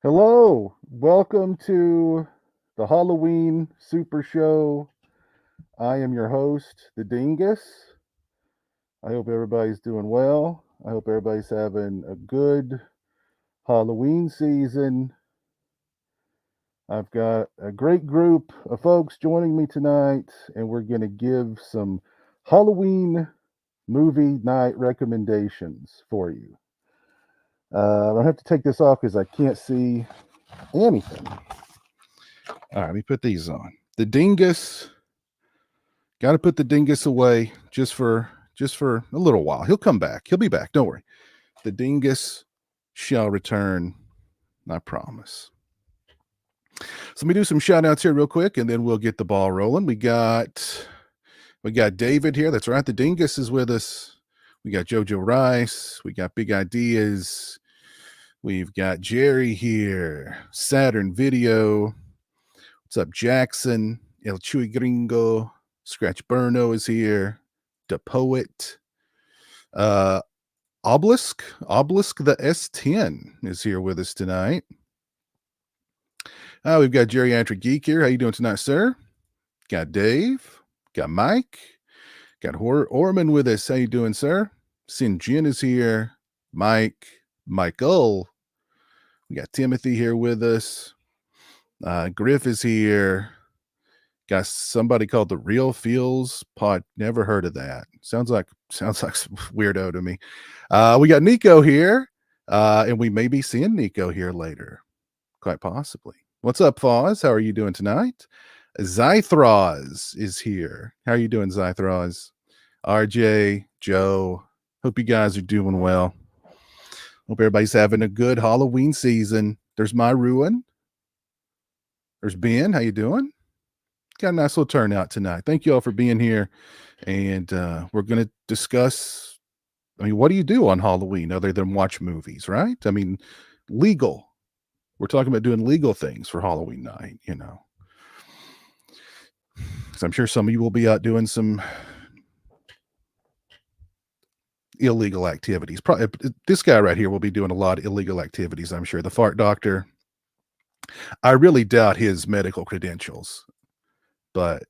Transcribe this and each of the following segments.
Hello, welcome to the Halloween Super Show. I am your host, the Dingus. I hope everybody's doing well. I hope everybody's having a good Halloween season. I've got a great group of folks joining me tonight, and we're going to give some Halloween movie night recommendations for you. I have to take this off because I can't see anything. All right, let me put these on. The Dingus. Got to put the Dingus away just for a little while. He'll come back. He'll be back. Don't worry. The Dingus shall return. I promise. So let me do some shout outs here real quick, and then we'll get the ball rolling. We got David here. That's right. The Dingus is with us. We got Jojo Rice. We got Big Ideas. We've got Jerry here. Saturn Video. What's up, Jackson? El Chuy Gringo. Scratch Burno is here. The Poet. Obelisk the S10 is here with us tonight. We've got Geriatric Geek here. How you doing tonight, sir? Got Dave. Got Mike. Got Orman with us. How you doing, sir? Sin Jin is here. Michael. We got Timothy here with us. Griff is here. Got somebody called the Real Feels Pod. Never heard of that. Sounds like some weirdo to me. We got Nico here, and we may be seeing Nico here later, quite possibly. What's up, Foz? How are you doing tonight? Zythraz is here. How are you doing, Zythraz? RJ, Joe. Hope you guys are doing well. Hope everybody's having a good Halloween season. There's my ruin. There's Ben. How you doing? Got a nice little turnout tonight. Thank you all for being here. And we're going to discuss, what do you do on Halloween other than watch movies, right? Legal. We're talking about doing legal things for Halloween night, So I'm sure some of you will be out doing some illegal activities. Probably this guy right here will be doing a lot of illegal activities, I'm sure. The fart doctor. I really doubt his medical credentials. But,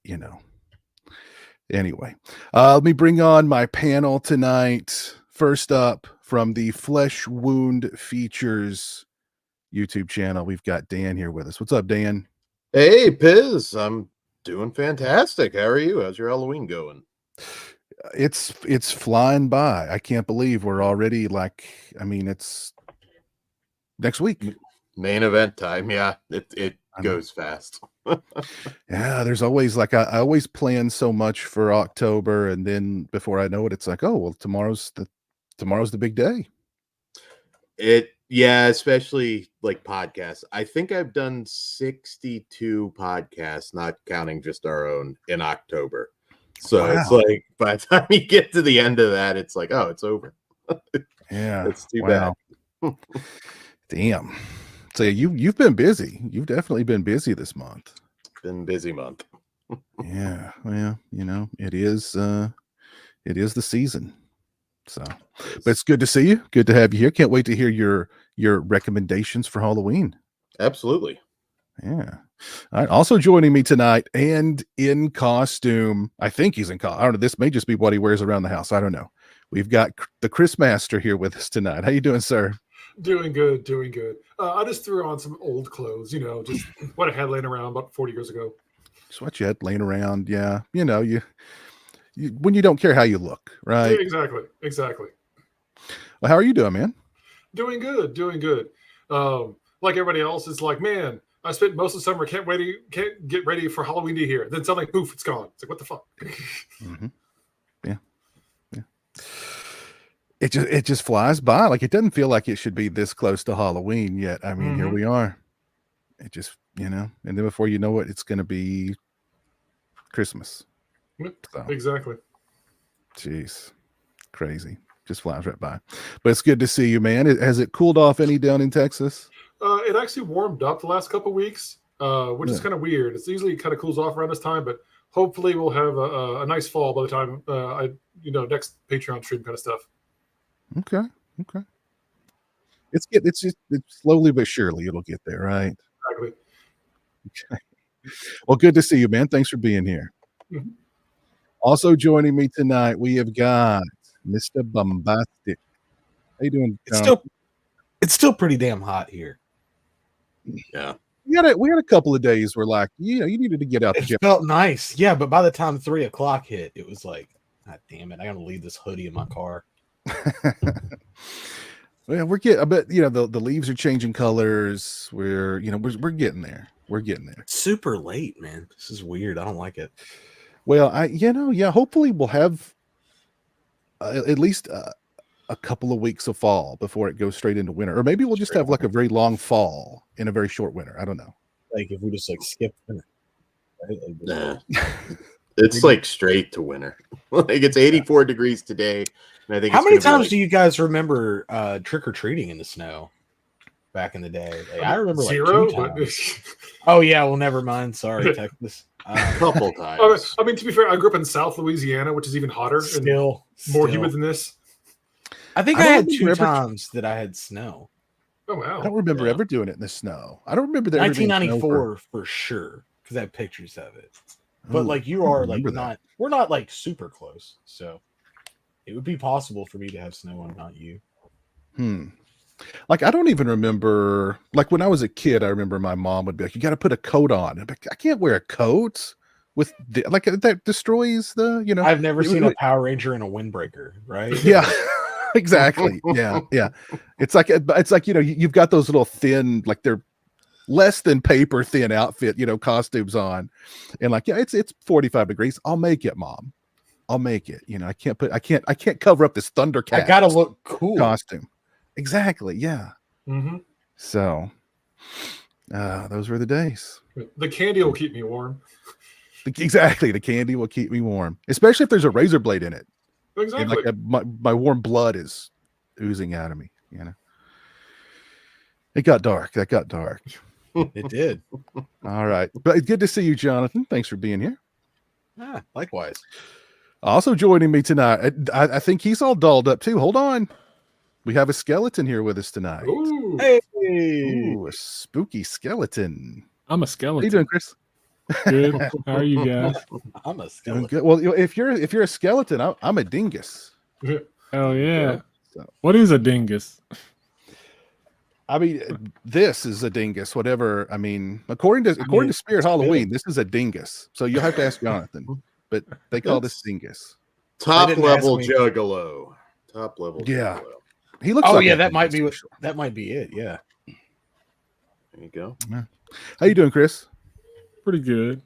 anyway, let me bring on my panel tonight. First up, from the Flesh Wound Features YouTube channel, we've got Dan here with us. What's up, Dan? Hey, Piz. I'm doing fantastic. How are you? How's your Halloween going? It's flying by. I can't believe we're already it's next week. Main event time. Yeah, it goes fast. Yeah, there's always I always plan so much for October, and then before I know it, it's like, oh well, tomorrow's the big day. Yeah, especially like podcasts. I think I've done 62 podcasts, not counting just our own, in October. So wow. It's like by the time you get to the end of that, it's like, oh, it's over. Yeah, it's too bad. Damn. So you've been busy. You've definitely been busy this month. Been busy month. Yeah. Well, it is the season. So, but it's good to see you. Good to have you here. Can't wait to hear your recommendations for Halloween. Absolutely. Yeah. All right. Also joining me tonight and in costume. I think he's in costume. I don't know. This may just be what he wears around the house. I don't know. We've got the Chris Master here with us tonight. How you doing, sir? Doing good. I just threw on some old clothes, just what I had laying around about 40 years ago. Just what you had laying around. Yeah. You when you don't care how you look, right? Yeah, exactly. Well, how are you doing, man? Doing good. Like everybody else, it's like, man, I spent most of the summer, can't get ready for Halloween to here. Then suddenly, poof, it's gone. It's like, what the fuck? Mm-hmm. Yeah. It just flies by. Like, it doesn't feel like it should be this close to Halloween yet. Here we are. It just, and then before you know it, it's going to be Christmas. So. Exactly. Jeez. Crazy. Just flies right by. But it's good to see you, man. Has it cooled off any down in Texas? It actually warmed up the last couple of weeks, which is kind of weird. It's usually kind of cools off around this time, but hopefully we'll have a nice fall by the time next Patreon stream kind of stuff. Okay. It's slowly but surely it'll get there, right? Exactly. Okay. Well, good to see you, man. Thanks for being here. Mhm. Also joining me tonight, we have got Mr. Bombastic. How you doing, John? It's still pretty damn hot here. Yeah. We had a couple of days where, like, you needed to get out the It gym. felt nice, yeah. But by the time 3 o'clock hit, it was like, God damn it! I gotta leave this hoodie in my car. Well, we're getting, but the leaves are changing colors. We're getting there. We're getting there. It's super late, man. This is weird. I don't like it. Well, hopefully we'll have at least a couple of weeks of fall before it goes straight into winter, or maybe we'll just have like a very long fall in a very short winter. I don't know. Like if we just like skip winter, right? Like, Nah. It's like straight to winter. Like it's 84 degrees today. And I think how many times do you guys remember trick or treating in the snow back in the day? Like, I remember zero. Like 2 times. Oh yeah, well never mind. Sorry, Texas. A couple times. I mean, to be fair, I grew up in South Louisiana, which is even hotter and more humid than this. I think I had 2 times that I had snow. Oh wow! I don't remember ever doing it in the snow. I don't remember that. 1994 for sure, because I have pictures of it. But like you are like not, we're not like super close, so it would be possible for me to have snow and not you. Like I don't even remember. Like when I was a kid, I remember my mom would be like, "You got to put a coat on." I'm like, I can't wear a coat with like that destroys the. I've never seen a Power Ranger in a windbreaker, right? Yeah. Exactly. Yeah. It's like you've got those little thin, like they're less than paper thin outfit, costumes on, and like it's 45 degrees. I'll make it, Mom. I'll make it. I can't cover up this Thundercat. I gotta look cool costume. Exactly. Yeah. Mm-hmm. So, those were the days. The candy will keep me warm. Exactly. The candy will keep me warm, especially if there's a razor blade in it. Exactly. And like my warm blood is oozing out of me. It got dark. That got dark. It did. All right, but good to see you, Jonathan. Thanks for being here. Likewise. Also joining me tonight, I think he's all dolled up too. Hold on, we have a skeleton here with us tonight. Ooh. Hey, Ooh, a spooky skeleton. I'm a How skeleton. you doing, Chris? Good. How are you guys? I'm a Doing skeleton. good. Well, if you're a skeleton, I'm a dingus. Hell yeah. So, What is a dingus? I mean, this is a dingus. Whatever. I mean, according to Spirit Halloween, this is a dingus. So you'll have to ask Jonathan. But they call this dingus. Top didn't level ask me. juggalo. Top level. Yeah. Juggalo. He looks. Oh like yeah, a that might dingus be for that might be it. Yeah. There you go. sure. How you doing, Chris? Pretty good.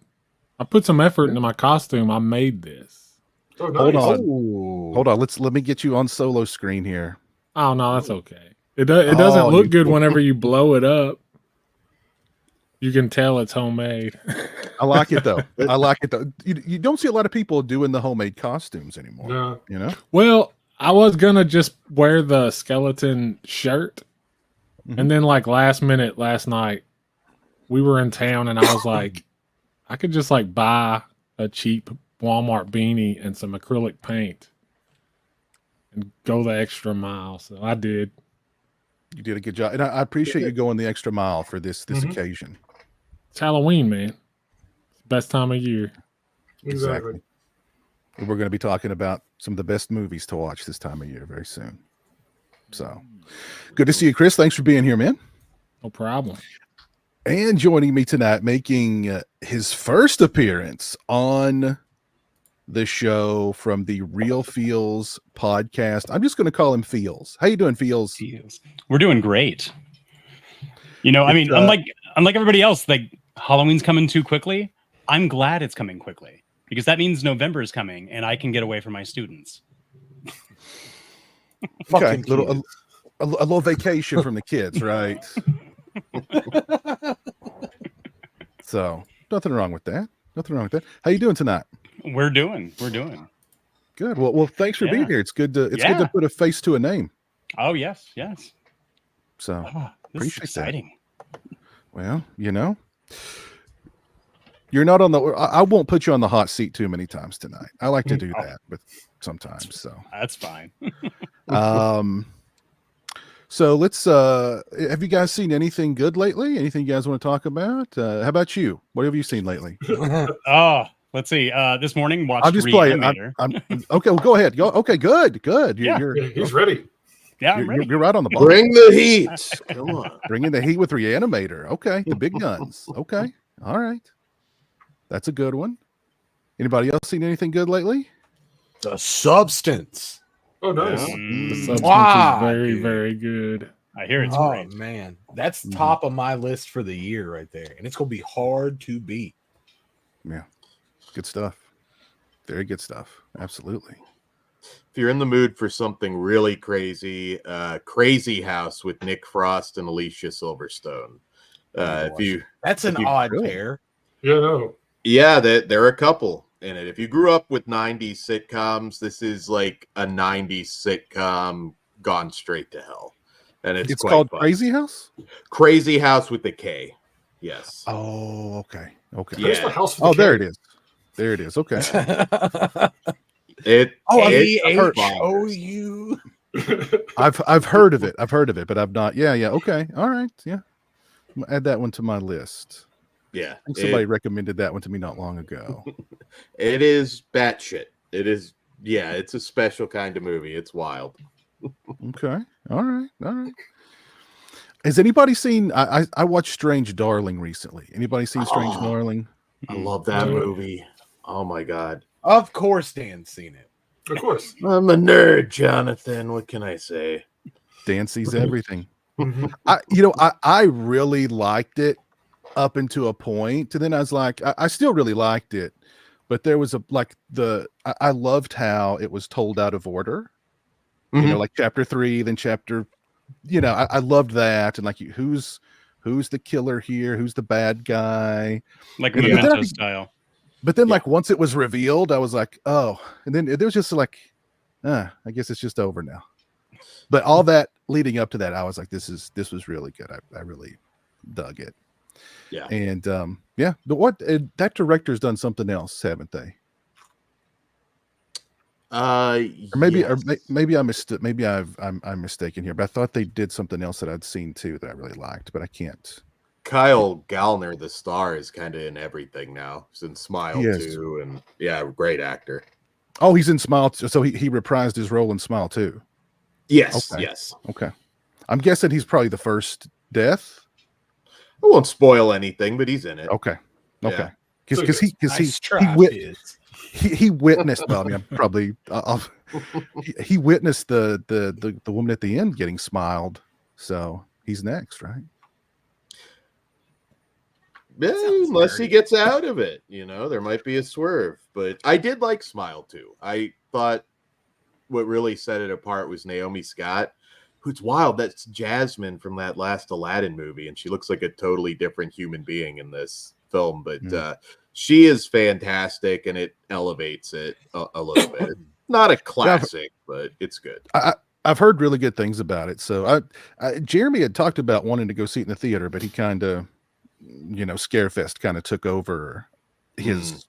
I put some effort into my costume. I made this. Oh, nice. Hold on. Oh. Hold on. Let me get you on solo screen here. Oh no, that's okay. It doesn't Oh, look good whenever you blow it up. You can tell it's homemade. I like it though. I like it though. You don't see a lot of people doing the homemade costumes anymore. No. Well, I was gonna just wear the skeleton shirt, and then like last minute last night, we were in town, and I was like, I could just like buy a cheap Walmart beanie and some acrylic paint, and go the extra mile. So I did. You did a good job, and I appreciate you going the extra mile for this occasion. It's Halloween, man. Best time of year. Exactly. We're going to be talking about some of the best movies to watch this time of year very soon. So, good to see you, Chris. Thanks for being here, man. No problem. And joining me tonight, making his first appearance on the show from the Real Feels podcast. I'm just going to call him Feels. How you doing, Feels? We're doing great. I mean, unlike everybody else, like Halloween's coming too quickly. I'm glad it's coming quickly because that means November is coming and I can get away from my students. Okay, a little vacation from the kids, right? So nothing wrong with that. How you doing tonight? We're doing. Good. Well, thanks for being here. It's good to good to put a face to a name. Oh yes. So This is appreciate exciting. that. Well, you're not on the. I won't put you on the hot seat too many times tonight. I like to do that, but sometimes. So That's fine. So let's have you guys seen anything good lately? Anything you guys want to talk about? How about you? What have you seen lately? Oh, let's see. This morning watched I'm just playing. Reanimator. I'm okay. Well, go ahead. Go. Okay, good. Yeah. You're He's ready. Yeah, I'm ready. you're right on the ball. Bring the heat. Come on. Bringing the heat with Reanimator. Okay, the big guns. Okay, all right. That's a good one. Anybody else seen anything good lately? The Substance. Oh, nice. The Mm, substance Wow, is very, dude. very good. I hear it's Oh great. man, that's Mhm. top of my list for the year right there, and it's gonna be hard to beat. Yeah, good stuff. Very good stuff. Absolutely. If you're in the mood for something really crazy, Crazy House with Nick Frost and Alicia Silverstone. That's an if you- odd really? pair. there are a couple in it. If you grew up with 90s sitcoms, this is like a 90s sitcom gone straight to hell. And it's quite called fun. Crazy House. Crazy House with the K. Yes. Oh, okay. Okay. Yeah. There's the house. With Oh, the there cat. it is. There it is. Okay. It's AHOU. I've heard of it. But I've not. Yeah. Okay. All right. Yeah. I'm gonna add that one to my list. Yeah. I think somebody recommended that one to me not long ago. It is batshit. It is. Yeah. It's a special kind of movie. It's wild. Okay. All right. Has anybody seen? I watched Strange Darling recently. Anybody seen Strange Oh. Darling? I love that movie. Oh my god. Of course, Dan's seen it. Of course. I'm a nerd, Jonathan. What can I say? Dan sees everything. Mhm. I really liked it up into a point, and then I was like, I still really liked it, but there was I loved how it was told out of order. Mhm. Like chapter 3, then chapter. I loved that, and like who's the killer here? Who's the bad guy? Like And then Memento I- style. But then, Yeah. like once it was revealed, I was like, oh, and then it was just like, I guess it's just over now. But all that leading up to that, I was like, this was really good. I really dug it. Yeah. And but that director's done something else, haven't they? Or maybe yes. maybe I'm mistaken here, but I thought they did something else that I'd seen too that I really liked, but I can't. Kyle Gallner, the star, is kind of in everything now. He's in Smile He is. too, and yeah, great actor. Oh, he's in Smile, so he reprised his role in Smile too. Yes, Okay. yes. Okay, I'm guessing he's probably the first death. I won't spoil anything, but he's in it. Okay, Yeah. because Nice try, kids. he witnessed. Well, I mean, I'm probably he witnessed the woman at the end getting smiled, so he's next, right? Yeah, Sounds unless dirty. he gets out of it, there might be a swerve. But I did like Smile too. I thought what really set it apart was Naomi Scott, who's wild. That's Jasmine from that last Aladdin movie, and she looks like a totally different human being in this film. But she is fantastic, and it elevates it a little bit. Not a classic, but it's good. I've heard really good things about it. So Jeremy had talked about wanting to go see it in the theater, but he kind of, Scarefest kind of took over his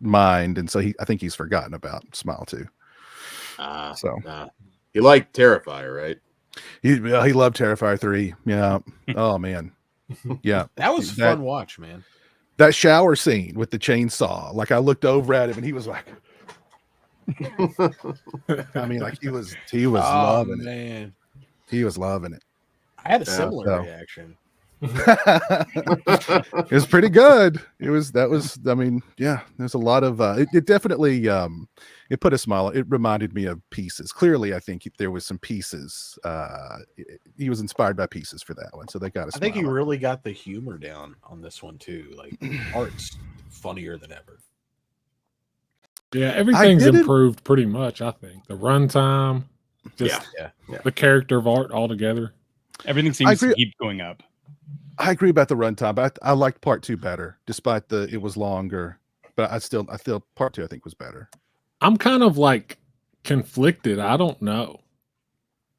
mind, and so I think he's forgotten about Smile too. So He liked Terrifier, right? he loved Terrifier 3. Yeah. Oh man. Yeah. That was a fun watch, man. That shower scene with the chainsaw, like I looked over at him and he was like, I mean, like he was loving it. Man. He was loving it. I had a similar reaction. It was pretty good. I mean, yeah, there's a lot of it definitely it put a smile. It reminded me of Pieces. Clearly, I think there was some Pieces. He was inspired by Pieces for that one, so they got a smile. I think he really got the humor down on this one too. Like art's funnier than ever. Yeah, everything's improved pretty much, I think. The runtime, just the character of art altogether. Everything seems to keep going up. I agree about the runtime, but I liked part 2 better, despite it was longer. But I still part 2 I think was better. I'm kind of like conflicted. I don't know.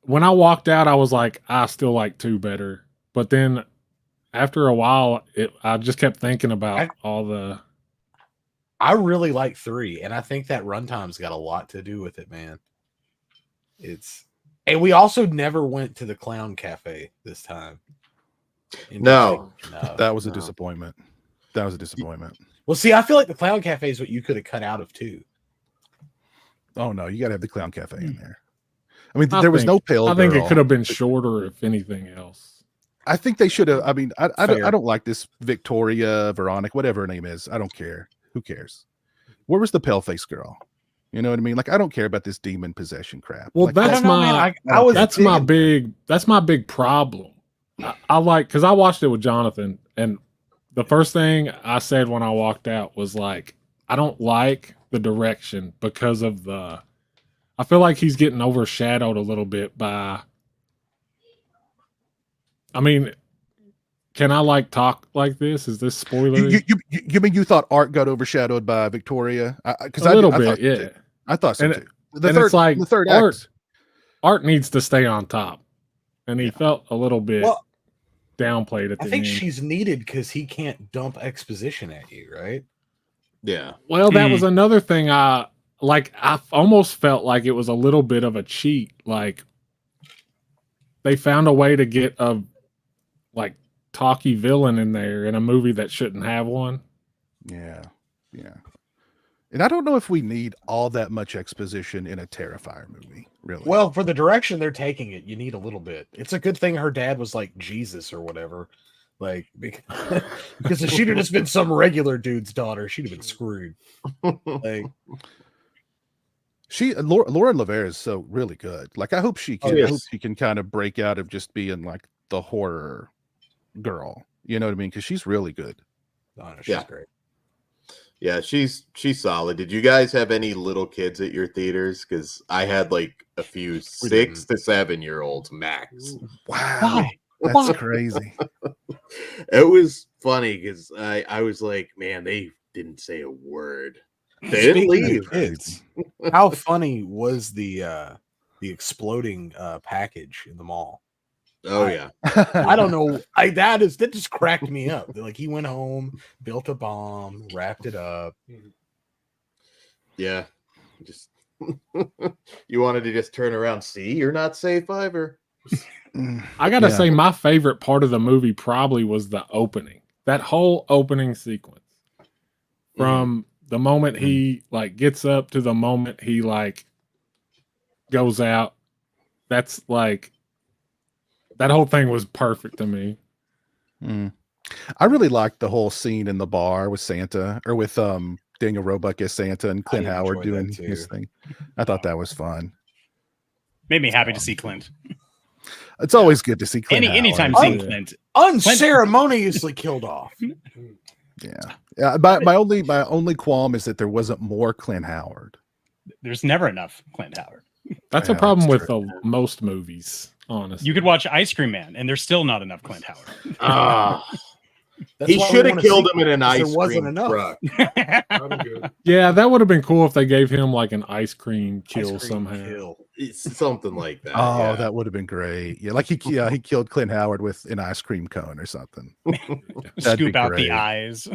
When I walked out, I was like, I still like 2 better. But then after a while, I just kept thinking about all the. I really like 3, and I think that runtime's got a lot to do with it, man. And we also never went to the clown cafe this time. No. That was a No. disappointment. That was a disappointment. Well, see, I feel like the clown cafe is what you could have cut out of too. Oh no, you got to have the clown cafe in there. I mean, I there was think- no pale. I think it girl. could have been shorter, if anything else. I think they should have. I mean, I Fair. don't like this Victoria, Veronica, whatever her name is. I don't care. Who cares? Where was the pale face girl? You know what I mean? Like, I don't care about this demon possession crap. Well, Like, that's my I was that's my digging big problem. I like, because I watched it with Jonathan, and the first thing I said when I walked out was like, I don't like the direction because of the. I feel like he's getting overshadowed a little bit by. I mean, can I like talk like this? Is this spoilery? you mean you thought Art got overshadowed by Victoria? Because A little I bit, thought so yeah. too. I thought so And too. and it's like the third Art, act. Art needs to stay on top, and he felt a little bit Well, downplayed at the I think end. she's needed because he can't dump exposition at you, right? Yeah. Well, that was another thing. I almost felt like it was a little bit of a cheat. Like they found a way to get a like talky villain in there in a movie that shouldn't have one. Yeah, yeah. And I don't know if we need all that much exposition in a Terrifier movie. Really. Well, for the direction they're taking it, you need a little bit. It's a good thing her dad was like Jesus or whatever. Like, because if she'd have just been some regular dude's daughter, she'd have been screwed. Like, Lauren Lavere is so really good. Like, I hope she can. Oh, yes. I hope she can kind of break out of just being like the horror girl. You know what I mean? Because she's really good. oh, no, she's Yeah. great. Yeah, she's solid. Did you guys have any little kids at your theaters? Because I had like a few 6 to 7 year olds max. Wow, that's crazy. It was funny because I was like, man, they didn't say a word. They didn't Speaking of leave. kids, how funny was the exploding package in the mall? Oh yeah. I don't know. That just cracked me up. Like he went home, built a bomb, wrapped it up. Yeah. Just you wanted to just turn around. See, you're not safe either. I gotta Yeah. say, my favorite part of the movie probably was the opening. That whole opening sequence, from the moment he like gets up to the moment he like goes out. That's like that whole thing was perfect to me. I really liked the whole scene in the bar with Santa, or with Daniel Roebuck as Santa and Clint Howard enjoyed doing that too. his thing. I thought that was fun. Made me happy to see Clint. It's always good to see Clint Anytime Howard. seeing Clint. Unceremoniously killed off. Yeah. My only qualm is that there wasn't more Clint Howard. There's never enough Clint Howard. That's a Yeah, problem that's with most movies, honestly. You could watch Ice Cream Man, and there's still not enough Clint Howard. That's He why we should have wanna killed see him in an because ice there wasn't cream enough. truck. That'd be good. Yeah, that would have been cool if they gave him like an ice cream kill Ice cream somehow. kill. It's something like that. Oh, yeah. that would have been great. Yeah, like he killed Clint Howard with an ice cream cone or something. That'd be Scoop out great. the eyes.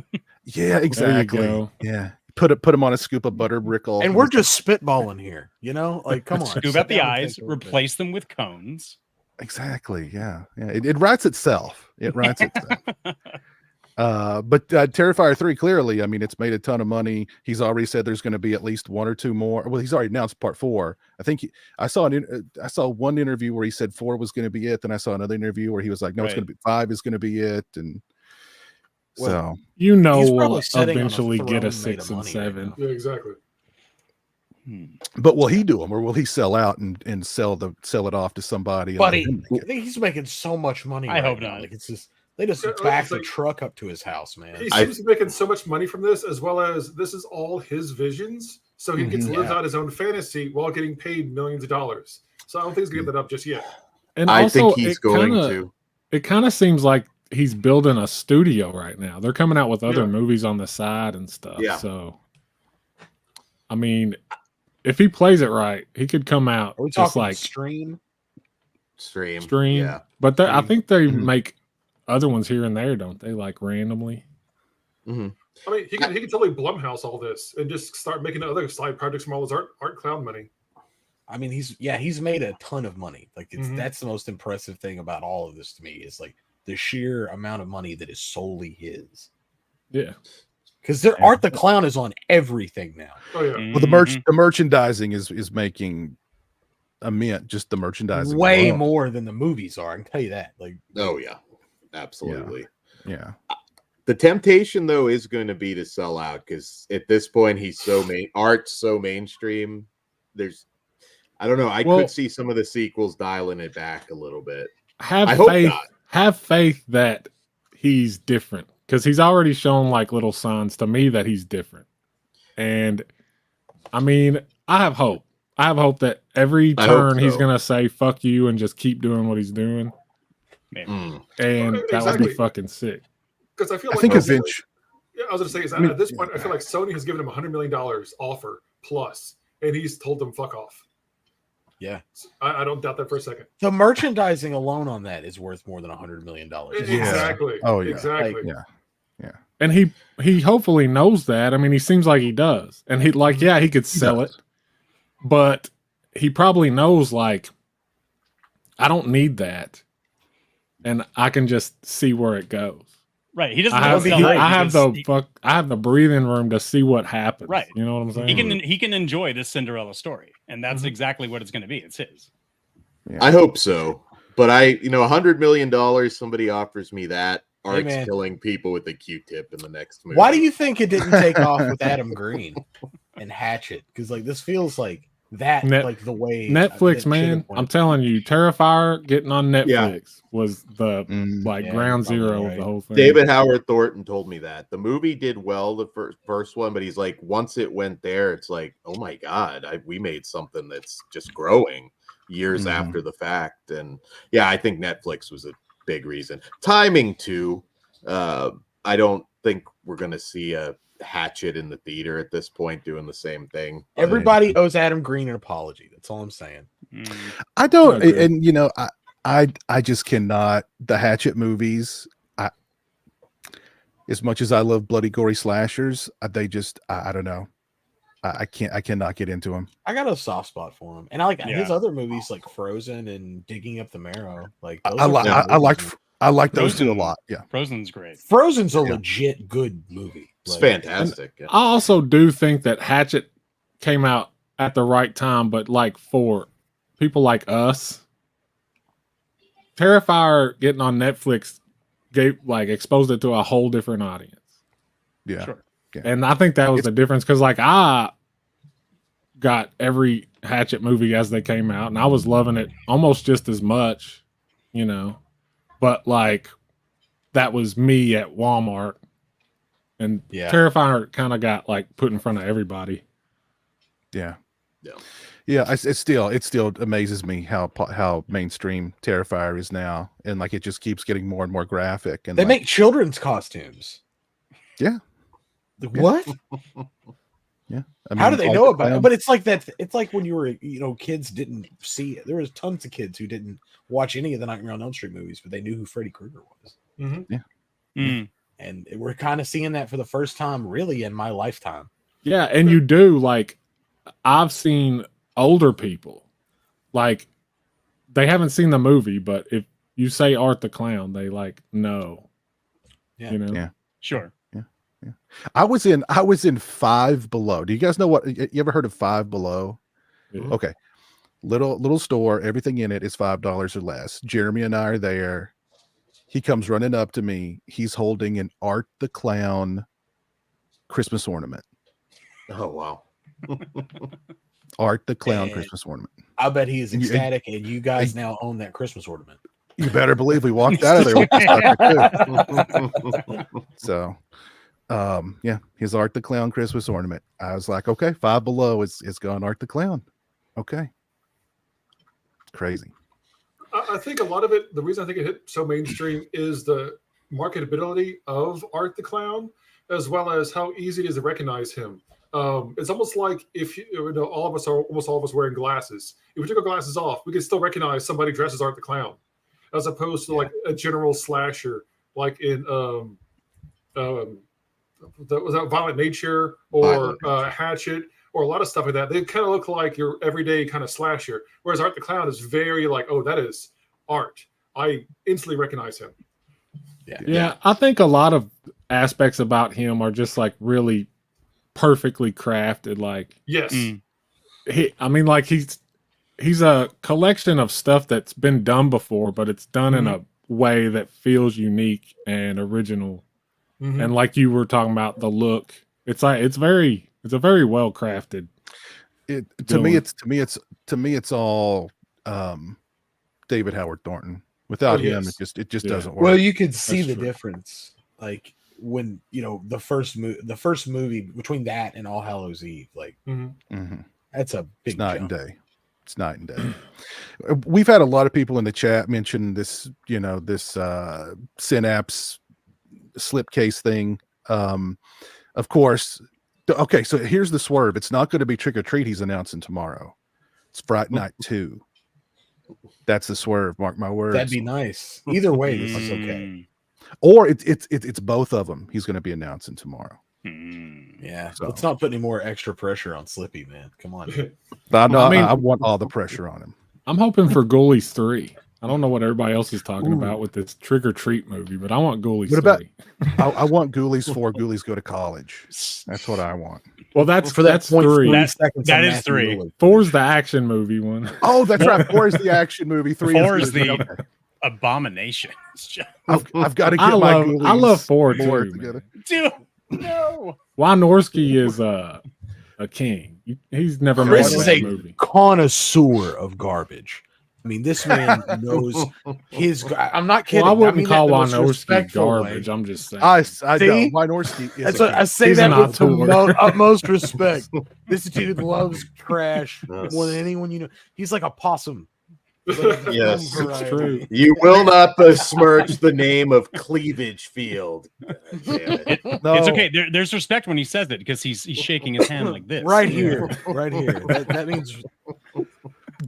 Yeah, exactly. go. Yeah, put him on a scoop of butter brickle. And we're just spitballing here, you know? Like, come on. Scoop sit out the down and eyes, think a little bit. replace them with cones. exactly. Yeah. It writes itself. It writes itself. But Terrifier 3, clearly, I mean, it's made a ton of money. He's already said there's going to be at least 1 or 2 more. Well, he's already announced part 4. I think I saw one interview where he said 4 was going to be it. Then I saw another interview where he was like, no, it's going to be 5 is going to be it. And Well, so, You know, He's we'll probably sitting on a eventually get a throne made 6 of and money right 7. now. Yeah, exactly. but will he do them, or will he sell out and sell it off to somebody? and let Buddy, him make I it? think he's making so much money. I right hope now. not. Like, it's just they just Yeah, back it's the like- truck up to his house, man. He seems to be making so much money from this, as well as this is all his visions. So he gets to live Yeah. out his own fantasy while getting paid millions of dollars. So I don't think he's gonna get that up just yet. And I also, think he's it going kinda, to. It kind of seems like he's building a studio right now. They're coming out with other Yeah. movies on the side and stuff. Yeah. So, I mean, if he plays it right, he could come out Are we just talking like stream? Stream. Stream. Yeah. But I Stream. think they Mhm. make other ones here and there, don't they? Like randomly. hmm I mean, he can totally Blumhouse all this and just start making other side projects from all his art clown money. I mean, he's made a ton of money. Like Mhm. that's the most impressive thing about all of this to me is like the sheer amount of money that is solely his. Yeah. Because Art the Clown is on everything now. Oh yeah. Well, Mhm. the merchandising is making a mint. Just the merchandising Way alone. more than the movies are. I can tell you that. Like, Oh yeah, absolutely. Yeah. The temptation though is going to be to sell out because at this point art's so mainstream. I don't know. I Well- could see some of the sequels dialing it back a little bit. Have I hope faith. not. Have faith that he's different because he's already shown like little signs to me that he's different. And I mean, I have hope. I have hope that every I hope turn he's so. gonna say "fuck you" and just keep doing what he's doing, Maybe. Mm. and that would be Exactly. fucking sick. Because I feel I like think honestly, eventually. yeah, I was going to say, I mean, at this point, I feel like Sony has given him $100 million offer plus, and he's told them fuck off. yeah, I don't doubt that for a second. the merchandising alone on that is worth more than $100 million. Exactly. Oh, yeah. Exactly. Yeah. And he hopefully knows that. I mean, he seems like he does, and he like he could sell it, but he probably knows like I don't need that, and I can just see where it goes. Right. He doesn't I have, sell he- out I have the because I have the breathing room to see what happens. Right. You know what I'm saying? he can enjoy this Cinderella story, and that's Mhm. exactly what it's going to be. It's his. I hope so. But $100 million, somebody offers me that. Art's man. killing people with a Q-tip in the next movie. Why do you think it didn't take off with Adam Green and Hatchet? Because like this feels like that, like the way Netflix, that man. should've went. I'm telling you, Terrifier getting on Netflix Yeah. was the like Yeah, ground you're probably zero of right. the whole thing. David Howard Thornton told me that the movie did well the first one, but he's like, once it went there, it's like, oh my god, we made something that's just growing years Mhm. after the fact. And yeah, I think Netflix was a big reason. Timing too. I don't think we're gonna see a Hatchet in the theater at this point doing the same thing. But Everybody owes Adam Green an apology. That's all I'm saying. Mm. I don't, I agree. and I just cannot. The Hatchet movies, as much as I love bloody gory slashers, they just I don't know. I cannot get into them. I got a soft spot for him, and I like Yeah. his other movies like Frozen and Digging Up the Marrow. Like those I are like fun movies. I like those two a Frozen. lot. Yeah. Frozen's great. Frozen's a Yeah. legit good movie. it's Like, fantastic. Yeah. I also do think that Hatchet came out at the right time, but like for people like us, Terrifier getting on Netflix exposed it to a whole different audience. Yeah. Sure. And I think that was the difference because like I got every Hatchet movie as they came out, and I was loving it almost just as much, But like that was me at Walmart, and Yeah. Terrifier kind of got like put in front of everybody. Yeah. Yeah. Yeah. It still amazes me how mainstream Terrifier is now, and like it just keeps getting more and more graphic. And they like, make children's costumes. Yeah. Like, what? I How do mean, they Art know the about it? Clown- But it's like that. It's like when you were, kids didn't see it. There was tons of kids who didn't watch any of the Nightmare on Elm Street movies, but they knew who Freddy Krueger was. Mm. And we're kind of seeing that for the first time, really, in my lifetime. Yeah, and you do like I've seen older people like they haven't seen the movie, but if you say Art the Clown, they like know. Yeah. Yeah. Sure. I was in Five Below. Do you guys know what? You ever heard of Five Below? Yeah. Okay, little store. Everything in it is $5 or less. Jeremy and I are there. He comes running up to me. He's holding an Art the Clown Christmas ornament. Oh wow. Art the Clown And- Christmas ornament. I bet he is And you- ecstatic, and you guys now own that Christmas ornament. You better believe we walked out of there with this sucker too. So, yeah, his Art the Clown Christmas ornament. I was like, okay, Five Below is gone Art the Clown. Okay, crazy. I think a lot of it, the reason I think it hit so mainstream is the marketability of Art the Clown, as well as how easy it is to recognize him. It's almost like if almost all of us wearing glasses. If we took our glasses off, we could still recognize somebody dressed as Art the Clown, as opposed to like a general slasher, like in was that Violent Nature or Violent Nature. Hatchet, or a lot of stuff like that, they kind of look like your everyday kind of slasher. Whereas Art the Clown is very like, oh, that is art. I instantly recognize him. Yeah, I think a lot of aspects about him are just like really perfectly crafted. Like, Yes. He's a collection of stuff that's been done before, but it's done in a way that feels unique and original. And like you were talking about the look, it's a very well crafted. To me, it's all David Howard Thornton. Without him, it just doesn't work. Well, you could see That's the true. difference, like when the first movie between that and All Hallows Eve, like that's a big It's night jump. and day. It's night and day. We've had a lot of people in the chat mention this, this Synapse slipcase thing. Of course. Okay, so here's the swerve. It's not going to be Trick or Treat he's announcing tomorrow. It's Fright Night 2. That's the swerve. Mark my words. That'd be nice. Either way, this is okay. Or it's both of them. He's going to be announcing tomorrow. Yeah, So. let's not put any more extra pressure on Slippy, man. Come on. I want all the pressure on him. I'm hoping for Ghoulies 3. I don't know what everybody else is talking about with this Trick or Treat movie, but I want Ghoulies 3. I want Ghoulies 4. Ghoulies go to college. That's what I want. Well, that's For that point, 3. That is 3. 4's the action movie one. Oh, that's right. 4 is the action movie. 3 is the abomination. I've got to get I my love 4 4 too. together. Dude, no. Wynorski is a king. He's never made Chris is that a movie. connoisseur of garbage. I mean, this man knows his. I'm not kidding. Well, I wouldn't mean call that the most Wynorski respectful garbage. way. I'm just saying. I See? know. Wynorski is That's a what I say He's that an with the auteur. utmost respect. This dude loves trash Yes. more than anyone you know. He's like a possum. Yes, it's true. You will not besmirch the name of Cleavage Field. God damn it. No. It's okay. There's respect when he says it because he's shaking his hand like this. Right here, right here. That means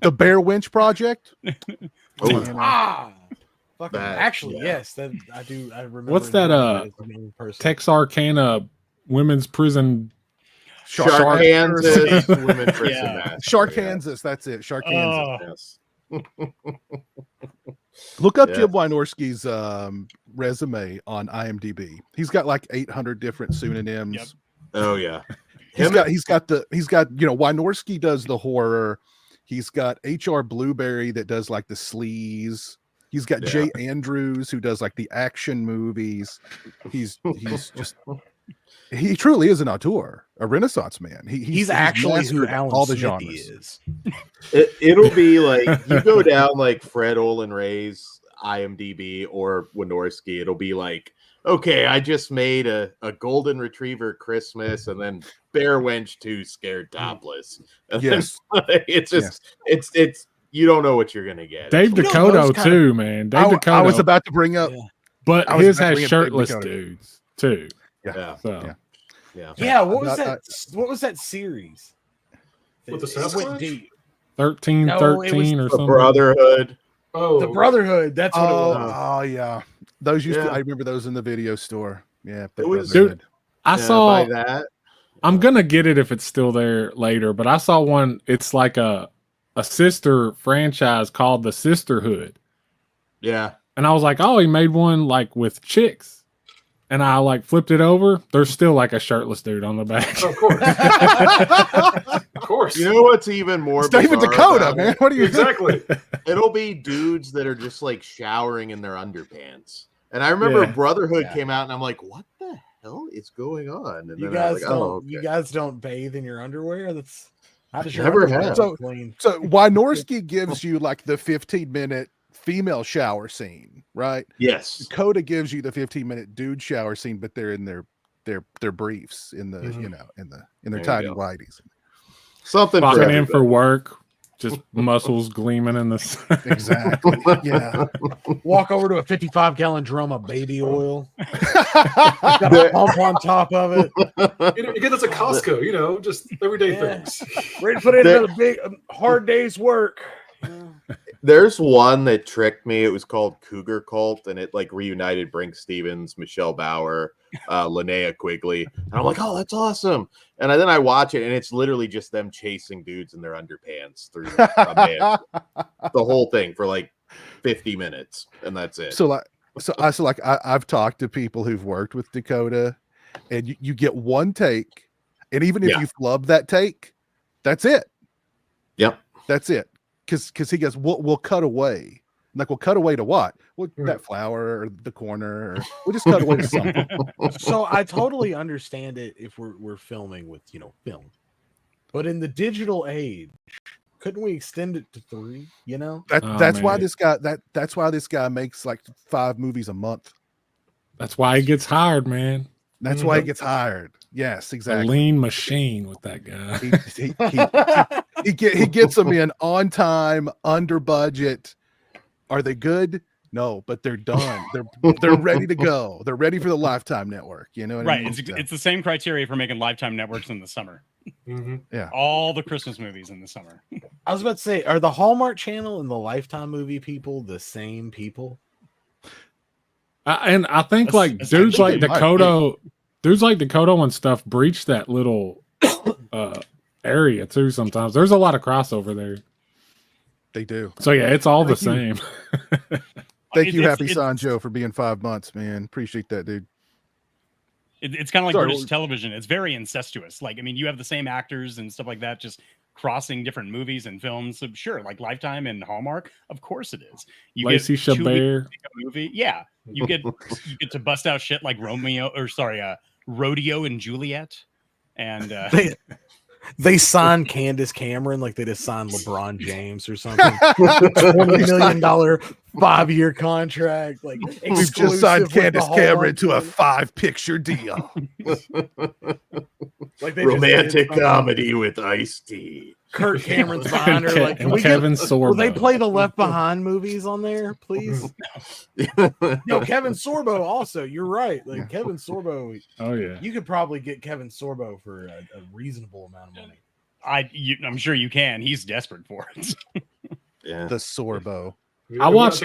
The Bear Winch Project. Oh, fucking. That- Actually, yeah. yes. That I do. I remember. What's that, as the main person. Texarkana women's prison. Kansas women prison Yeah. massacre, Shark yeah. Kansas. That's it. Shark Oh. Kansas. Yes. Look up Yeah. Jim Wynorski's resume on IMDb. He's got like 800 different pseudonyms. Yep. Oh yeah. He's got Wynorski does the horror. He's got HR Blueberry that does like the sleaze. He's got Yeah. Jay Andrews who does like the action movies. He's just he truly is an auteur, a Renaissance man. He's actually who mastered Alan all the Smithy genres. is. It'll be like you go down like Fred Olin Ray's IMDb or Wynorski. It'll be like, okay, I just made a golden retriever Christmas and then Bear Wench 2 Scared Topless. And then, Yes. it's just it's you don't know what you're gonna get. Dave You know, Dakota those kind too, man. Dave I Dakota. was about to bring up. Yeah. but I was his about to has bring up Dave shirtless Dakota. dudes too. Yeah, So Yeah. yeah. Yeah, what was I- that? What was that series? With the It went Sasquatch? deep. 13, No, it 13 or The something. Brotherhood. Oh, The Brotherhood. That's what it was. Oh yeah, those used Yeah. to. I remember those in the video store. Yeah, It was- Brotherhood. I Yeah, saw. by that. I'm gonna get it if it's still there later. But I saw one. It's like a sister franchise called the Sisterhood, Yeah. and I was like, oh, he made one like with chicks. And I like flipped it over. There's still like a shirtless dude on the back. of course. Of course. You know what's even more It's David bizarre Dakota, about man. it? What are you? Exactly. It'll be dudes that are just like showering in their underpants. And I remember Yeah. Brotherhood Yeah. came out, and I'm like, what the hell is going on? And You then I guys was like, don't. oh, okay. You guys don't bathe in your underwear. That's how does your Never underwear have. get clean? So Wynorski gives you like the 15-minute female shower scene, right? Yes. Dakota gives you the 15-minute dude shower scene, but they're in their briefs in the in their There you tidy go. whities. Something for Clocking in for everybody. work, just muscles gleaming in the sun. Exactly. Yeah. Walk over to a 55-gallon drum of baby oil. Got a pump on top of it. You get this at Costco, just everyday Yeah. things. Ready to put in There- another big, hard day's work. There's one that tricked me. It was called Cougar Cult, and it like reunited Brink Stevens, Michelle Bauer, Linnea Quigley, and I'm like, oh, that's awesome. And then I watch it, and it's literally just them chasing dudes in their underpants through the whole thing for like 50 minutes, and that's it. I've talked to people who've worked with Dakota, and you get one take, and even if you flub that take, that's it. Yep, that's it. Because he goes, we'll cut away. I'm like, we'll cut away to what? Well, that flower or the corner, or we'll just cut away to something. So I totally understand it if we're filming with film, but in the digital age, couldn't we extend it to 3? That's why this guy makes like 5 movies a month. That's why he gets hired, man. That's why he gets hired. Yes, exactly. A lean machine with that guy. He gets them in on time, under budget. Are they good? No, but they're done. They're ready to go. They're ready for the Lifetime network. You know what I mean? It's the same criteria for making Lifetime networks in the summer. Yeah, all the Christmas movies in the summer. I was about to say, are the Hallmark Channel and the Lifetime movie people the same people? And I think dudes like Dakota and stuff breach that little area too. Sometimes there's a lot of crossover there. They do. So yeah, it's all the same. Thank you, Happy Sanjo, for being 5 months, man. Appreciate that, dude. It's kind of like British television. It's very incestuous. Like, I mean, you have the same actors and stuff like that, just crossing different movies and films. So sure, like Lifetime and Hallmark, of course it is. You Lacey get 2 Chabert. weeks to make a movie. Yeah, you get to bust out shit like Rodeo and Juliet, and they signed Candace Cameron like they just signed LeBron James or something. $20 million 5-year contract. Like, we've just signed Candace Cameron to a 5-picture deal. Like romantic comedy with Ice-T. Kurt Cameron's behind her. Like, Kevin Sorbo. Will they play the Left Behind movies on there, please? No, Kevin Sorbo also. You're right. Like Kevin Sorbo. Oh yeah. You could probably get Kevin Sorbo for a reasonable amount of money. I'm sure you can. He's desperate for it. Yeah. The Sorbo. I watched.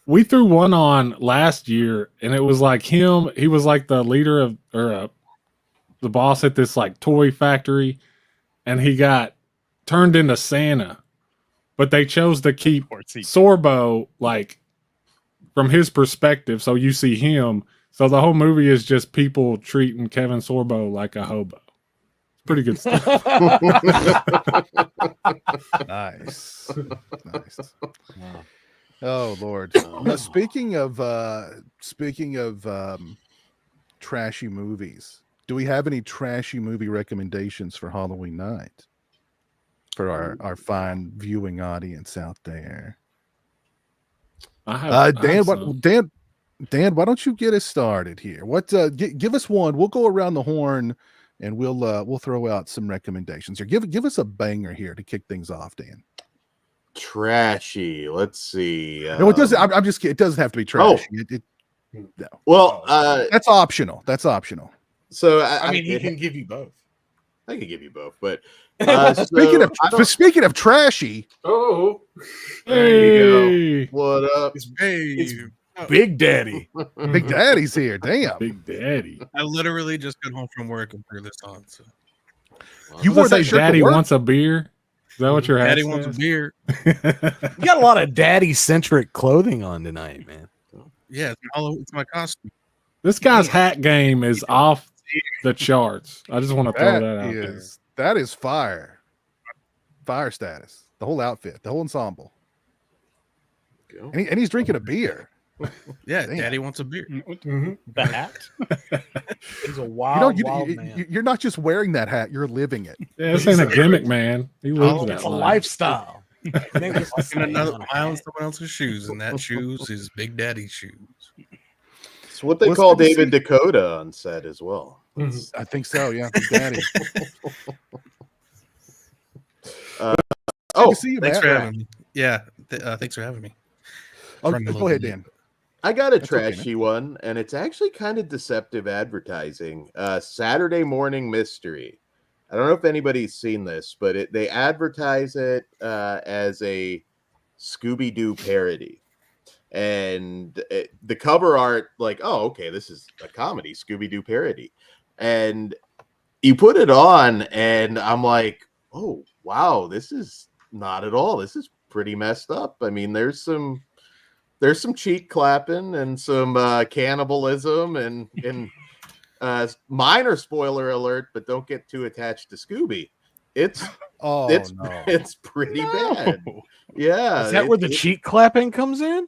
We threw one on last year, and it was like him. He was like the leader of, or the boss at this like toy factory, and he got turned into Santa. But they chose to keep Sorbo like from his perspective, so you see him. So the whole movie is just people treating Kevin Sorbo like a hobo. It's pretty good stuff. Nice. Wow. Oh Lord. Now, speaking of trashy movies, do we have any trashy movie recommendations for Halloween night for our fine viewing audience out there? Dan, why don't you get us started here? What give us one. We'll go around the horn and we'll throw out some recommendations here. Give us a banger here to kick things off, Dan. Trashy. Let's see. No, it doesn't. I'm just kidding. It doesn't have to be trashy. No. Well, that's optional. So I mean, he can give you both. I can give you both, but speaking of trashy. Oh, there you go. What up? It's Big Daddy. Big Daddy's here. Damn. Big Daddy. I literally just got home from work and threw this on. So. You wore that shirt. Daddy wants a beer. Is that what your Daddy hat wants says? a beer? You got a lot of daddy-centric clothing on tonight, man. Yeah, it's my costume. This guy's hat game is off the charts. I just want to throw that out there. That is fire. Fire status. The whole outfit, the whole ensemble. And he's drinking a beer. Yeah, damn. Daddy wants a beer. Mm-hmm. The hat. He's a wild man. You're not just wearing that hat; you're living it. Yeah, this ain't a gimmick, man. He lives that it's a life. lifestyle. I own someone else's shoes, and that shoes is Big Daddy's shoes. It's what they call David Dakota on set as well. I think so. Yeah, Big Daddy. Thanks for having me. Yeah, thanks for having me. Oh, go ahead, Dan. I got a trashy one, and it's actually kind of deceptive advertising. Saturday Morning Mystery. I don't know if anybody's seen this, but they advertise it as a Scooby-Doo parody. and the cover art, like, oh, okay, this is a comedy Scooby-Doo parody, and you put it on, and I'm like, oh wow, this is not at all. This is pretty messed up. I mean, there's some cheek clapping and some cannibalism and minor spoiler alert, but don't get too attached to Scooby. It's no. it's pretty bad. Yeah. Is that where the cheek clapping comes in?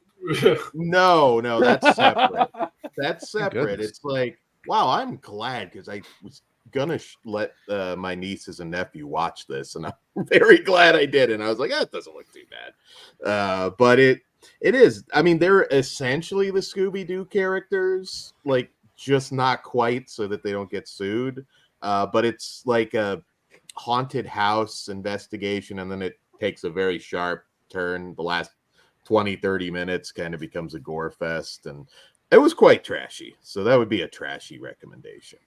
No, that's separate. That's separate. Goodness. It's like, wow, I'm glad, because I was gonna let my nieces and nephew watch this, and I'm very glad I did. And I was like, it doesn't look too bad. But it is. I mean, they're essentially the Scooby-Doo characters, like, just not quite, so that they don't get sued. But it's like a haunted house investigation, and then it takes a very sharp turn. The last 20-30 minutes kind of becomes a gore fest, and it was quite trashy. So that would be a trashy recommendation.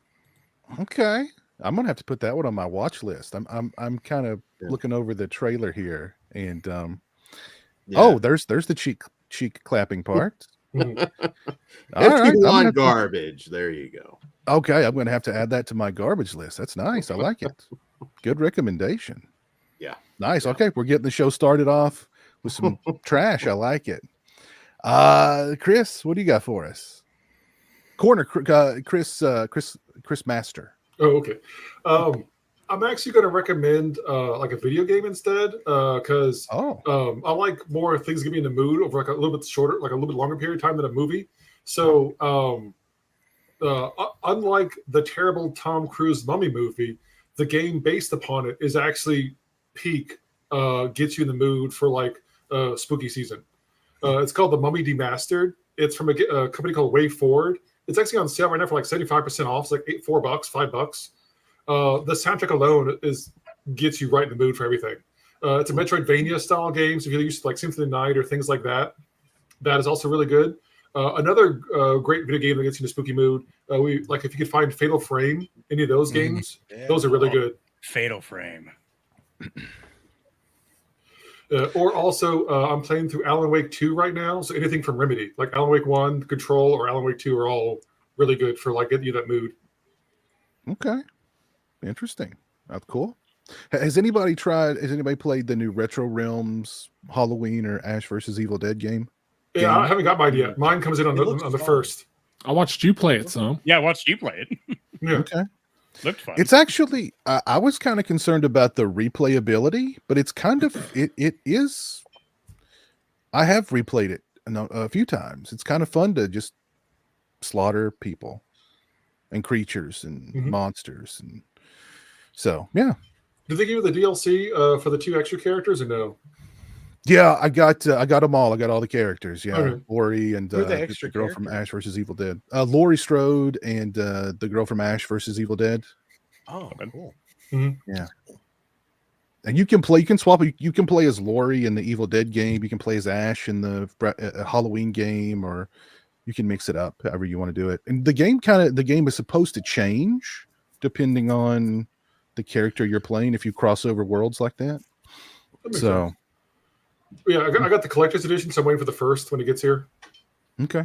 Okay, I'm gonna have to put that one on my watch list. I'm kind of looking over the trailer here, and oh, there's the cheek clapping part. If right, you want garbage, there you go. Okay, I'm gonna have to add that to my garbage list. That's nice. I like it. Good recommendation. Yeah, nice. Okay, we're getting the show started off with some trash. I like it. Chris, what do you got for us? Chris Master. Oh, okay. I'm actually going to recommend like a video game instead, because I like more things to get me in the mood over like a little bit shorter, like a little bit longer period of time than a movie. So unlike the terrible Tom Cruise Mummy movie, the game based upon it is actually peak, gets you in the mood for like spooky season. It's called The Mummy Demastered. It's from a company called Way Forward. It's actually on sale right now for like 75% off. It's like $4, $5. The soundtrack alone gets you right in the mood for everything. It's a Metroidvania style game, so if you're used to like Symphony of the Night or things like that, that is also really good. Another great video game that gets you in a spooky mood. If you could find Fatal Frame, any of those games, those are really good. Fatal Frame. Or also, I'm playing through Alan Wake 2 right now. So anything from Remedy, like Alan Wake 1, Control, or Alan Wake 2 are all really good for like getting you that mood. Okay. Interesting. That's cool. Has anybody played the new Retro Realms Halloween or Ash versus Evil Dead game? Yeah, I haven't got mine yet. Mine comes in on the first. I watched you play it some. Yeah, I watched you play it. Yeah. Okay. Looked fun. It's actually, I was kind of concerned about the replayability, but it's kind of, it is, I have replayed it a few times. It's kind of fun to just slaughter people and creatures and monsters. And so, yeah. Did they give you the DLC for the 2 extra characters or no? Yeah, I got them all. I got all the characters. Yeah, Okay. Laurie and Who are the extra girl from Ash versus Evil Dead. Laurie Strode and the girl from Ash versus Evil Dead. Oh, cool. Yeah, and you can swap. You can play as Laurie in the Evil Dead game. You can play as Ash in the Halloween game, or you can mix it up however you want to do it. And the game is supposed to change depending on the character you're playing if you cross over worlds like that. So. Sense. Yeah, I got the collector's edition, so I'm waiting for the first when it gets here. Okay.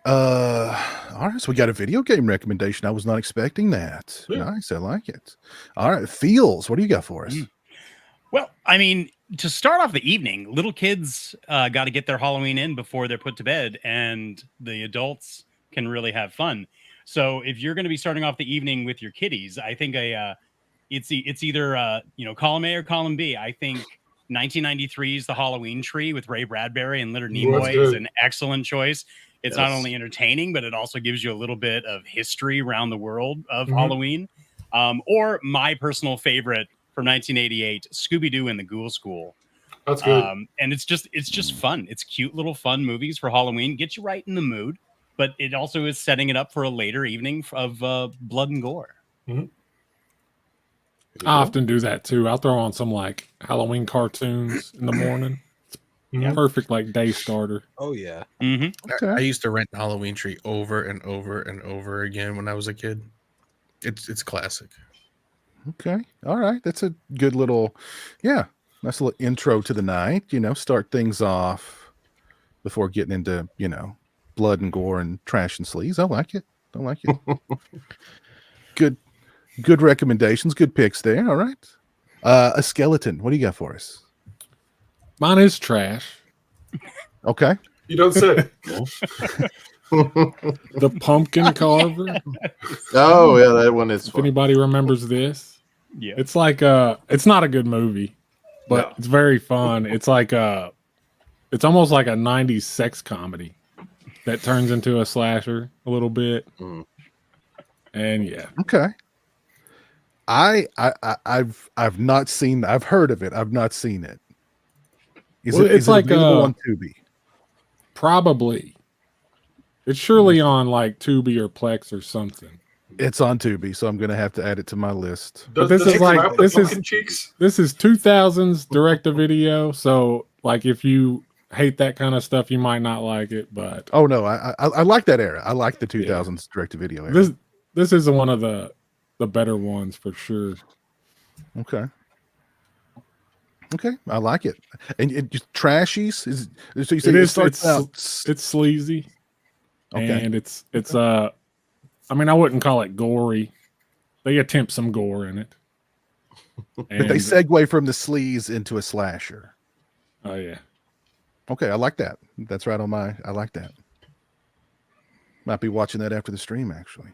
All right, so we got a video game recommendation. I was not expecting that. Yeah. Nice, I like it. All right, Feels, what do you got for us? Well, I mean, to start off the evening, little kids got to get their Halloween in before they're put to bed, and the adults can really have fun. So if you're going to be starting off the evening with your kiddies, I think it's either column A or column B. I think 1993's The Halloween Tree with Ray Bradbury and Leonard Nimoy is an excellent choice. It's not only entertaining, but it also gives you a little bit of history around the world of Halloween. Or my personal favorite from 1988, Scooby-Doo and the Ghoul School. That's good. And it's just fun. It's cute little fun movies for Halloween. Get you right in the mood, but it also is setting it up for a later evening of blood and gore. Mm-hmm. I often do that too. I'll throw on some like Halloween cartoons in the morning. It's perfect like day starter. Oh yeah. Okay. I used to rent Halloween Tree over and over and over again when I was a kid. It's classic. Okay. All right. That's a good little, yeah. Nice little intro to the night. Start things off before getting into blood and gore and trash and sleaze. I like it. Good recommendations. Good picks there. All right. A skeleton. What do you got for us? Mine is trash. Okay. You don't say. The pumpkin carver. Oh yeah, that one is If fun. anybody remembers this, Yeah. it's like it's not a good movie, but it's very fun. It's like it's almost like a 90s sex comedy that turns into a slasher a little bit. Mm. And yeah. Okay. I've not seen. I've heard of it. I've not seen it. Is It's it like available on Tubi? Probably. It's surely on like Tubi or Plex or something. It's on Tubi, so I'm going to have to add it to my list. But this is like this is cheeks. This is 2000s direct to video, so like if you hate that kind of stuff, you might not like it. But Oh no, I like that era. I like the 2000s direct to video era. this is one of the better ones for sure. Okay, I like it. And it just trashies. So you say It's sleazy, Okay. and it's I mean, I wouldn't call it gory. They attempt some gore in it, but they segue from the sleaze into a slasher. Oh yeah. Okay, I like that. That's right on my. I like that. Might be watching that after the stream, actually.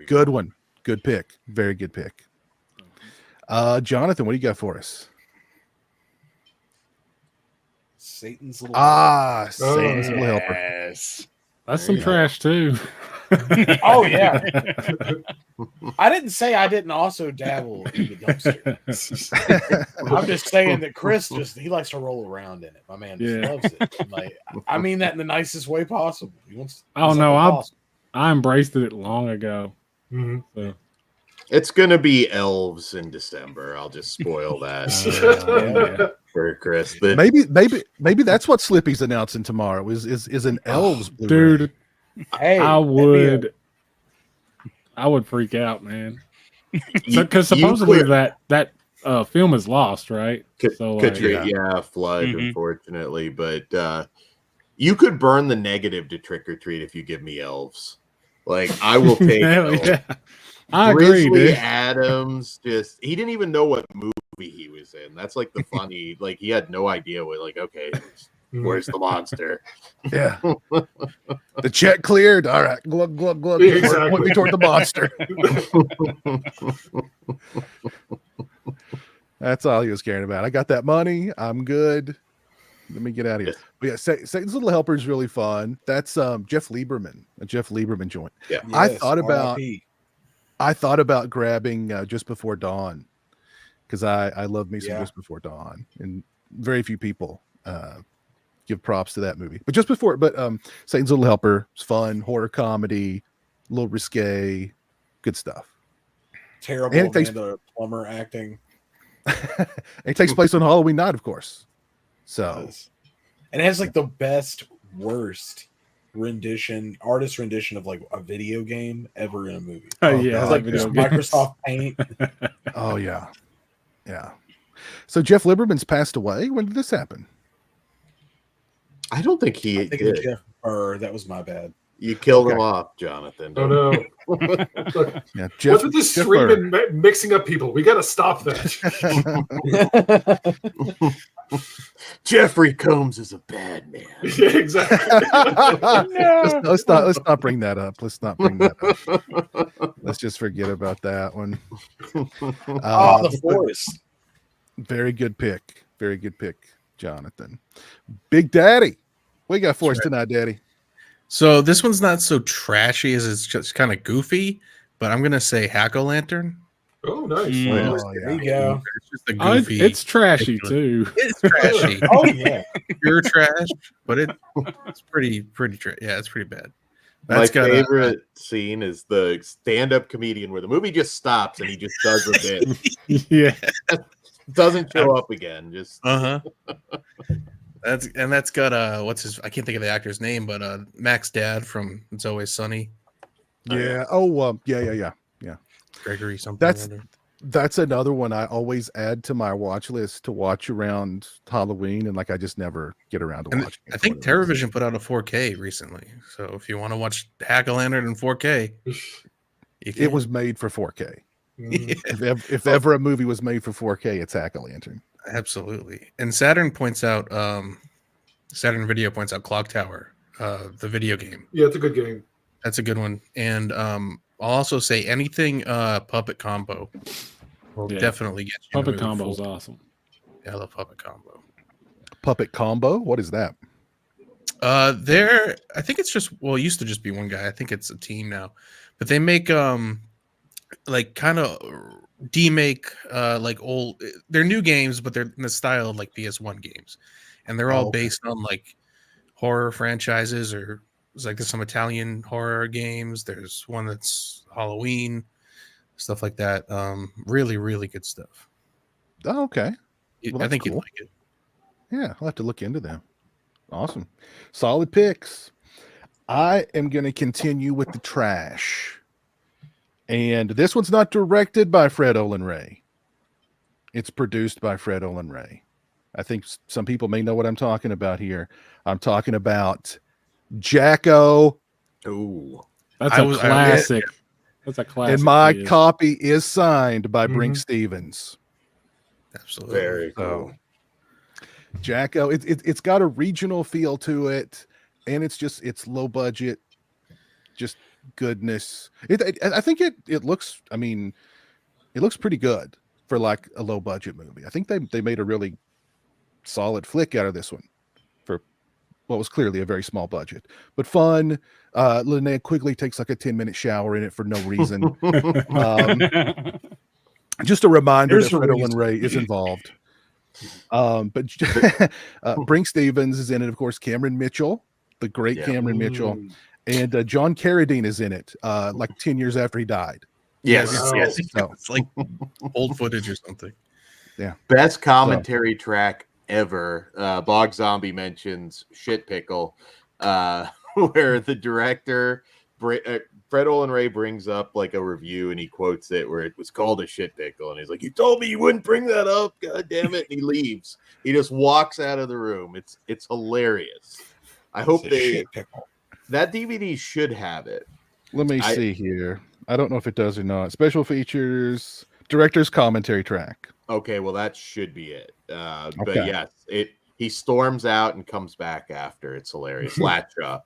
Good one. Good pick. Very good pick. Jonathan, what do you got for us? Satan's little Satan's Little Helper. Yes. That's some trash too. Oh yeah. I didn't say I didn't also dabble in the dumpster. I'm just saying that Chris he likes to roll around in it. My man just loves it. Like, I mean that in the nicest way possible. He wants. Oh no, I embraced it long ago. Mm-hmm. So. It's gonna be elves in December. I'll just spoil that for Chris. But Maybe that's what Slippy's announcing tomorrow. Is an elves Blu-ray. Dude. Hey, I would freak out, man. Because supposedly that film is lost, right? Katrina, flood, unfortunately. But you could burn the negative to Trick or Treat if you give me elves. Like I will take. Yeah. I agree, Grizzly dude. Adams he didn't even know what movie he was in. That's like the funny. Like he had no idea what. Like okay. Where's the monster? Yeah. The check cleared. All right. Glug, glug, glug. Exactly. Point me toward the monster. That's all he was caring about. I got that money. I'm good. Let me get out of here. But yeah, Satan's Little Helper is really fun. That's Jeff Lieberman, a Jeff Lieberman joint. Yeah. yes, I thought about grabbing Just Before Dawn because I love me some Just Before Dawn, and very few people give props to that movie. But Satan's Little Helper is fun, horror comedy, a little risque, good stuff. Terrible Amanda Plummer acting. It takes place on Halloween night, of course. So, and it has like the best, worst artist rendition of like a video game ever in a movie. Yeah, it's like Microsoft Paint. Oh yeah. So Jeff Lieberman's passed away. When did this happen? I don't think he did. Jeff Burr, that was my bad. You killed him off, Jonathan. Oh no! Look, Yeah, what's with this stream and mixing up people? We got to stop that. Jeffrey Combs is a bad man. Yeah, exactly. Let's not bring that up. Let's not bring that up. Let's just forget about that one. The Forest. Very good pick. Very good pick, Jonathan. Big Daddy, what you got for us tonight, Daddy? So this one's not so trashy as it's just kind of goofy, but I'm gonna say Hack-O-Lantern. Oh, nice. There you go. It's just a goofy. It's trashy too. It's trashy. Oh yeah, Pure trash, but it's pretty yeah, it's pretty bad. My favorite scene is the stand-up comedian where the movie just stops and he just does a bit. Yeah. Doesn't show up again. Just That's got what's his, I can't think of the actor's name, but Mac's dad from It's Always Sunny. Yeah. Yeah. Gregory something. That's another one I always add to my watch list to watch around Halloween, and like I just never get around to And watching it. I think TerraVision put out a 4K recently. So if you want to watch Hack-A-Lantern in 4K, it was made for 4K. Mm. If ever a movie was made for 4K, it's Hack-A-Lantern. Absolutely. And Saturn points out, Saturn Video points out Clock Tower, the video game. Yeah, it's a good game. That's a good one. And I'll also say anything Puppet Combo will definitely get you. Puppet Combo is awesome. Yeah, I love Puppet Combo. Puppet Combo? What is that? I think it's just, well, it used to just be one guy. I think it's a team now. But they make like kind of demake like old, they're new games, but they're in the style of like PS1 games. And they're all based on like horror franchises, or it's like there's some Italian horror games. There's one that's Halloween, stuff like that. Really, really good stuff. Oh, okay. Well, I think cool. you'd like it. Yeah, I'll have to look into them. Awesome. Solid picks. I am going to continue with the trash. And this one's not directed by Fred Olen Ray. It's produced by Fred Olen Ray. I think some people may know what I'm talking about here. I'm talking about Jacko. Ooh. That's a classic. That's a classic. And my copy is signed by Brink Stevens. Absolutely. Very cool. Jacko, it's got a regional feel to it, and it's low budget, just goodness. I think it looks, I mean, it looks pretty good for like a low budget movie. I think they made a really solid flick out of this one for what was clearly a very small budget, but fun. Linnea Quigley takes like a 10-minute shower in it for no reason. Just a reminder that Fred Olen Ray is involved. But Brink Stevens is in it, of course. Cameron Mitchell, the great Cameron Mitchell, and John Carradine is in it. Like 10 years after he died. Yes, so, it's like old footage or something. Yeah, best commentary track ever. Bog Zombie mentions Shit Pickle, where the director Fred Olen Ray brings up like a review and he quotes it where it was called a shit pickle, and he's like, "You told me you wouldn't bring that up, god damn it!" And he leaves. He just walks out of the room. It's hilarious. I hope that DVD should have it. Let me see here. I don't know if it does or not. Special features, director's commentary track. Okay, well that should be it. But yes, he storms out and comes back after. It's hilarious. Latra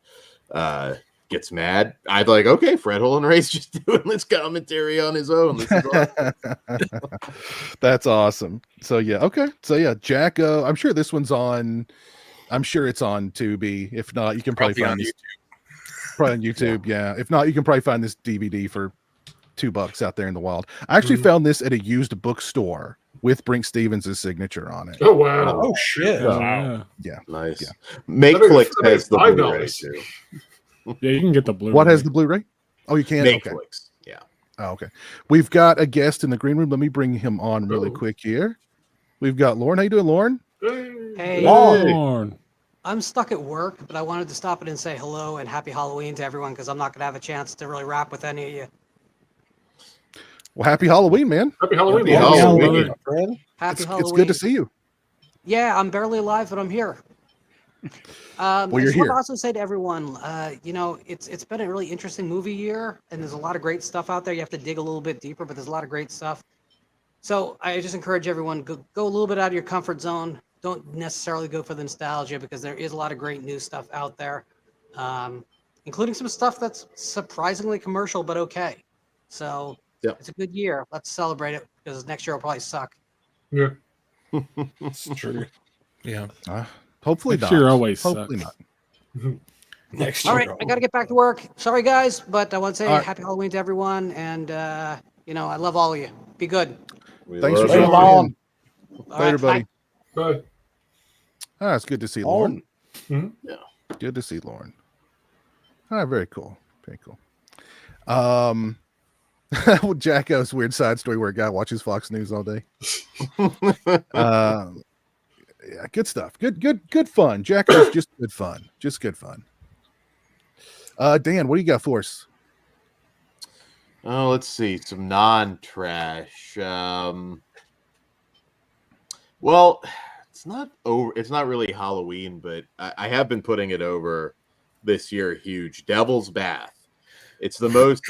gets mad. I'd like, okay, Fred Olen Ray's just doing this commentary on his own. This is awesome. That's awesome. So yeah, Jacko. I'm sure this one's on. I'm sure it's on Tubi. If not, you can probably find this. Probably on YouTube. Yeah. If not, you can probably find this DVD for $2 out there in the wild. I actually found this at a used bookstore with Brink Stevens' signature on it. Oh wow! Oh shit! So, yeah. Nice. Yeah. Makeflix has the Blu-ray too. Yeah, you can get the Blu-ray. What has the Blu-ray? Oh, you can. Makeflix. Okay. Yeah. Oh, okay. We've got a guest in the green room. Let me bring him on really quick here. We've got Lauren. How you doing, Lauren? Hey. Lauren. I'm stuck at work, but I wanted to stop in and say hello and happy Halloween to everyone because I'm not going to have a chance to really rap with any of you. Well, happy Halloween, man. Happy Halloween. Happy Halloween. Happy Halloween. It's good to see you. Yeah, I'm barely alive, but I'm here. Well, you're I just here. want to also say to everyone, it's been a really interesting movie year, and there's a lot of great stuff out there. You have to dig a little bit deeper, but there's a lot of great stuff. So I just encourage everyone, go a little bit out of your comfort zone. Don't necessarily go for the nostalgia because there is a lot of great new stuff out there, including some stuff that's surprisingly commercial but okay. So it's a good year. Let's celebrate it because next year will probably suck. Yeah, It's true. Yeah. Hopefully Next not. year always Hopefully sucks. not. Next All year. right, I got to get back to work. Sorry, guys, but I want to say All right. happy Halloween to everyone, and I love all of you. Be good. Thanks for love you. calling in. All Bye, right, everybody. bye. It's good to see Lauren. Yeah. Good to see Lauren. Very cool. Very cool. Jacko's weird side story where a guy watches Fox News all day. Yeah, good stuff. Good fun. Jacko's just good fun. Just good fun. Dan, what do you got for us? Oh, let's see. Some non-trash. Well, it's not over. It's not really Halloween, but I have been putting it over this year. Huge. Devil's Bath. It's the most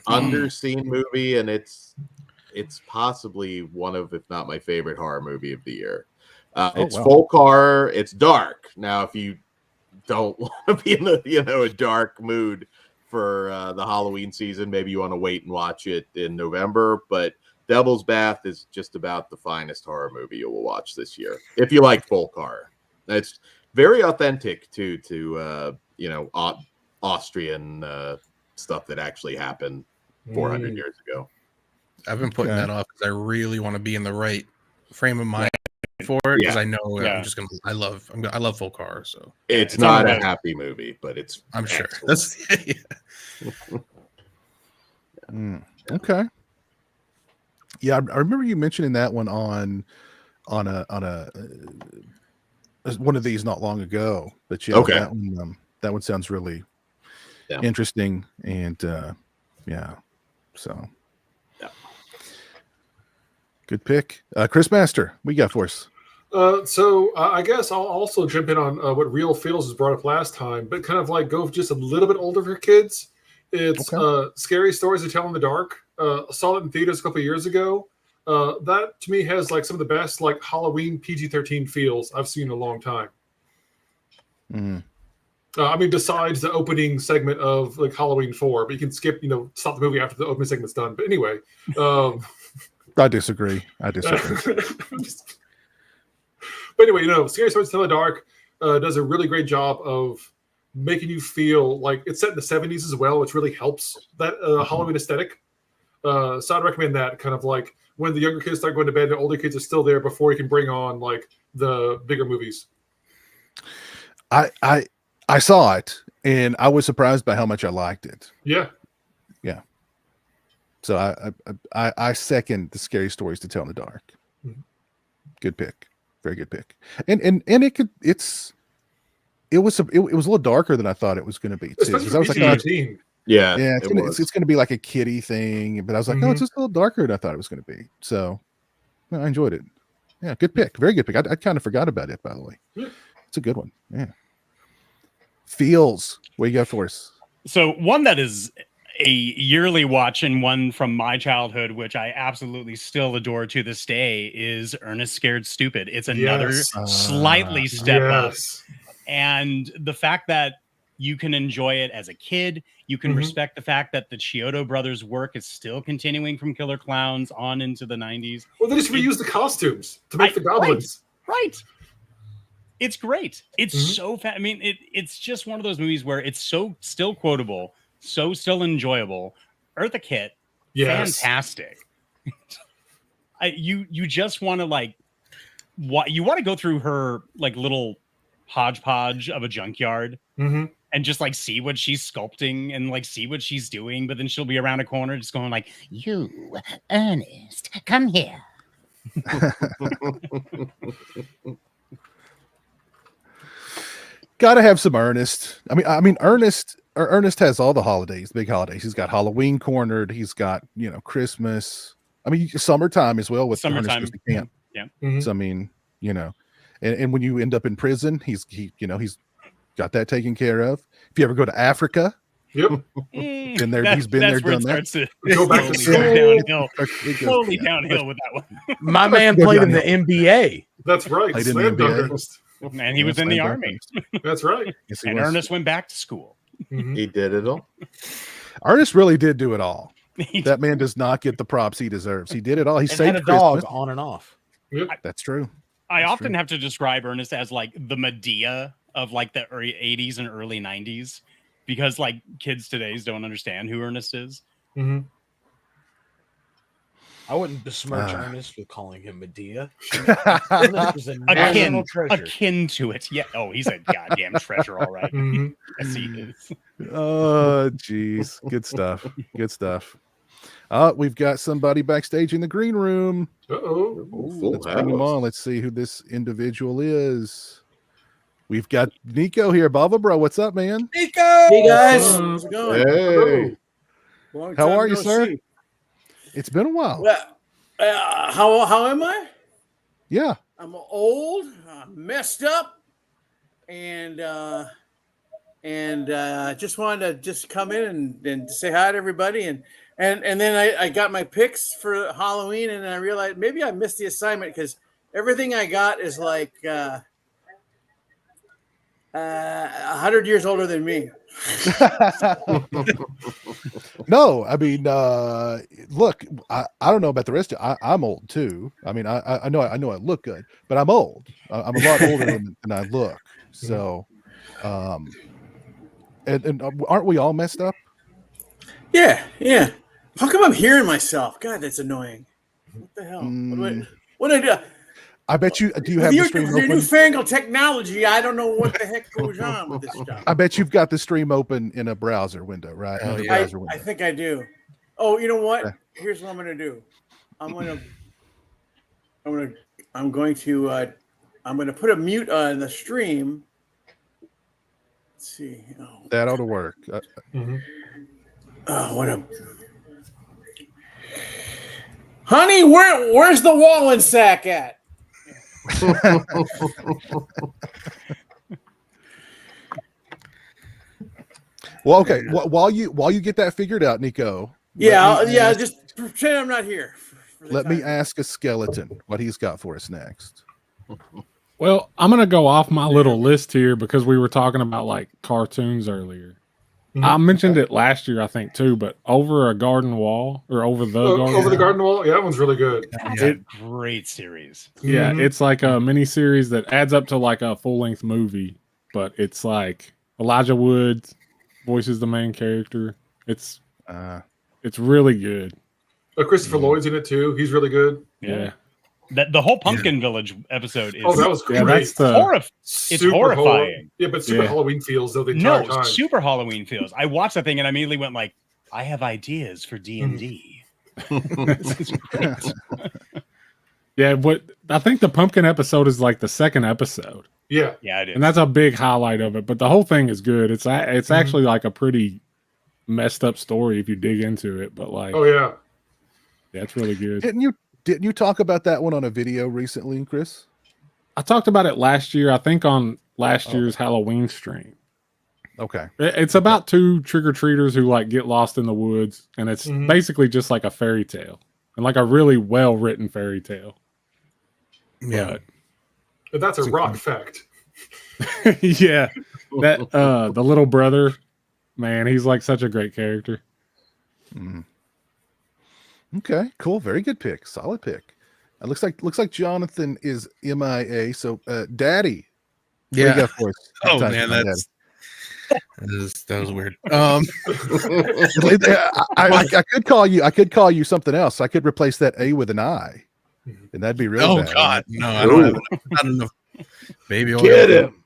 underseen movie, and it's possibly one of, if not my favorite horror movie of the year. It's folk horror. It's dark. Now, if you don't want to be in a dark mood for the Halloween season, maybe you want to wait and watch it in November. But Devil's Bath is just about the finest horror movie you will watch this year if you like folk horror. It's very authentic too to Austrian stuff that actually happened 400 years ago. I've been putting that off because I really want to be in the right frame of mind for it, because I know I'm just gonna. I love folk horror, so it's not a happy movie, but I'm sure that's okay. Yeah, I remember you mentioning that one on one of these not long ago. But that one sounds really interesting, and so. Good pick. Chris Master, what you got for us? So I guess I'll also jump in on what Real Feels was brought up last time, but kind of like go just a little bit older for kids. It's Scary Stories to Tell in the Dark. I saw it in theaters a couple of years ago. That to me has like some of the best like Halloween PG-13 feels I've seen in a long time. I mean, besides the opening segment of like Halloween 4, but you can skip, stop the movie after the opening segment's done. But anyway. I disagree. But anyway, Scary Stories to Tell in the Dark does a really great job of making you feel like it's set in the 70s as well, which really helps that Halloween aesthetic. So I'd recommend that, kind of like when the younger kids start going to bed, the older kids are still there before you can bring on like the bigger movies. I saw it and I was surprised by how much I liked it. Yeah. So I second the Scary Stories to Tell in the Dark. Good pick, very good pick. And it was a little darker than I thought it was going to be too. Especially for I was like, it's going to be like a kiddie thing, but I was like, no, it's just a little darker than I thought it was going to be. So I enjoyed it. Yeah, good pick, very good pick. I kind of forgot about it, by the way. Yeah. It's a good one. Yeah. Feels, what you got for us? So one that is a yearly watch and one from my childhood, which I absolutely still adore to this day, is Ernest Scared Stupid. It's another slightly step up. And the fact that you can enjoy it as a kid, you can respect the fact that the Chiodo brothers' work is still continuing from Killer Clowns on into the 90s. Well, they just reuse the costumes to make the goblins. Right. It's great. It's so I mean, it's just one of those movies where it's so still quotable, so still enjoyable. Eartha Kitt, fantastic. You just want to like, you want to go through her like little hodgepodge of a junkyard and just like see what she's sculpting and like see what she's doing, but then she'll be around a corner just going like, "You, Ernest, come here." Gotta have some Ernest. I mean, Ernest has all the holidays, big holidays. He's got Halloween cornered. He's got Christmas. I mean, summertime as well with summertime camp. Yeah. So I mean, and when you end up in prison, he's got that taken care of. If you ever go to Africa, been there. He's been there, done that. Go back to downhill. Slowly downhill with that one. My man played in the NBA. That's right. Played in the NBA. And he was in the army. That's right. Yes, and Ernest went back to school. He did it all. Ernest really did do it all. That man does not get the props he deserves. He did it all. He saved a dog on and off. That's true. I often have to describe Ernest as like the Medea of like the early 80s and early 90s, because like kids today's don't understand who Ernest is. I wouldn't besmirch Ernest with calling him Medea. Ernest is a national treasure. Akin to it. Yeah. Oh, he's a goddamn treasure, all right. Yes, he is. Oh, geez. Good stuff. Good stuff. We've got somebody backstage in the green room. Let's bring him on. Let's see who this individual is. We've got Nico here. Bava Bro, what's up, man? Nico! Hey, guys. How's it going? Hey. How are you, sir? It's been a while. Well, how am I? Yeah. I'm old, messed up, and just wanted to just come in and say hi to everybody, and then I got my picks for Halloween, and I realized maybe I missed the assignment because everything I got is like 100 years older than me. No, I mean, look, I don't know about the rest of you. I'm old too. I mean, I know I look good, but I'm old. I'm a lot older than I look. So, and aren't we all messed up? Yeah. How come I'm hearing myself? God, that's annoying. What the hell? What do I do? I bet you. Do you With have the your stream open? newfangled technology, I don't know what the heck goes on with this stuff. I bet you've got the stream open in a browser window, right? Oh, In a yeah. browser window. I think I do. Oh, you know what? Here's what I'm going to do. I'm going to put a mute on the stream. Let's see. Oh, That ought to work. Honey, where's the Wallen sack at? Well, okay. While you get that figured out, Nico. Just pretend I'm not here. Let me ask a skeleton what he's got for us next. Well, I'm gonna go off my little list here because we were talking about like cartoons earlier. I mentioned it last year, I think too, but Over a Garden Wall or Over the Garden Wall. Yeah, that one's really good. That's a great series. Yeah, it's like a mini series that adds up to like a full length movie, but it's like Elijah Wood voices the main character. It's really good. Christopher Lloyd's in it too. He's really good. Yeah. The whole Pumpkin Village episode is that was great. That's it's horrifying. But super Halloween feels though the entire time. Super Halloween feels. I watched that thing and I immediately went like, I have ideas for D&D. This is great. Yeah, but I think the Pumpkin episode is like the second episode. Yeah, it is, and that's a big highlight of it. But the whole thing is good. It's actually like a pretty messed up story if you dig into it. But like, yeah, it's really good. Didn't you talk about that one on a video recently, Chris? I talked about it last year. I think on last year's Halloween stream. Okay, it's about two trick-or-treaters who like get lost in the woods, and it's basically just like a fairy tale, and like a really well-written fairy tale. Yeah, but that's a rock fact. Yeah, that the little brother, man, he's like such a great character. Okay, cool, very good pick, solid pick. It looks like Jonathan is MIA. So, Daddy, what do you got for us? Oh man, that was weird. I could call you something else. I could replace that A with an I, and that'd be really bad. God, no, I don't have enough baby oil. Get him.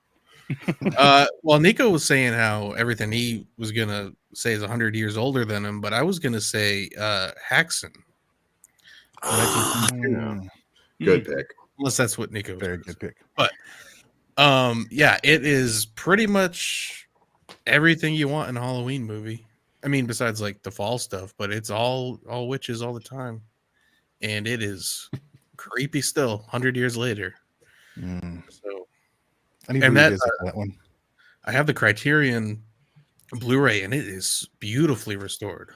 Well, Nico was saying how everything he was gonna say is 100 years older than him, but I was gonna say Haxon. Good pick. Unless that's what Nico. Very good pick. But yeah, it is pretty much everything you want in a Halloween movie. I mean, besides like the fall stuff, but it's all witches all the time, and it is creepy still 100 years later. So I need to revisit that one. I have the Criterion Blu-ray, and it is beautifully restored.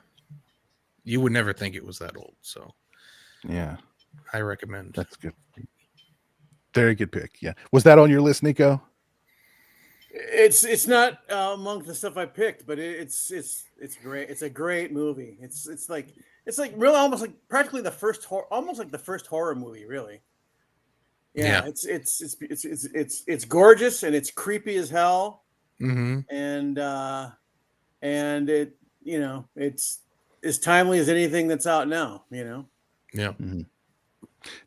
You would never think it was that old. So yeah, I recommend. That's good. Very good pick. Yeah, was that on your list, Nico? It's not among the stuff I picked, but it's great. It's a great movie. It's like really almost like practically the first horror movie, really. Yeah. It's gorgeous and it's creepy as hell. And it it's as timely as anything that's out now. Yeah.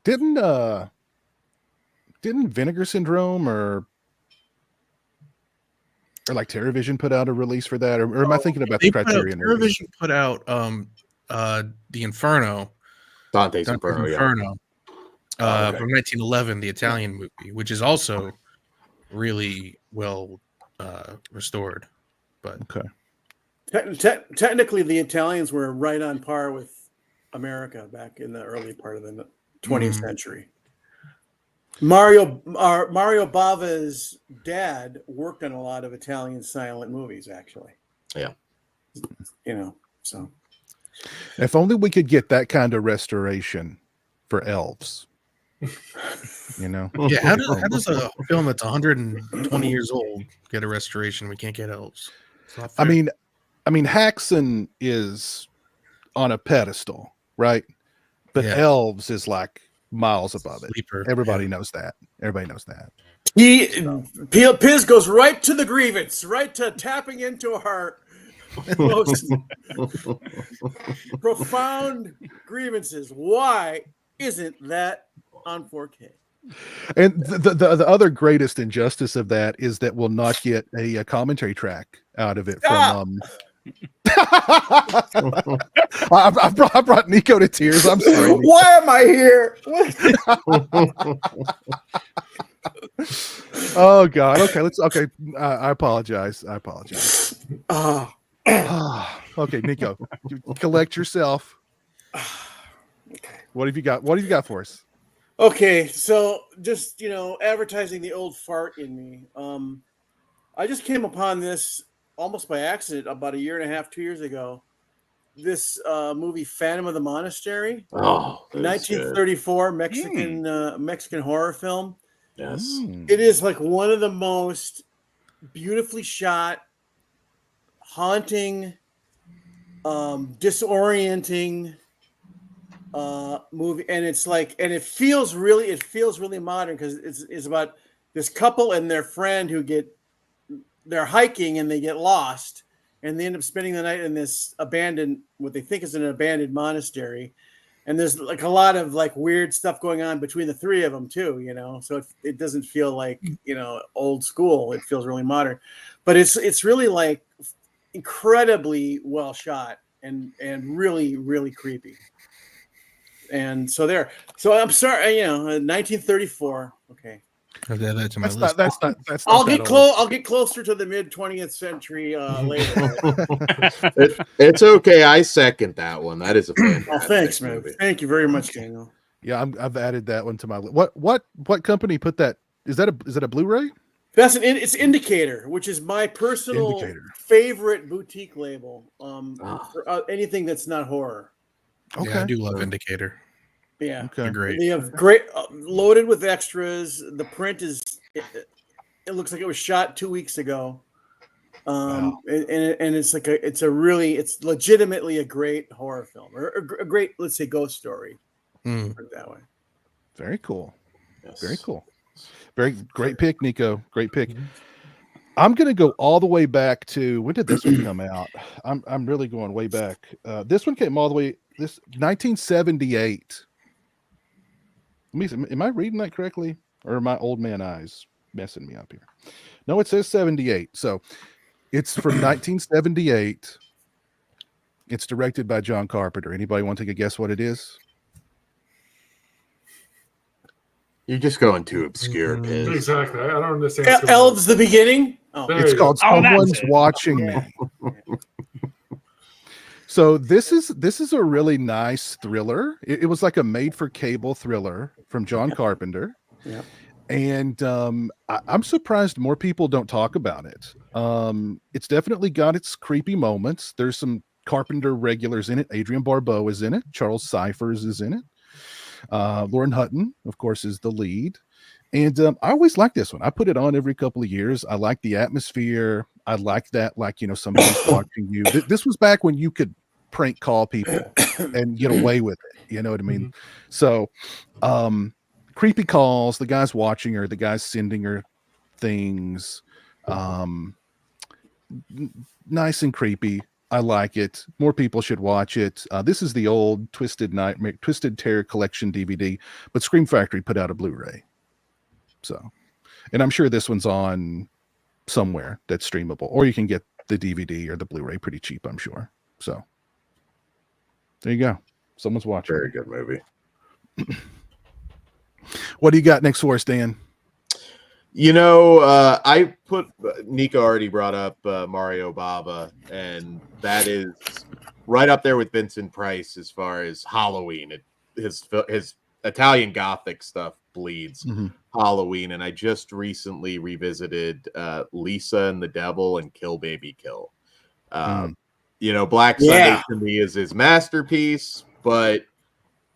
Didn't Vinegar Syndrome or like TerraVision put out a release for that, or am I thinking about the Criterion? TerraVision put out the Inferno, Dante's Inferno, from 1911, the Italian movie, which is also really well restored. But technically, the Italians were right on par with America back in the early part of the 20th century. Mario Bava's dad worked on a lot of Italian silent movies, actually. Yeah. So. If only we could get that kind of restoration for elves. Yeah, how does a film that's 120 years old get a restoration? We can't get elves. It's not fair. I mean, Haxon is on a pedestal, right? But elves is like miles above it. Everybody knows that. Everybody knows that. Piz goes right to the grievance, right to tapping into our most profound grievances. Why isn't that on 4K? And the other greatest injustice of that is that we'll not get a commentary track out of it from. I brought Nico to tears. I'm sorry. Nico. Why am I here? Oh God. Okay. I apologize. Okay, Nico, collect yourself. What have you got? What have you got for us? Okay, so just advertising the old fart in me. I just came upon this almost by accident about 2 years ago. This movie, Phantom of the Monastery, 1934 Mexican horror film. Yes, it is like one of the most beautifully shot, haunting, disorienting movie, and it feels really modern because it's about this couple and their friend who they're hiking and they get lost and they end up spending the night in this what they think is an abandoned monastery, and there's like a lot of like weird stuff going on between the three of them too, so it doesn't feel like old school. It feels really modern, but it's really like incredibly well shot and really, really creepy. And so I'm sorry, 1934. Okay. I've added that to my list. That's I'll get closer to the mid 20th century later. It's okay. I second that one. That is a fantastic thanks, man. movie. Thank you very much, Daniel. Yeah, I've added that one to my list. What company put that? Is it a Blu-ray? It's Indicator, which is my personal favorite boutique label. For anything that's not horror. Okay. Yeah, I do love Indicator. Yeah, okay. Great. They have great loaded with extras. The print it looks like it was shot 2 weeks ago. Wow. And it's legitimately a great horror film or a great, let's say, ghost story. Put it that way. Very cool. Yes. Very cool. Very great pick, Nico. Great pick. I'm going to go all the way back to, when did this one come out? I'm really going way back. This one came all the way, 1978. Am I reading that correctly? Or are my old man eyes messing me up here? No, it says 78. So it's from 1978. It's directed by John Carpenter. Anybody want to take a guess what it is? You're just going too obscure, Piz. Exactly. I don't understand. Elves the Beginning? It's called Someone's Watching Me. So this is a really nice thriller. It was like a made-for-cable thriller from John Carpenter. Yeah. And I'm surprised more people don't talk about it. It's definitely got its creepy moments. There's some Carpenter regulars in it. Adrienne Barbeau is in it. Charles Cyphers is in it. Lauren Hutton, of course, is the lead. And I always like this one. I put it on every couple of years. I like the atmosphere. I like that, somebody's watching you. This was back when you could prank call people and get away with it. You know what I mean? So creepy calls, the guy's watching her, the guy's sending her things. Nice and creepy. I like it. More people should watch it. This is the old Twisted Terror Collection DVD, but Scream Factory put out a Blu-ray. So, and I'm sure this one's on somewhere that's streamable, or you can get the DVD or the Blu-ray pretty cheap, I'm sure. So there you go. Someone's watching. Very good movie. What do you got next for us, Dan? I put Nico already brought up Mario Bava, and that is right up there with Vincent Price as far as Halloween. His Italian Gothic stuff bleeds Halloween, and I just recently revisited Lisa and the Devil and Kill Baby Kill. Black Sunday to me is his masterpiece, but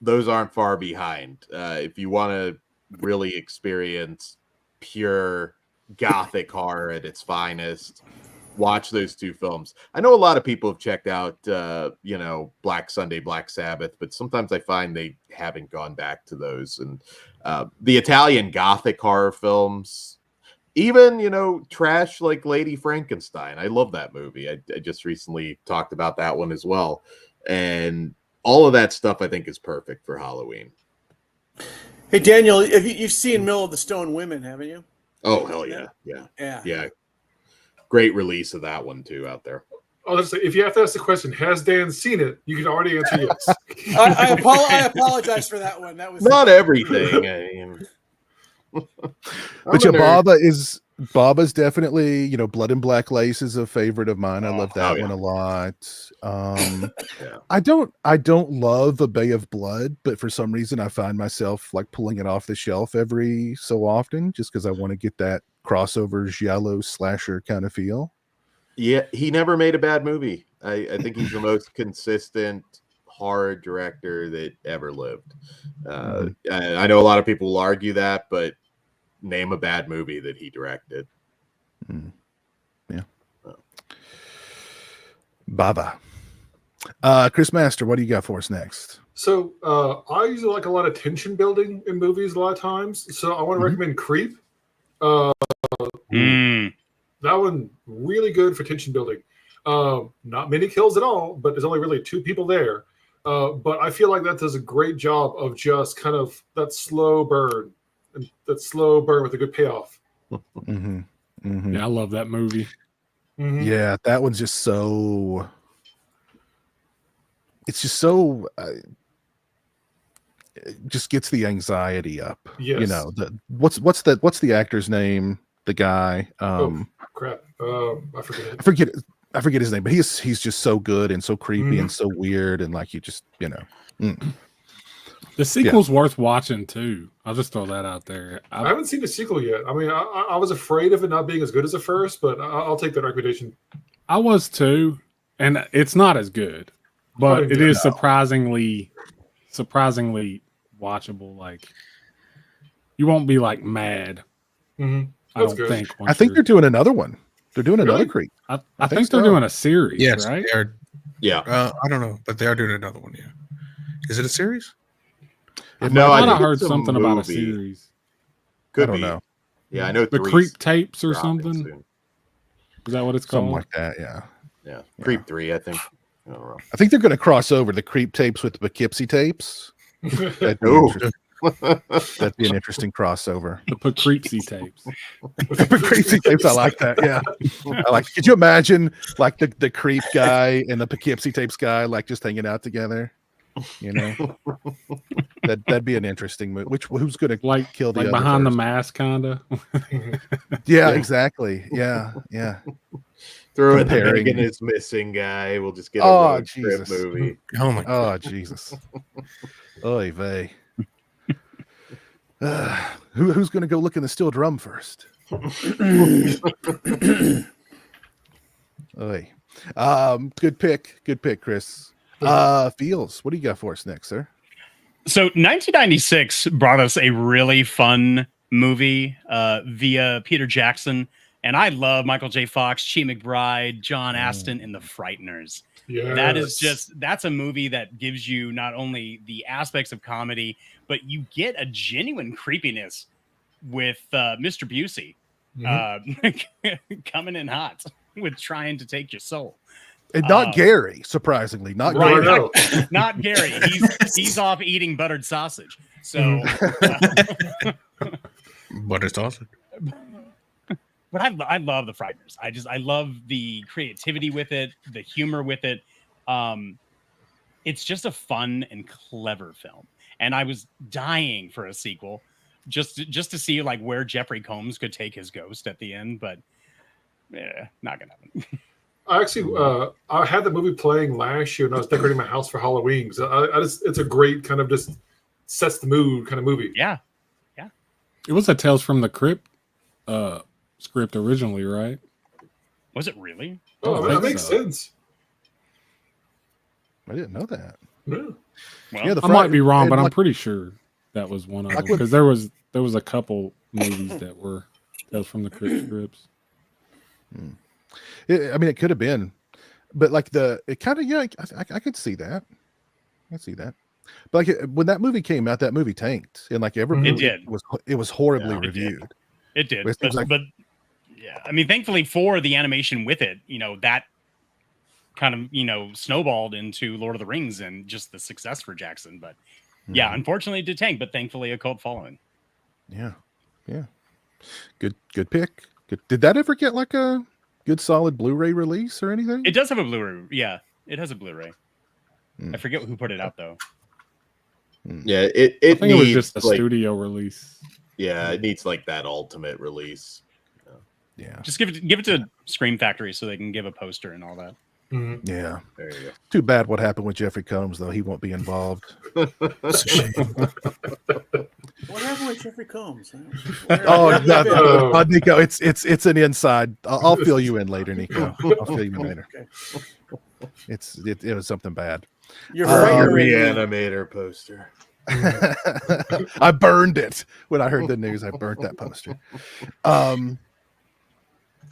those aren't far behind. If you want to really experience pure Gothic horror at its finest, watch those two films. I know a lot of people have checked out, Black Sunday, Black Sabbath, but sometimes I find they haven't gone back to those. And the Italian Gothic horror films, even, trash like Lady Frankenstein. I love that movie. I just recently talked about that one as well. And all of that stuff I think is perfect for Halloween. Hey, Daniel, you've seen Mill of the Stone Women, haven't you? Oh, hell yeah. Yeah. Great release of that one too out there. Oh, let's say, if you have to ask the question, has Dan seen it? You can already answer yes. I apologize for that one. That was not everything. But Baba's definitely, Blood and Black Lace is a favorite of mine. I love that one a lot. I don't love A Bay of Blood, but for some reason I find myself like pulling it off the shelf every so often just because I want to get that crossover giallo slasher kind of feel. Yeah, he never made a bad movie. I think he's the most consistent horror director that ever lived. I know a lot of people will argue that, but name a bad movie that he directed. Yeah. Baba. Chris Master, what do you got for us next? So I usually like a lot of tension building in movies a lot of times. So I want to recommend Creep. That one really good for tension building. Not many kills at all, but there's only really 2 people there. But I feel like that does a great job of just kind of that slow burn with a good payoff. Yeah, I love that movie. Yeah, that one's just so. It's just so. It just gets the anxiety up. Yes. What's the actor's name? The guy. Crap. I forget his name, but he's just so good and so creepy and so weird and like you just The sequel's worth watching too. I'll just throw that out there. I haven't seen the sequel yet. I mean, I was afraid of it not being as good as the first, but I'll take that recommendation. I was too, and it's not as good, but it is surprisingly watchable. Like you won't be like mad. I don't think. I think they're doing another one. They're doing another Creep. I think they're doing a series. Yes, right? they are. Yeah. I don't know, but they are doing another one. Yeah. Is it a series? I heard something about a series. Could I don't know. Yeah, I know the Creep tapes or something. Soon. Is that what it's called? Something like that. Yeah. Yeah. Creep 3, I think. I don't know. I think they're going to cross over the Creep tapes with the Poughkeepsie tapes. That'd be an interesting crossover. The Poughkeepsie tapes. The Poughkeepsie tapes. I like that. Yeah. I like. Could you imagine like the Creep guy and the Poughkeepsie tapes guy like just hanging out together? That'd be an interesting movie. Who's going to like kill the like other behind first? the mask, kind of. Yeah, exactly. Yeah. Throw in the Megan is Missing guy. We'll just get a road trip movie. Oh my God. Oh Jesus. Oy vey. Who's going to go look in the steel drum first? Oy. Good pick, Chris. Feels, what do you got for us next, sir? So 1996 brought us a really fun movie via Peter Jackson. And I love Michael J. Fox, Chi McBride, John Astin, and The Frighteners. Yes. That's a movie that gives you not only the aspects of comedy, but you get a genuine creepiness with Mr. Busey coming in hot with trying to take your soul. And not Gary, surprisingly, not Gary. Not Gary. He's off eating buttered sausage. So buttered sausage. But I love The Frighteners. I love the creativity with it, the humor with it. It's just a fun and clever film. And I was dying for a sequel just to see like where Jeffrey Combs could take his ghost at the end, but not gonna happen. I actually I had the movie playing last year, and I was decorating my house for Halloween. So it's a great kind of just sets the mood kind of movie. Yeah. It was a Tales from the Crypt script originally, right? Was it really? Oh, I that think makes so. sense. I didn't know that. Yeah. Well, Yeah, I might be wrong, and but I'm like- pretty sure that was one of Like them with- because there was a couple movies that were Tales from the Crypt scripts. I mean, it could have been, but like it kind of, yeah, I could see that. I see that. But like when that movie came out, that movie tanked, and like It did. It was horribly Yeah, it did. reviewed. It did. It seems like- But yeah, I mean, thankfully for the animation with it, that kind of, snowballed into Lord of the Rings and just the success for Jackson. But yeah, Mhm. unfortunately it did tank, but thankfully a cult following. Yeah. Good pick. Good. Did that ever get like a good solid Blu-ray release or anything? It does have a Blu-ray. Yeah, it has a Blu-ray. Mm. I forget who put it out though. Yeah, I it think it was needs just a like studio release. it needs like that ultimate release. Yeah. Just give it to Scream Factory so they can give a poster and all that. Mhm. Yeah. There you go. Too bad what happened with Jeffrey Combs, though. He won't be involved. It's a shame. What happened with Jeffrey Combs? Oh, no, Oh. Nico, it's an inside. I'll fill you in later, Nico. I'll fill you in later. Okay. It was something bad. You're Uh, frightening Our me. Reanimator poster. I burned it when I heard the news. I burnt that poster.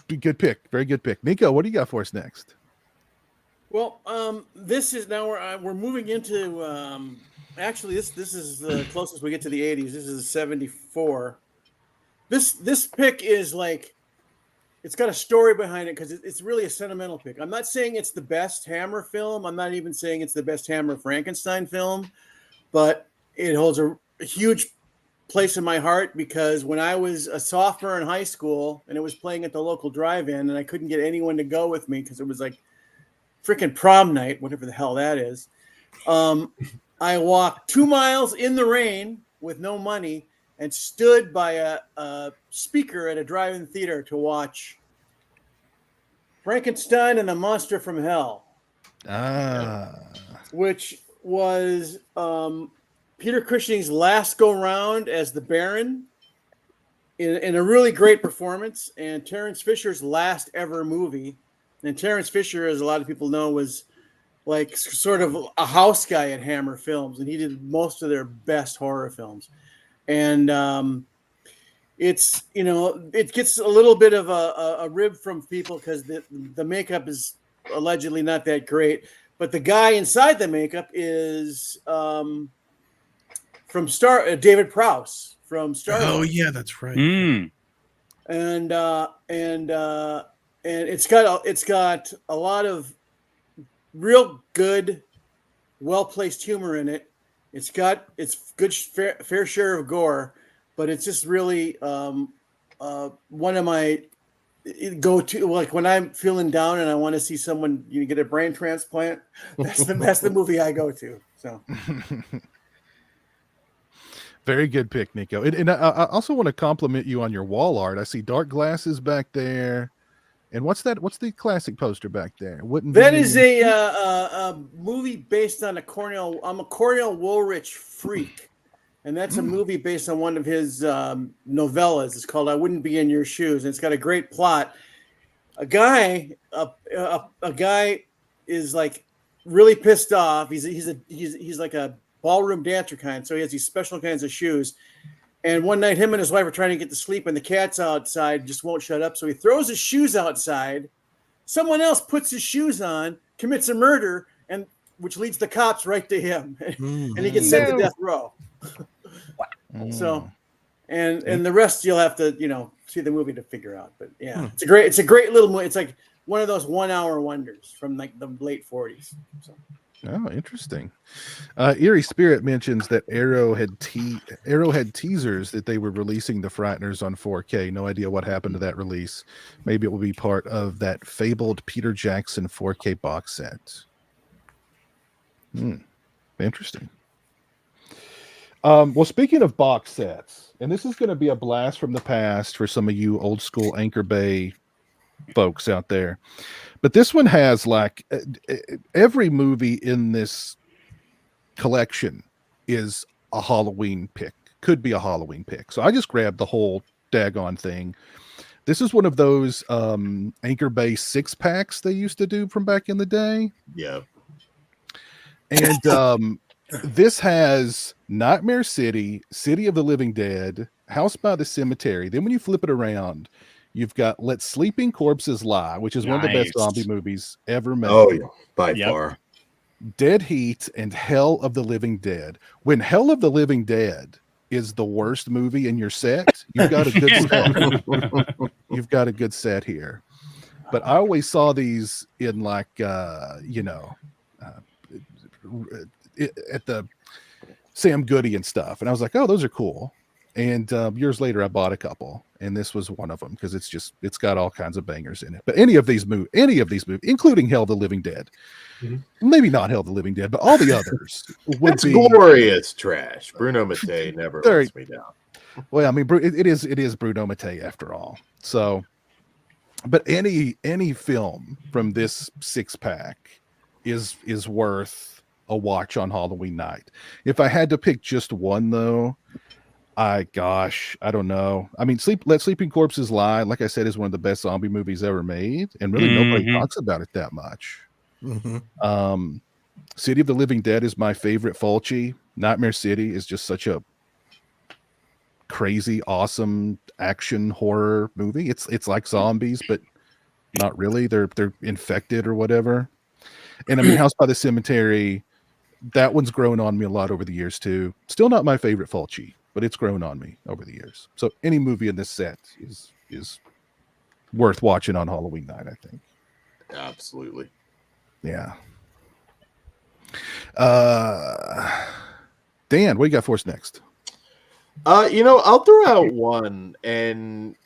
Good pick. Very good pick. Nico, what do you got for us next? Well, this is now we're moving into actually this is the closest we get to the 80s. This is 74. This pick is like it's got a story behind it because it's really a sentimental pick. I'm not saying it's the best Hammer film. I'm not even saying it's the best Hammer Frankenstein film, but it holds a huge place in my heart because when I was a sophomore in high school and it was playing at the local drive-in and I couldn't get anyone to go with me because it was like freaking prom night, whatever the hell that is. I walked 2 miles in the rain with no money and stood by a speaker at a drive-in theater to watch Frankenstein and the Monster from Hell, which was Peter Cushing's last go-round as the Baron in a really great performance, and Terrence Fisher's last ever movie. And Terrence Fisher, as a lot of people know, was like sort of a house guy at Hammer Films, and he did most of their best horror films. And it's it gets a little bit of a rib from people because the makeup is allegedly not that great, but the guy inside the makeup is from David Prowse from Star Wars. Oh yeah, that's right. Mm. And it's got a lot of real good, well-placed humor in it. It's good fair share of gore, but it's just really one of my go-to. Like when I'm feeling down and I want to see someone get a brain transplant, that's the movie I go to. So. Very good pick, Nico. And I also want to compliment you on your wall art. I see dark glasses back there. And what's that? What's the classic poster back there? That is a movie based on I'm a Cornell Woolrich freak. And that's a movie based on one of his novellas. It's called I Wouldn't Be in Your Shoes. And it's got a great plot. A guy is like really pissed off. He's like a ballroom dancer kind. So he has these special kinds of shoes. And one night him and his wife are trying to get to sleep and the cat's outside just won't shut up. So he throws his shoes outside. Someone else puts his shoes on, commits a murder, and which leads the cops right to him. And he gets sent to death row. So, and the rest you'll have to, see the movie to figure out. But yeah, it's a great little movie. It's like one of those 1 hour wonders from like the late 40s. So. Oh, interesting. Eerie Spirit mentions that Arrow had teasers that they were releasing the Frighteners on 4K. No idea what happened to that release. Maybe it will be part of that fabled Peter Jackson 4K box set. Interesting. Well, speaking of box sets, and this is going to be a blast from the past for some of you old school Anchor Bay folks out there. But this one has like every movie in this collection is a Halloween pick, could be a Halloween pick. So I just grabbed the whole daggone thing. This is one of those anchor-based 6-packs they used to do from back in the day. Yeah. And this has Nightmare City, City of the Living Dead, House by the Cemetery. Then when you flip it around, you've got Let Sleeping Corpses Lie, which is one of the best zombie movies ever made. Oh, yeah, by far. Dead Heat and Hell of the Living Dead. When Hell of the Living Dead is the worst movie in your set, you've got a good set. You've got a good set here. But I always saw these in like, at the Sam Goody and stuff. And I was like, oh, those are cool. And years later, I bought a couple, and this was one of them because it's got all kinds of bangers in it. But any of these movies, including Hell of the Living Dead, maybe not Hell of the Living Dead, but all the others would be glorious trash. Bruno Mattei never lets me down. Well, I mean, it is Bruno Mattei after all. So, but any film from this 6-pack is worth a watch on Halloween night. If I had to pick just one, though, I don't know. I mean, Let Sleeping Corpses Lie, like I said, is one of the best zombie movies ever made, and really nobody talks about it that much. City of the Living Dead is my favorite Fulci. Nightmare City is just such a crazy, awesome action horror movie. It's like zombies, but not really. They're infected or whatever. And I mean, House by the Cemetery, that one's grown on me a lot over the years too. Still not my favorite Fulci, but it's grown on me over the years. So any movie in this set is worth watching on Halloween night, I think. Absolutely. Yeah. Dan, what do you got for us next? I'll throw out one, and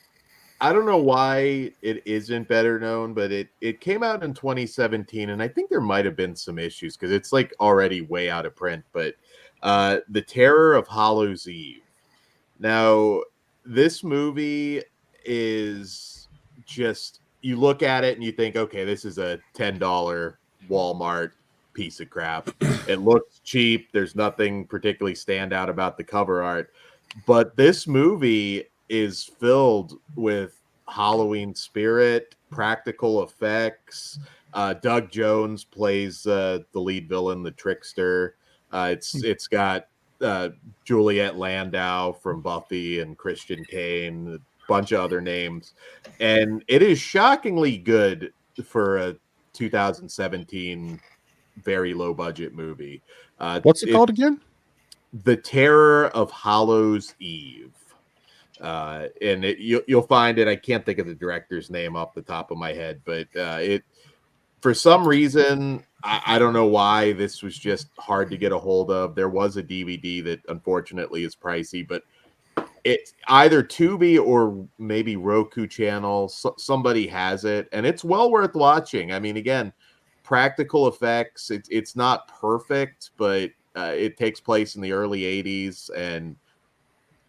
I don't know why it isn't better known, but it came out in 2017, and I think there might have been some issues because it's like already way out of print, but The Terror of Hallows Eve. Now, this movie is just, you look at it and you think, okay, this is a $10 Walmart piece of crap. It looks cheap. There's nothing particularly standout about the cover art. But this movie is filled with Halloween spirit, practical effects. Doug Jones plays the lead villain, the trickster. It's got Juliette Landau from Buffy and Christian Kane, a bunch of other names. And it is shockingly good for a 2017 very low budget movie. What's it called again? The Terror of Hallows Eve. And you'll find it. I can't think of the director's name off the top of my head, but it, for some reason, I don't know why, this was just hard to get a hold of. There was a DVD that unfortunately is pricey, but it's either Tubi or maybe Roku channel. Somebody has it, and it's well worth watching. I mean, again, practical effects. It's not perfect, but it takes place in the early 80s, and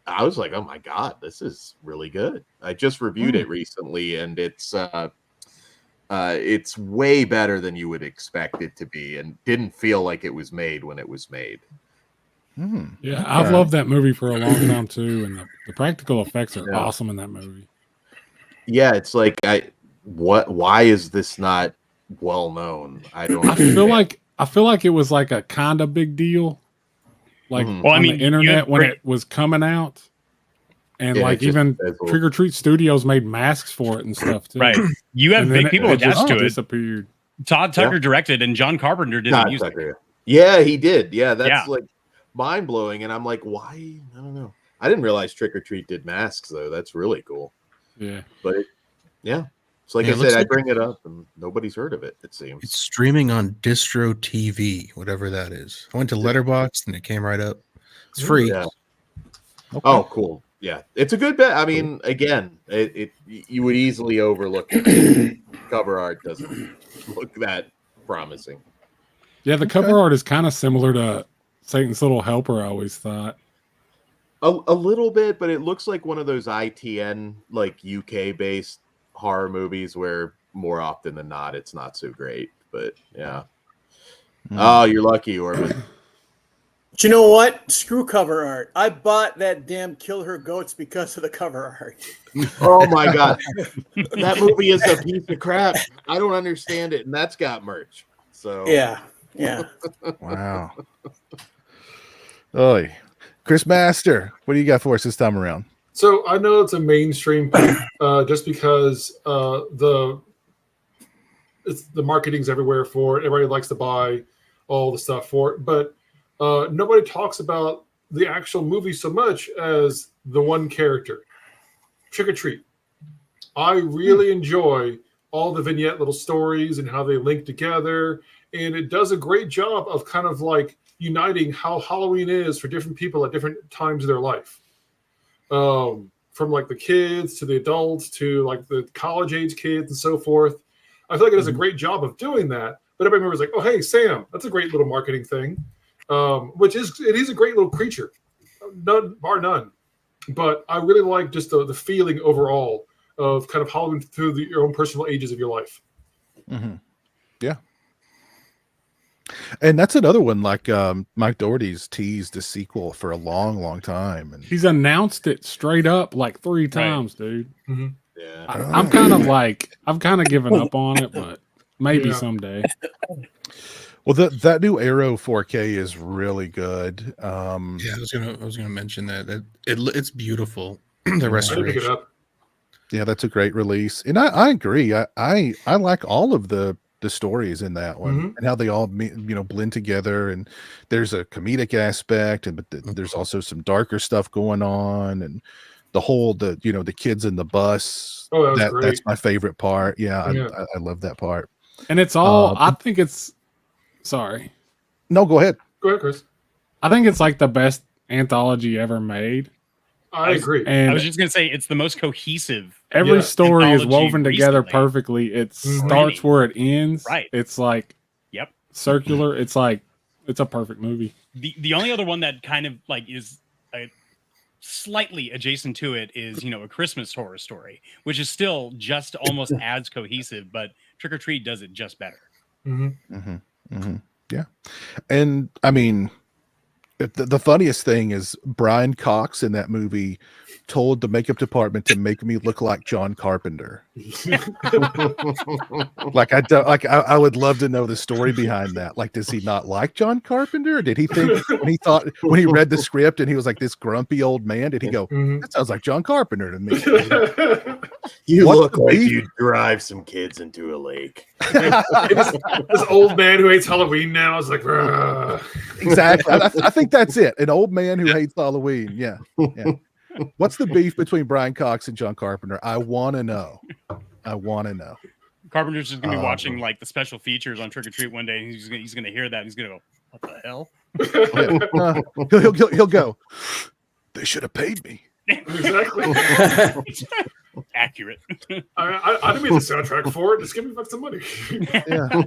I was like, oh my God, this is really good. I just reviewed it recently, and it's way better than you would expect it to be, and didn't feel like it was made when it was made. Yeah, I've loved that movie for a long time too, and the practical effects are awesome in that movie. Yeah, it's like, why is this not well known? I feel like it was like a kind of big deal, like on the internet when it was coming out, and like even Trick or Treat Studios made masks for it and stuff too. Right, you have big people attached to it. Disappeared. Todd Tucker directed, and John Carpenter did the music. Yeah, he did. Yeah, that's like mind blowing, and I'm like, why? I don't know. I didn't realize Trick or Treat did masks though. That's really cool. Yeah, but it's like I said, I bring it up and nobody's heard of it. It seems it's streaming on Distro TV, whatever that is. I went to Letterboxd and it came right up. It's free. Yeah. Okay. Oh, cool. Yeah, it's a good bet. I mean, again, you would easily overlook it. Cover art doesn't look that promising. Yeah, the cover art is kind of similar to Satan's Little Helper, I always thought. A little bit, but it looks like one of those ITN, like UK based horror movies where more often than not it's not so great. But yeah. Oh, you're lucky, Orban. But you know what? Screw cover art. I bought that damn Kill Her Goats because of the cover art. Oh my god, that movie is a piece of crap. I don't understand it, and that's got merch. So Yeah. Wow. Oi, Chris Master, what do you got for us this time around? So I know it's a mainstream pick, just because the marketing's everywhere for it. Everybody likes to buy all the stuff for it, but nobody talks about the actual movie so much as the one character, Trick or Treat. I really enjoy all the vignette little stories and how they link together, and it does a great job of kind of like uniting how Halloween is for different people at different times of their life. From like the kids to the adults to like the college age kids and so forth. I feel like it does a great job of doing that. But everybody remembers like, oh, hey, Sam, that's a great little marketing thing, which is a great little creature, bar none. But I really like just the feeling overall of kind of Halloween through your own personal ages of your life. Mm-hmm. Yeah. And that's another one, like Mike Doherty's teased a sequel for a long, long time. And he's announced it straight up like 3 times, dude. Mm-hmm. Yeah. I'm kind of given up on it, but maybe someday. Well, that new Arrow 4K is really good. Yeah, I was gonna mention that it's beautiful. The restoration. I pick it up. Yeah, that's a great release, and I agree. I like all of the stories in that one and how they all blend together. And there's a comedic aspect, but there's also some darker stuff going on, and the whole the kids in the bus. Oh, that was great. That's my favorite part. Yeah. I love that part. And it's all. I think it's. Sorry. No, go ahead. Go ahead, Chris. I think it's like the best anthology ever made. I agree. And I was just going to say it's the most cohesive. Every story is woven together recently. Perfectly. It starts where it ends. Right. It's like circular. It's like it's a perfect movie. The only other one that kind of like is slightly adjacent to it is A Christmas Horror Story, which is still just almost as cohesive, but Trick or Treat does it just better. Yeah. And I mean, the funniest thing is Brian Cox in that movie told the makeup department to make me look like John Carpenter. I would love to know the story behind that. Like, does he not like John Carpenter? Or did he think when he read the script and he was like this grumpy old man, did he go, that sounds like John Carpenter to me? You look like you'd drive some kids into a lake. This old man who hates Halloween now is like, "Rah." Exactly. I think that's it. An old man who hates Halloween. Yeah. What's the beef between Brian Cox and John Carpenter? I want to know. Carpenter's just gonna be watching like the special features on Trick or Treat one day, and he's gonna hear that, and he's gonna go, "What the hell?" He'll go, "They should have paid me." Exactly. Accurate. I didn't mean the soundtrack for it. Just give me back some money. Yeah.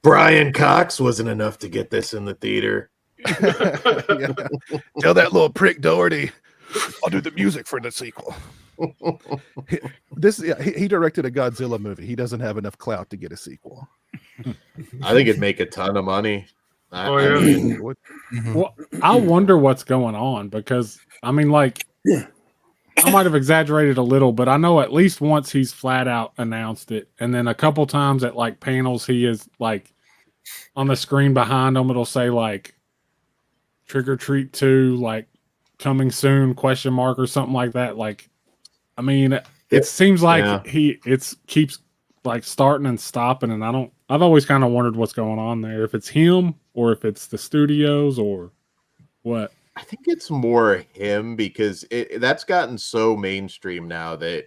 Brian Cox wasn't enough to get this in the theater. Yeah. Tell that little prick Doherty, I'll do the music for the sequel. He directed a Godzilla movie. He doesn't have enough clout to get a sequel. I think it'd make a ton of money. Well, I wonder what's going on, because I mean, like, I might have exaggerated a little, but I know at least once he's flat out announced it, and then a couple times at like panels he is like on the screen behind him it'll say like Trick or Treat 2 like coming soon ? Or something like that. Like, I mean, it seems like it keeps like starting and stopping, and I've always kind of wondered what's going on there, if it's him or if it's the studios or what. I think it's more him, because that's gotten so mainstream now that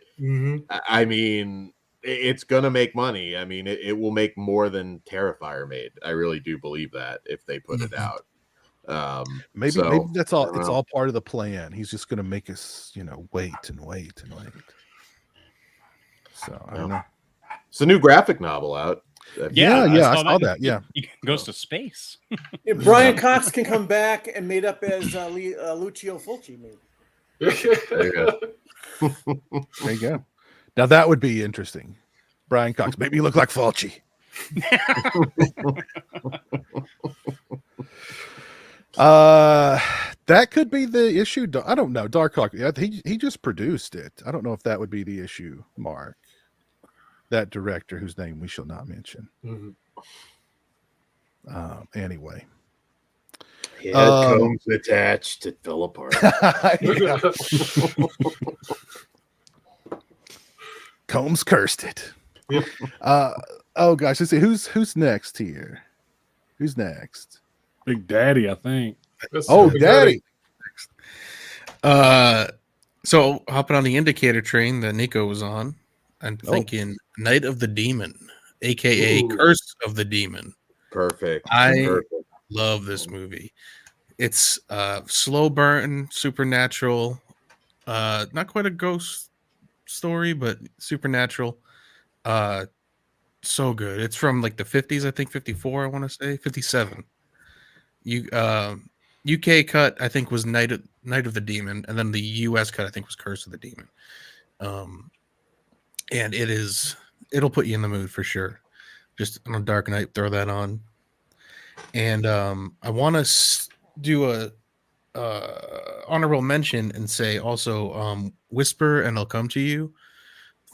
I mean, it's gonna make money. I mean, it will make more than Terrifier made. I really do believe that if they put it out. Maybe that's all. It's all part of the plan. He's just gonna make us, wait and wait and wait. So I don't know. It's a new graphic novel out. Yeah, I saw that. Yeah, he goes to space. If Brian Cox can come back and made up as Lucio Fulci, maybe. There you go. There you go. Now that would be interesting. Brian Cox, maybe you look like Fulci. That could be the issue. I don't know. Dark Hawk. He just produced it. I don't know if that would be the issue, Mark. That director whose name we shall not mention. Anyway. He had combs attached. It fell apart. Combs cursed it. Yep. Oh gosh, let's see who's next here. Who's next? Big Daddy, I think. Oh, Daddy. So hopping on the indicator train that Nico was on, I'm thinking Night of the Demon, aka Curse of the Demon. Perfect. I love this movie. It's slow burn, supernatural, not quite a ghost story, but supernatural. So good. It's from like the 50s, I think 54, I want to say 57. UK cut I think was Night of the Demon, and then the US cut I think was Curse of the Demon. And it'll put you in the mood for sure. Just on a dark night, throw that on. And I want to do a honorable mention and say also Whisper and I'll Come to You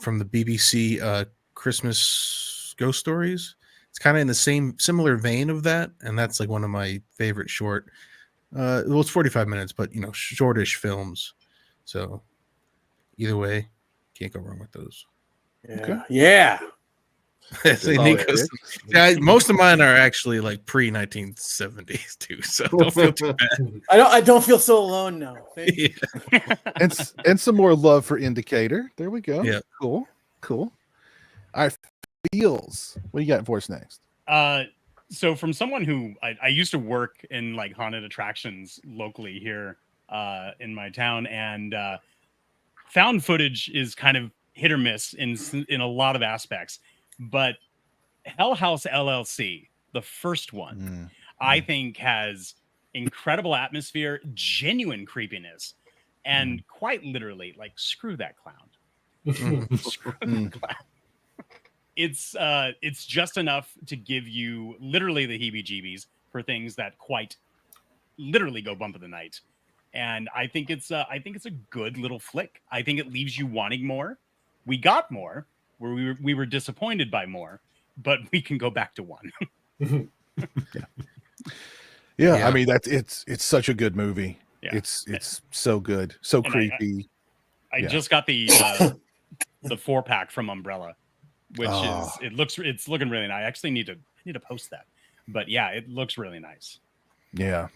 from the BBC Christmas Ghost Stories. It's kind of in the similar vein of that, and that's like one of my favorite short. Well, it's 45 minutes, but shortish films. So either way, can't go wrong with those. Yeah. Okay. Yeah. Most of mine are actually like pre 1970s too, so don't feel too bad. I don't feel so alone now. Thank you. and some more love for Indicator. There we go. Yeah. Cool. All right, Feels. What do you got for us next? So from someone who I used to work in like haunted attractions locally here in my town, and found footage is kind of hit or miss in a lot of aspects. But Hell House LLC, the first one, I think has incredible atmosphere, genuine creepiness, and quite literally, like, screw that clown. Screw that clown. It's just enough to give you literally the heebie-jeebies for things that quite literally go bump in the night. And I think it's a good little flick. I think it leaves you wanting more. We got more. Where we were disappointed by more, but we can go back to one. Yeah. I mean it's such a good movie. Yeah. It's so good, so And creepy. I just got the 4-pack from Umbrella, which it's looking really nice. I actually need to post that, but yeah, it looks really nice. Yeah.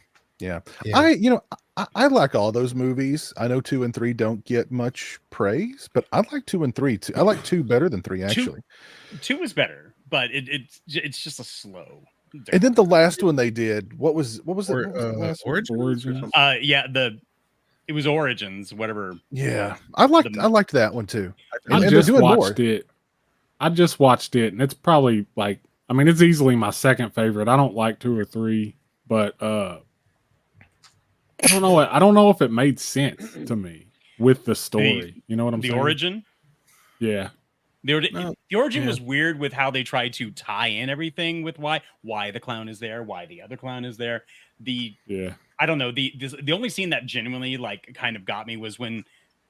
I like all those movies. I know 2 and 3 don't get much praise, but I like 2 and 3 too. I like 2 better than 3 actually. 2 is better, but it's just a slow. And then the last one they did, what was the last Origins? It was Origins, whatever. Yeah, I liked that one too. I just watched it, and it's probably like, I mean, it's easily my second favorite. I don't like 2 or 3, but I don't know. I don't know if it made sense to me with the story. You know what I'm saying? The origin? Yeah. The origin was weird with how they tried to tie in everything with why the clown is there, why the other clown is there. I don't know. The only scene that genuinely like kind of got me was when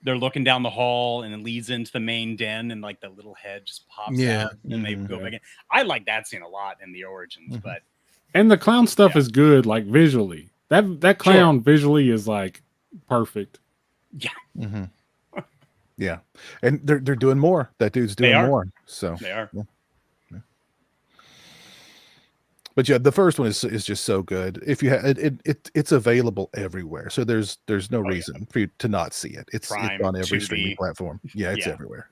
they're looking down the hall and it leads into the main den and like the little head just pops out and they go back in. I like that scene a lot in the origins, and the clown stuff is good, like visually. That clown visually is like perfect. Yeah. Yeah. And they're doing more. That dude's doing more. So they are. Yeah. But yeah, the first one is just so good. If you have it's available everywhere. So there's no reason for you to not see it. It's on every streaming platform. Yeah, it's everywhere.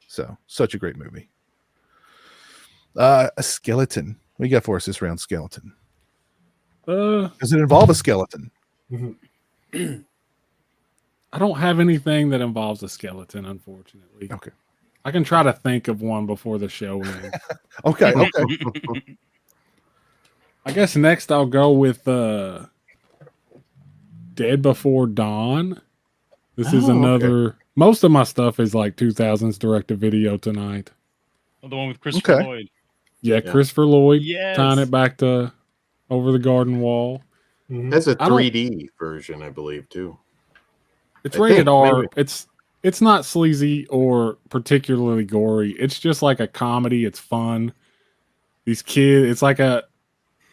So such a great movie. A Skeleton. What do you got for us this round, Skeleton? Does it involve a skeleton? I don't have anything that involves a skeleton, unfortunately. Okay. I can try to think of one before the show ends. Okay. I guess next I'll go with Dead Before Dawn. This is another Most of my stuff is like 2000s direct-to-video tonight. Oh, the one with Christopher Okay. Lloyd. Yeah, Christopher Lloyd Yes. tying it back to Over the Garden Wall. Has a I don't- 3D version, I believe, too. It's I rated think, R. maybe. It's not sleazy or particularly gory. It's just like a comedy. It's fun. These kids, it's like a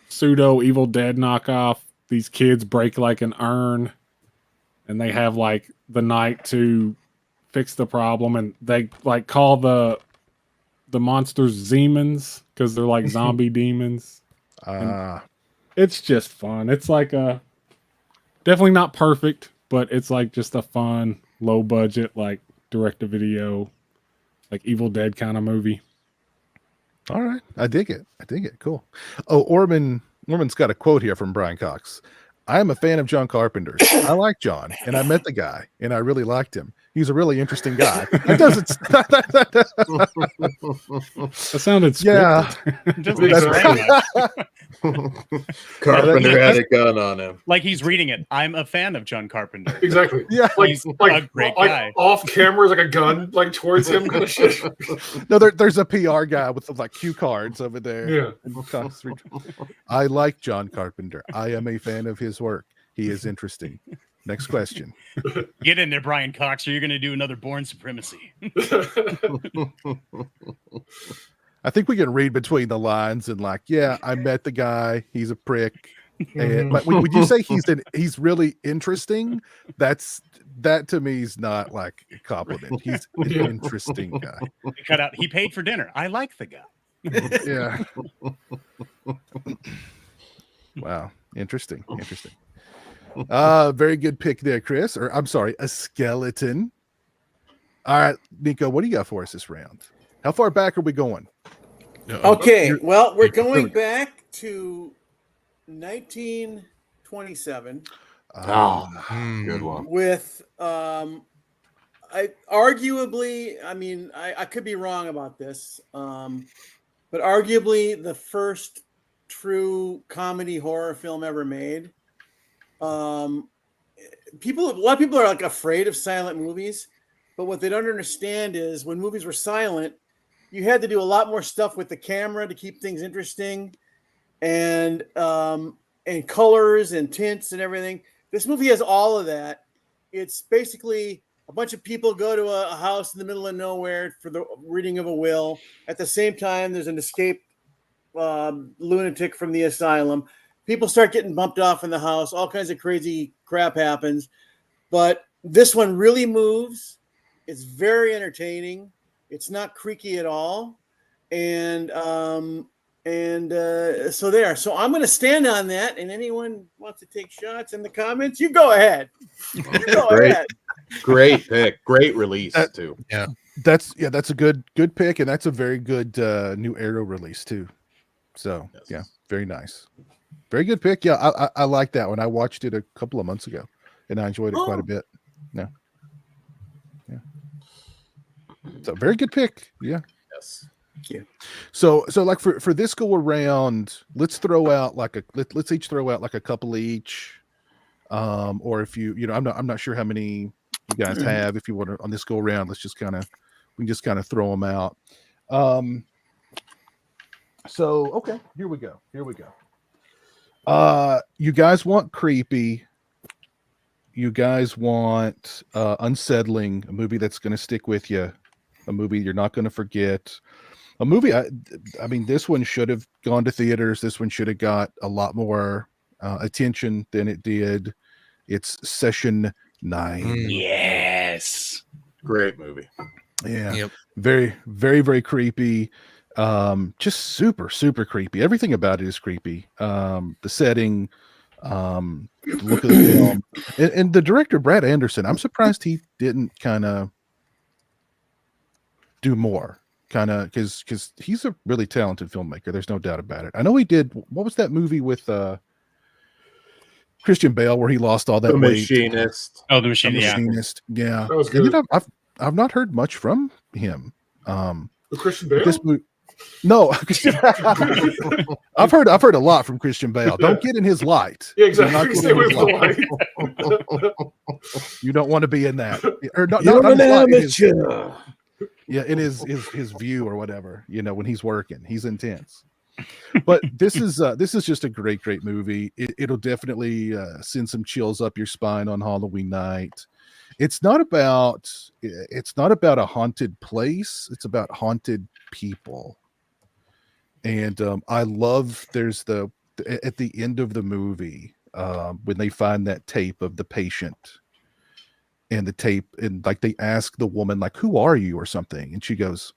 pseudo Evil Dead knockoff. These kids break like an urn, and they have like the night to fix the problem, and they like call the monsters Zemans because they're like zombie demons. It's just fun. It's like a definitely not perfect, but it's like just a fun, low budget, like direct to video, like Evil Dead kind of movie. All right. I dig it. Cool. Oh, Orman's got a quote here from Brian Cox. I am a fan of John Carpenter. I like John, and I met the guy, and I really liked him. He's a really interesting guy. It doesn't. That sounded scripted. Carpenter had a gun on him. Like he's reading it. I'm a fan of John Carpenter. Exactly. Yeah. He's a great guy. Off camera is like a gun like towards him kind of shit. No, there's a PR guy with like cue cards over there. Yeah. I like John Carpenter. I am a fan of his work. He is interesting. Next question. Get in there, Brian Cox, or you're going to do another Born Supremacy. I think we can read between the lines and like, yeah, I met the guy. He's a prick. And, but would you say he's really interesting? That to me is not like a compliment. He's an interesting guy. Cut out. He paid for dinner. I like the guy. Yeah. Wow. Interesting. Very good pick there, Chris. Or I'm sorry, a skeleton. All right, Nico, what do you got for us this round? How far back are we going? Okay, well, we're going back to 1927. Good one. With I could be wrong about this, but arguably the first true comedy horror film ever made. A lot of people are like afraid of silent movies, but what they don't understand is when movies were silent, you had to do a lot more stuff with the camera to keep things interesting, and colors and tints and everything. This movie has all of that. It's basically a bunch of people go to a house in the middle of nowhere for the reading of a will. At the same time, there's an escaped lunatic from the asylum. People start getting bumped off in the house. All kinds of crazy crap happens. But this one really moves. It's very entertaining. It's not creaky at all. And so there. So I'm going to stand on that. And anyone wants to take shots in the comments, you go ahead. Ahead. Great pick. Great release too. Yeah. That's a good pick, and that's a very good new Arrow release too. So yeah, very nice. Very good pick. Yeah, I like that one. I watched it a couple of months ago, and I enjoyed it quite a bit. Yeah. So very good pick. Yeah. Yes. Yeah. So like for this go around, let's throw out like let's each throw out like a couple each. Or if you know, I'm not sure how many you guys have. If you want to on this go around, we can just kind of throw them out. So okay, here we go. You guys want creepy. You guys want unsettling, a movie that's going to stick with you, a movie you're not going to forget. A movie, I mean, this one should have gone to theaters. This one should have got a lot more attention than it did. It's Session 9. Yes. Great movie. Yeah. Yep. Very, very, very creepy. Just super, super creepy. Everything about it is creepy. The setting, the look of the film, and the director, Brad Anderson, I'm surprised he didn't kind of do more. Because he's a really talented filmmaker. There's no doubt about it. I know he did. What was that movie with Christian Bale where he lost all that weight? Machinist. Oh, The Machinist. Yeah. That was And good. I've not heard much from him. With Christian Bale? This movie, No, I've heard a lot from Christian Bale. Don't get in his light. Yeah, Do not exactly. get Stay in away his from light. the light. You don't want to be in that. Or not You're his an light, in his- amateur. yeah, in his view or whatever. When he's working, he's intense. But this is just a great movie. It'll definitely send some chills up your spine on Halloween night. It's not about a haunted place. It's about haunted people. And I love at the end of the movie when they find that tape of the patient and the tape, and like they ask the woman like, who are you or something, and she goes,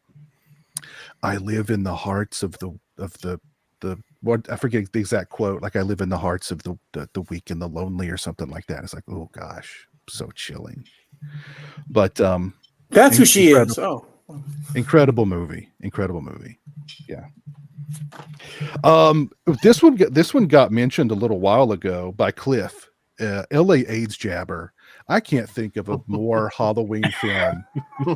I live in the hearts of the what, I forget the exact quote, like I live in the hearts of the weak and the lonely or something like that. It's like, oh gosh, so chilling. But that's who she is. Oh, incredible movie. Yeah. This one got mentioned a little while ago by Cliff. LA AIDS Jabber. I can't think of a more Halloween film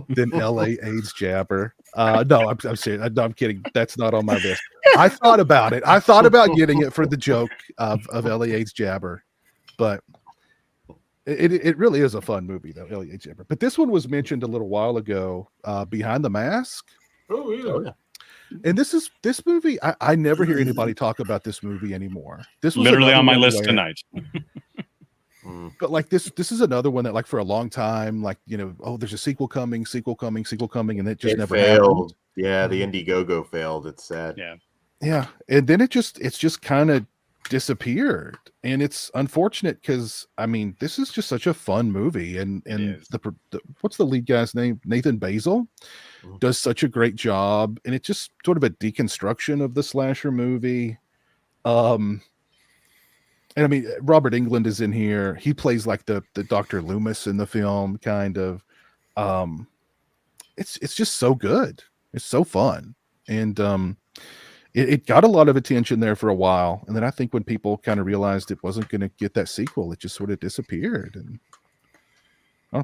than LA AIDS Jabber. No, I'm serious. I'm kidding. That's not on my list. I thought about it. I thought about getting it for the joke of LA AIDS Jabber, but it really is a fun movie though, LA AIDS Jabber. But this one was mentioned a little while ago, Behind the Mask. Oh yeah. And this movie, I never hear anybody talk about this movie anymore. This was Literally on my one list where, tonight. But like this is another one that like for a long time, like, oh, there's a sequel coming, and it just never failed. happened. Yeah, the Indiegogo failed. It's sad. Yeah. And then it's just kind of disappeared. And it's unfortunate because I mean, this is just such a fun movie. And what's the lead guy's name? Nathan Basil does such a great job. And it's just sort of a deconstruction of the slasher movie. And I mean, Robert Englund is in here. He plays like the Dr. Loomis in the film, kind of. It's just so good. It's so fun. And it got a lot of attention there for a while. And then I think when people kind of realized it wasn't going to get that sequel, it just sort of disappeared. And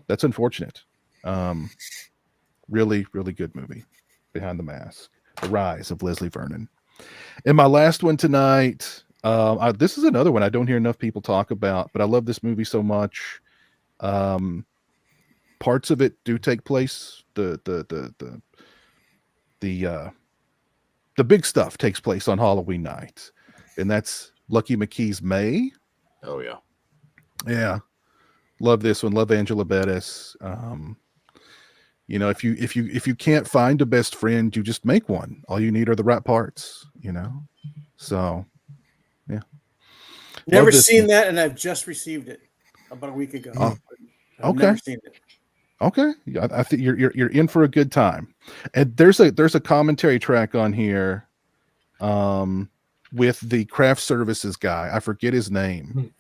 that's unfortunate. Really, really good movie. Behind the Mask. The Rise of Leslie Vernon. And my last one tonight, this is another one I don't hear enough people talk about, but I love this movie so much. Parts of it do take place. The big stuff takes place on Halloween night, and that's Lucky McKee's May. Oh yeah, yeah. Love this one. Love Angela Bettis. If you can't find a best friend, you just make one. All you need are the right parts. So. Yeah. Never seen that, and I've just received it about a week ago. I've never seen it. Okay, I think you're in for a good time. And there's a commentary track on here, with the craft services guy. I forget his name.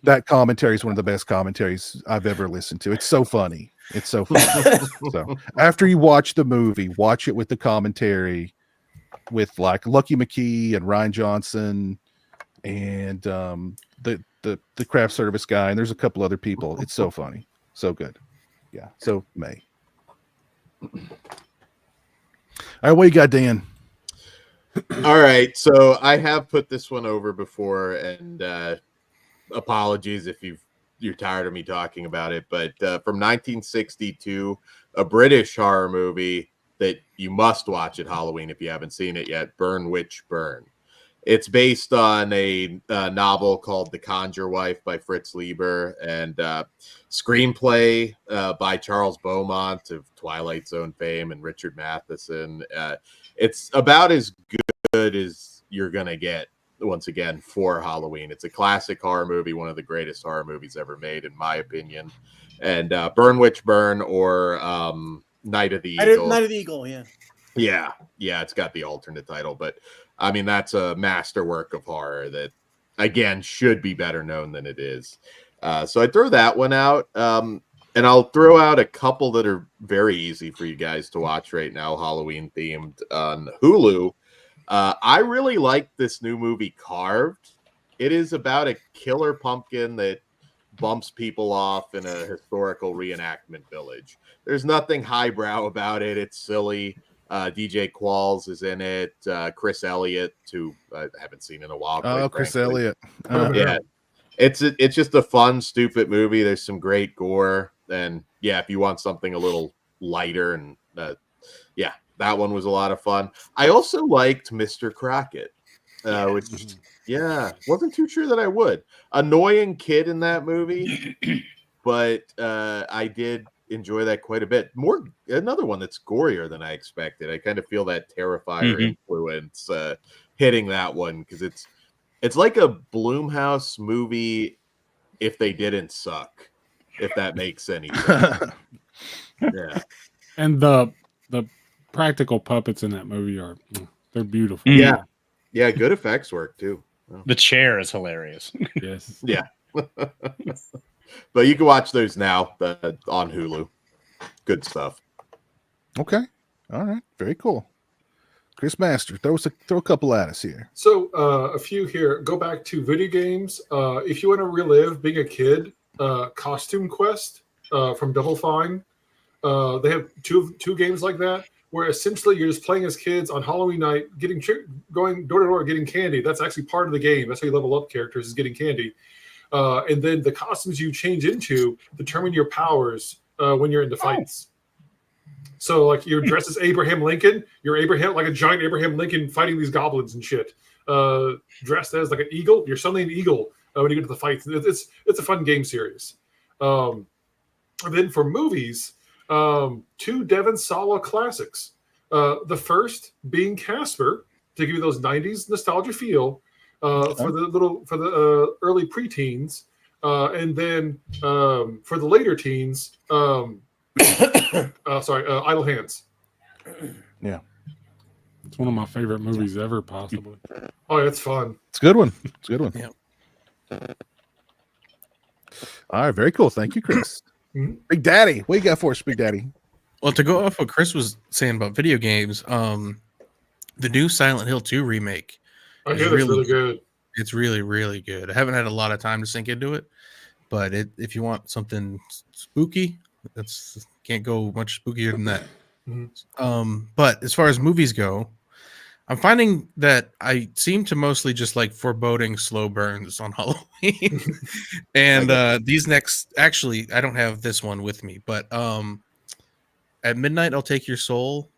That commentary is one of the best commentaries I've ever listened to. It's so funny. It's so funny. So after you watch the movie, watch it with the commentary, with like Lucky McKee and Ryan Johnson and the craft service guy, and there's a couple other people. It's so funny, so good. Yeah. So May. All right, what you got, Dan? All right, so I have put this one over before, and apologies if you're tired of me talking about it, but from 1962, a British horror movie that you must watch at Halloween if you haven't seen it yet, Burn Witch Burn. It's based on a novel called The Conjure Wife by Fritz Lieber, and screenplay by Charles Beaumont of Twilight Zone fame and Richard Matheson. It's about as good as you're going to get, once again, for Halloween. It's a classic horror movie, one of the greatest horror movies ever made, in my opinion. And Burn Witch Burn, or Night of the Eagle. Night of the Eagle, yeah. Yeah, it's got the alternate title, but I mean, that's a masterwork of horror that, again, should be better known than it is. So I throw that one out, and I'll throw out a couple that are very easy for you guys to watch right now, Halloween themed, on Hulu. I really like this new movie, Carved. It is about a killer pumpkin that bumps people off in a historical reenactment village. There's nothing highbrow about it. It's silly. DJ Qualls is in it. Chris Elliott, who I haven't seen in a while. Oh, Chris frankly. Elliott. Yeah, it's just a fun, stupid movie. There's some great gore, and yeah, if you want something a little lighter, and yeah, that one was a lot of fun. I also liked Mr. Crockett, which wasn't too sure that I would. Annoying kid in that movie, but I did enjoy that quite a bit. Another one that's gorier than I expected. I kind of feel that Terrifier influence hitting that one, because it's like a Blumhouse movie if they didn't suck, if that makes any sense. Yeah. And the practical puppets in that movie they're beautiful. Yeah. Yeah, good effects work too. The chair is hilarious. Yes. Yeah. But you can watch those now on Hulu. Good stuff. Okay. All right. Very cool. Chris Master, throw a couple at us here. So a few here. Go back to video games. If you want to relive being a kid, Costume Quest from Double Fine. They have two games like that, where essentially you're just playing as kids on Halloween night, going door to door, getting candy. That's actually part of the game. That's how you level up characters, is getting candy. And then the costumes you change into determine your powers when you're into fights. So, like, you're dressed as Abraham Lincoln. You're like a giant Abraham Lincoln fighting these goblins and shit. Dressed as like an eagle. You're suddenly an eagle when you get to the fights. It's a fun game series. And then for movies, two Devon Sawa classics. The first being Casper, to give you those 90s nostalgia feel for the early preteens, and then for the later teens, Idle Hands. Yeah, it's one of my favorite movies ever, possibly. Oh, it's fun. It's a good one. It's a good one. Yeah. All right, very cool. Thank you, Chris. Big Daddy, what you got for us, Big Daddy? Well, to go off what Chris was saying about video games, the new Silent Hill 2 remake. I hear it's really good. It's really, really good. I haven't had a lot of time to sink into it, but if you want something spooky, can't go much spookier than that. But as far as movies go, I'm finding that I seem to mostly just like foreboding slow burns on Halloween. And these next, actually, I don't have this one with me, but At Midnight I'll Take Your Soul,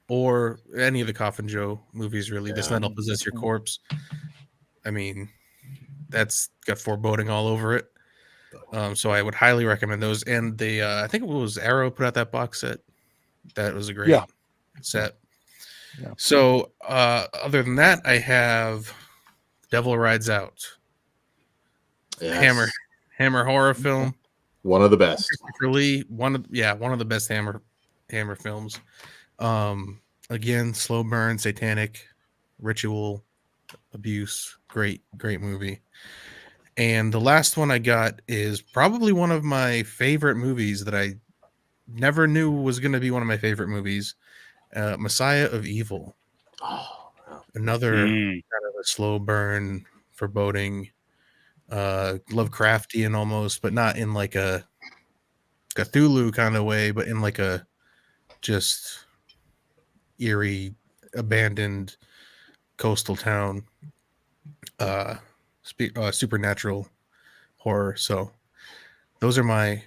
or any of the Coffin Joe movies, really. This Night I'll Possess Your Corpse. I mean, that's got foreboding all over it. So I would highly recommend those. And I think it was Arrow put out that box set. That was a great set. Yeah. So other than that, I have Devil Rides Out. Yes. Hammer horror film. One of the best. Lee, one of the best Hammer films. Again, slow burn, satanic, ritual, abuse. Great movie. And the last one I got is probably one of my favorite movies that I never knew was going to be one of my favorite movies. Messiah of Evil. Oh, wow. Another kind of a slow burn, foreboding, Lovecraftian almost, but not in like a Cthulhu kind of way, but in like a just eerie, abandoned coastal town, supernatural horror. So those are my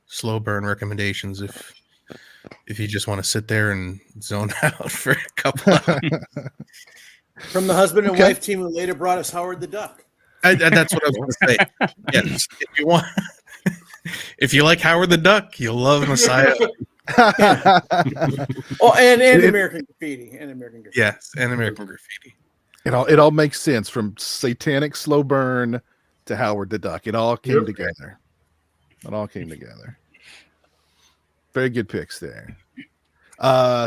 slow burn recommendations if you just want to sit there and zone out for a couple hours. From the husband and wife team who later brought us Howard the Duck. That's what I was going to say. Yes, if you want, if you like Howard the Duck, you'll love Messiah. And American Graffiti. Yes, and American Graffiti. It all makes sense, from satanic slow burn to Howard the Duck. It all came together. Very good picks there.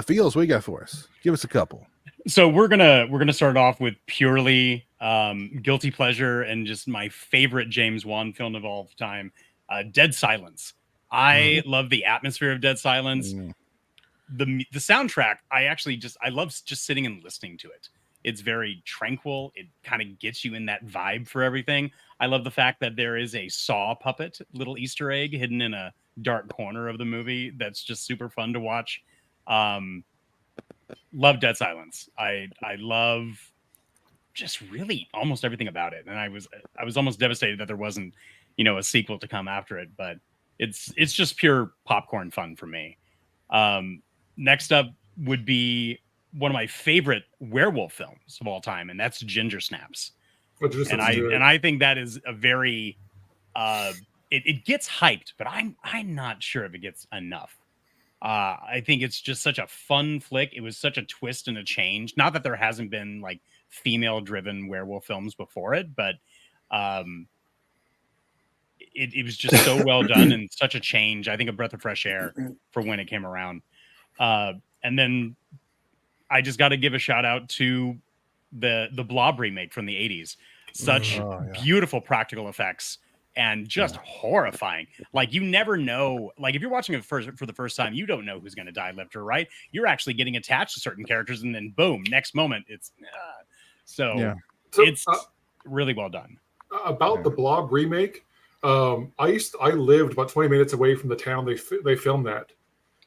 Feels, what you got for us? Give us a couple. So we're gonna start off with purely guilty pleasure and just my favorite James Wan film of all time, Dead Silence. I love the atmosphere of Dead Silence. The soundtrack, I love just sitting and listening to it. It's very tranquil. It kind of gets you in that vibe for everything. I love the fact that there is a Saw puppet, little Easter egg hidden in a dark corner of the movie that's just super fun to watch. Love Dead Silence. I love just really almost everything about it, and I was almost devastated that there wasn't, a sequel to come after it. But it's just pure popcorn fun for me. Next up would be one of my favorite werewolf films of all time, and that's Ginger Snaps. And I think that is a very it gets hyped, but I'm not sure if it gets enough. I think it's just such a fun flick. It was such a twist and a change. Not that there hasn't been like female-driven werewolf films before it, but it was just so well done and such a change. I think a breath of fresh air for when it came around. And then I just got to give a shout out to the Blob remake from the 80s. Such beautiful practical effects and just horrifying. Like, you never know. Like, if you're watching it for the first time, you don't know who's going to die left or right. You're actually getting attached to certain characters, and then boom, next moment it's so it's really well done. About the Blob remake, I lived about 20 minutes away from the town they filmed that.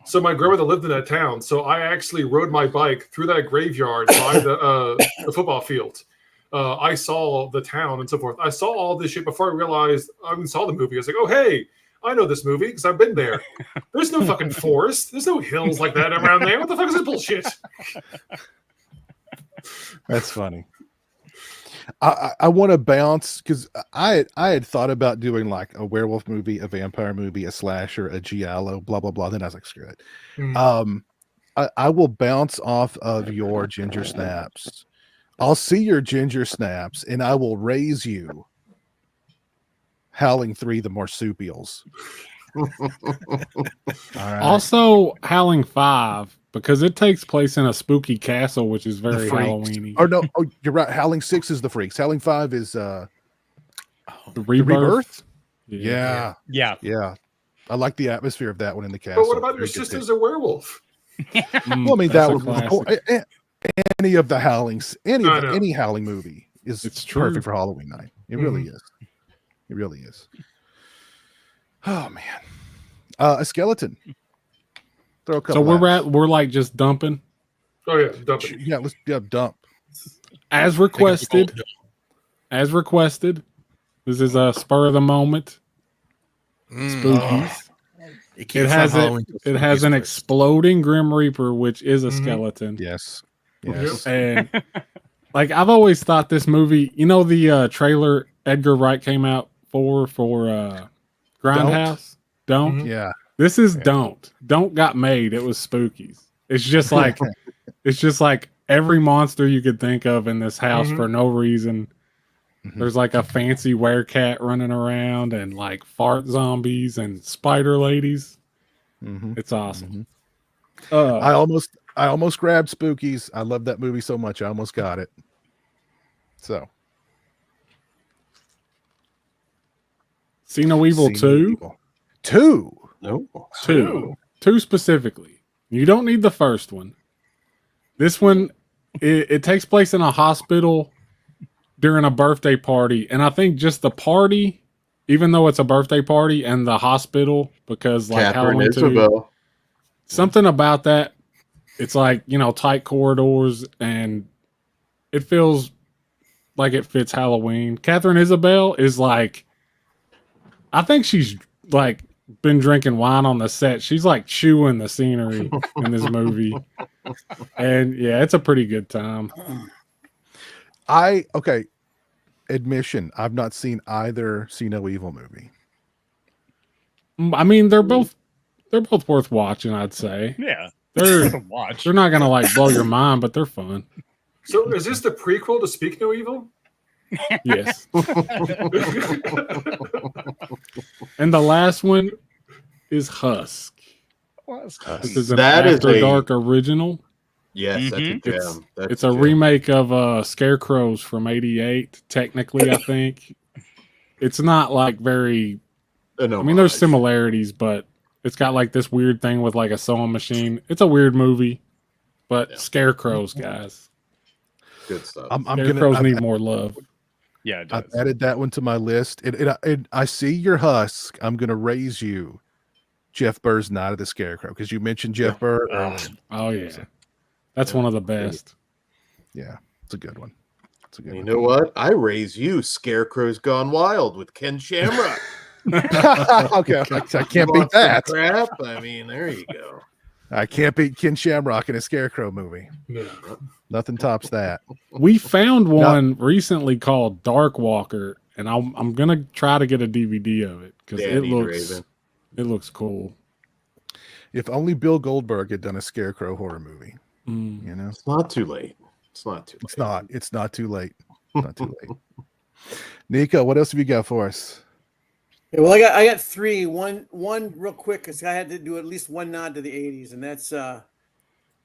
So my grandmother lived in that town. So I actually rode my bike through that graveyard by the football field. I saw the town and so forth. I saw all this shit before I realized I even saw the movie. I was like, oh, hey, I know this movie because I've been there. There's no fucking forest. There's no hills like that around there. What the fuck is this bullshit? That's funny. I want to bounce because I had thought about doing like a werewolf movie, a vampire movie, a slasher, a giallo, blah blah blah. Then I was like, screw it. I will bounce off of your Ginger Snaps. I'll see your Ginger Snaps, and I will raise you Howling 3: The Marsupials. All right. Also, Howling 5, because it takes place in a spooky castle, which is very Halloween-y. Oh no! Oh, you're right. Howling 6 is the Freaks. Howling 5 is the Rebirth. Yeah. I like the atmosphere of that one in the castle. But what about your sister's a werewolf? Well, I mean, that would any of the Howlings, any Howling movie is perfect for Halloween night. It really is. It really is. Oh man, a skeleton. Throw a couple. So we're like just dumping. Oh yeah, dumping. Yeah, let's dump. As requested. This is a spur of the moment. Spookies. It has an exploding Grim Reaper, which is a skeleton. Yes. And like, I've always thought this movie, the trailer Edgar Wright came out for Grindhouse? Don't? Yeah. This is Don't. Don't got made. It was Spookies. It's just like every monster you could think of in this house for no reason. There's like a fancy werecat running around and like fart zombies and spider ladies. It's awesome. I almost grabbed Spookies. I love that movie so much. I almost got it. So, See No Evil 2. Two specifically. You don't need the first one. This one, it takes place in a hospital during a birthday party, and I think just the party, even though it's a birthday party, and the hospital, because like Halloween 2, something about that, it's like, tight corridors, and it feels like it fits Halloween. Catherine Isabel is like, I think she's like been drinking wine on the set. She's like chewing the scenery in this movie, and yeah, it's a pretty good time. Admission, I've not seen either See No Evil movie. I mean, they're both worth watching, I'd say. Yeah. They're not gonna like blow your mind, but they're fun. So is this the prequel to Speak No Evil? Yes. And the last one is Husk. This is an After Dark original. Yes, that's a gem. It's a remake of Scarecrows from '88. Technically, I think it's not like very. I mean, there's similarities, but it's got like this weird thing with like a sewing machine. It's a weird movie, but Scarecrows, guys. Good stuff. Scarecrows need more love. Yeah, it does. I've added that one to my list. I see your Husk. I'm gonna raise you Jeff Burr's Night of the Scarecrow, because you mentioned Jeff Burr earlier. Oh yeah, that's one of the best. Yeah, it's a good one. It's a good You one. know what? I raise you Scarecrow's Gone Wild with Ken Shamrock. Okay, I can't beat that. Crap. I mean, there you go. I can't beat Ken Shamrock in a Scarecrow movie. Yeah. Nothing tops that. We found one recently called Dark Walker, and I'm gonna try to get a DVD of it because Danny Draven. it looks cool. If only Bill Goldberg had done a Scarecrow horror movie. You know, It's not too late. It's not too late. it's not. It's not too late. Not too late. Nico, what else have you got for us? Yeah, well, I got three. One real quick because I had to do at least one nod to the '80s, and that's a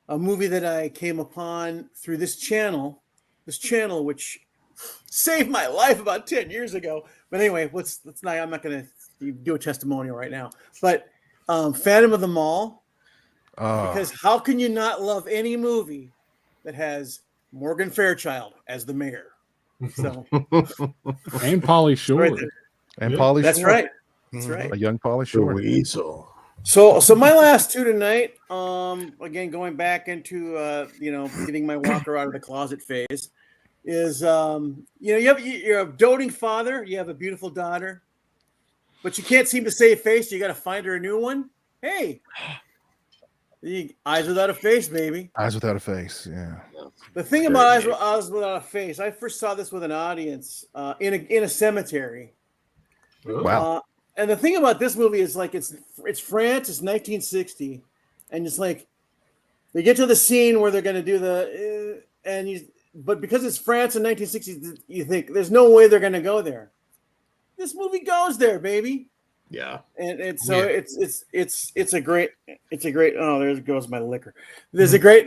movie that I came upon through this channel which saved my life about 10 years ago. But anyway, I'm not going to do a testimonial right now. But Phantom of the Mall, because how can you not love any movie that has Morgan Fairchild as the mayor? So And Pauly Shore. right there. And Pauly That's Shore. right. That's right. A young Pauly The Shore. Weasel. So my last two tonight, again going back into getting my walker out of the closet phase, is you're a doting father, you have a beautiful daughter, but you can't seem to save face. You got to find her a new one. Hey, Eyes Without a Face, baby. Eyes Without a Face. Yeah. The thing about Eyes Without a Face, I first saw this with an audience in a cemetery. Wow. And the thing about this movie is like it's France, it's 1960, and it's like they get to the scene where they're going to do but because it's France in 1960, you think there's no way they're going to go there. This movie goes there, baby. Yeah. And it's so it's a great oh, there goes my liquor. It's a great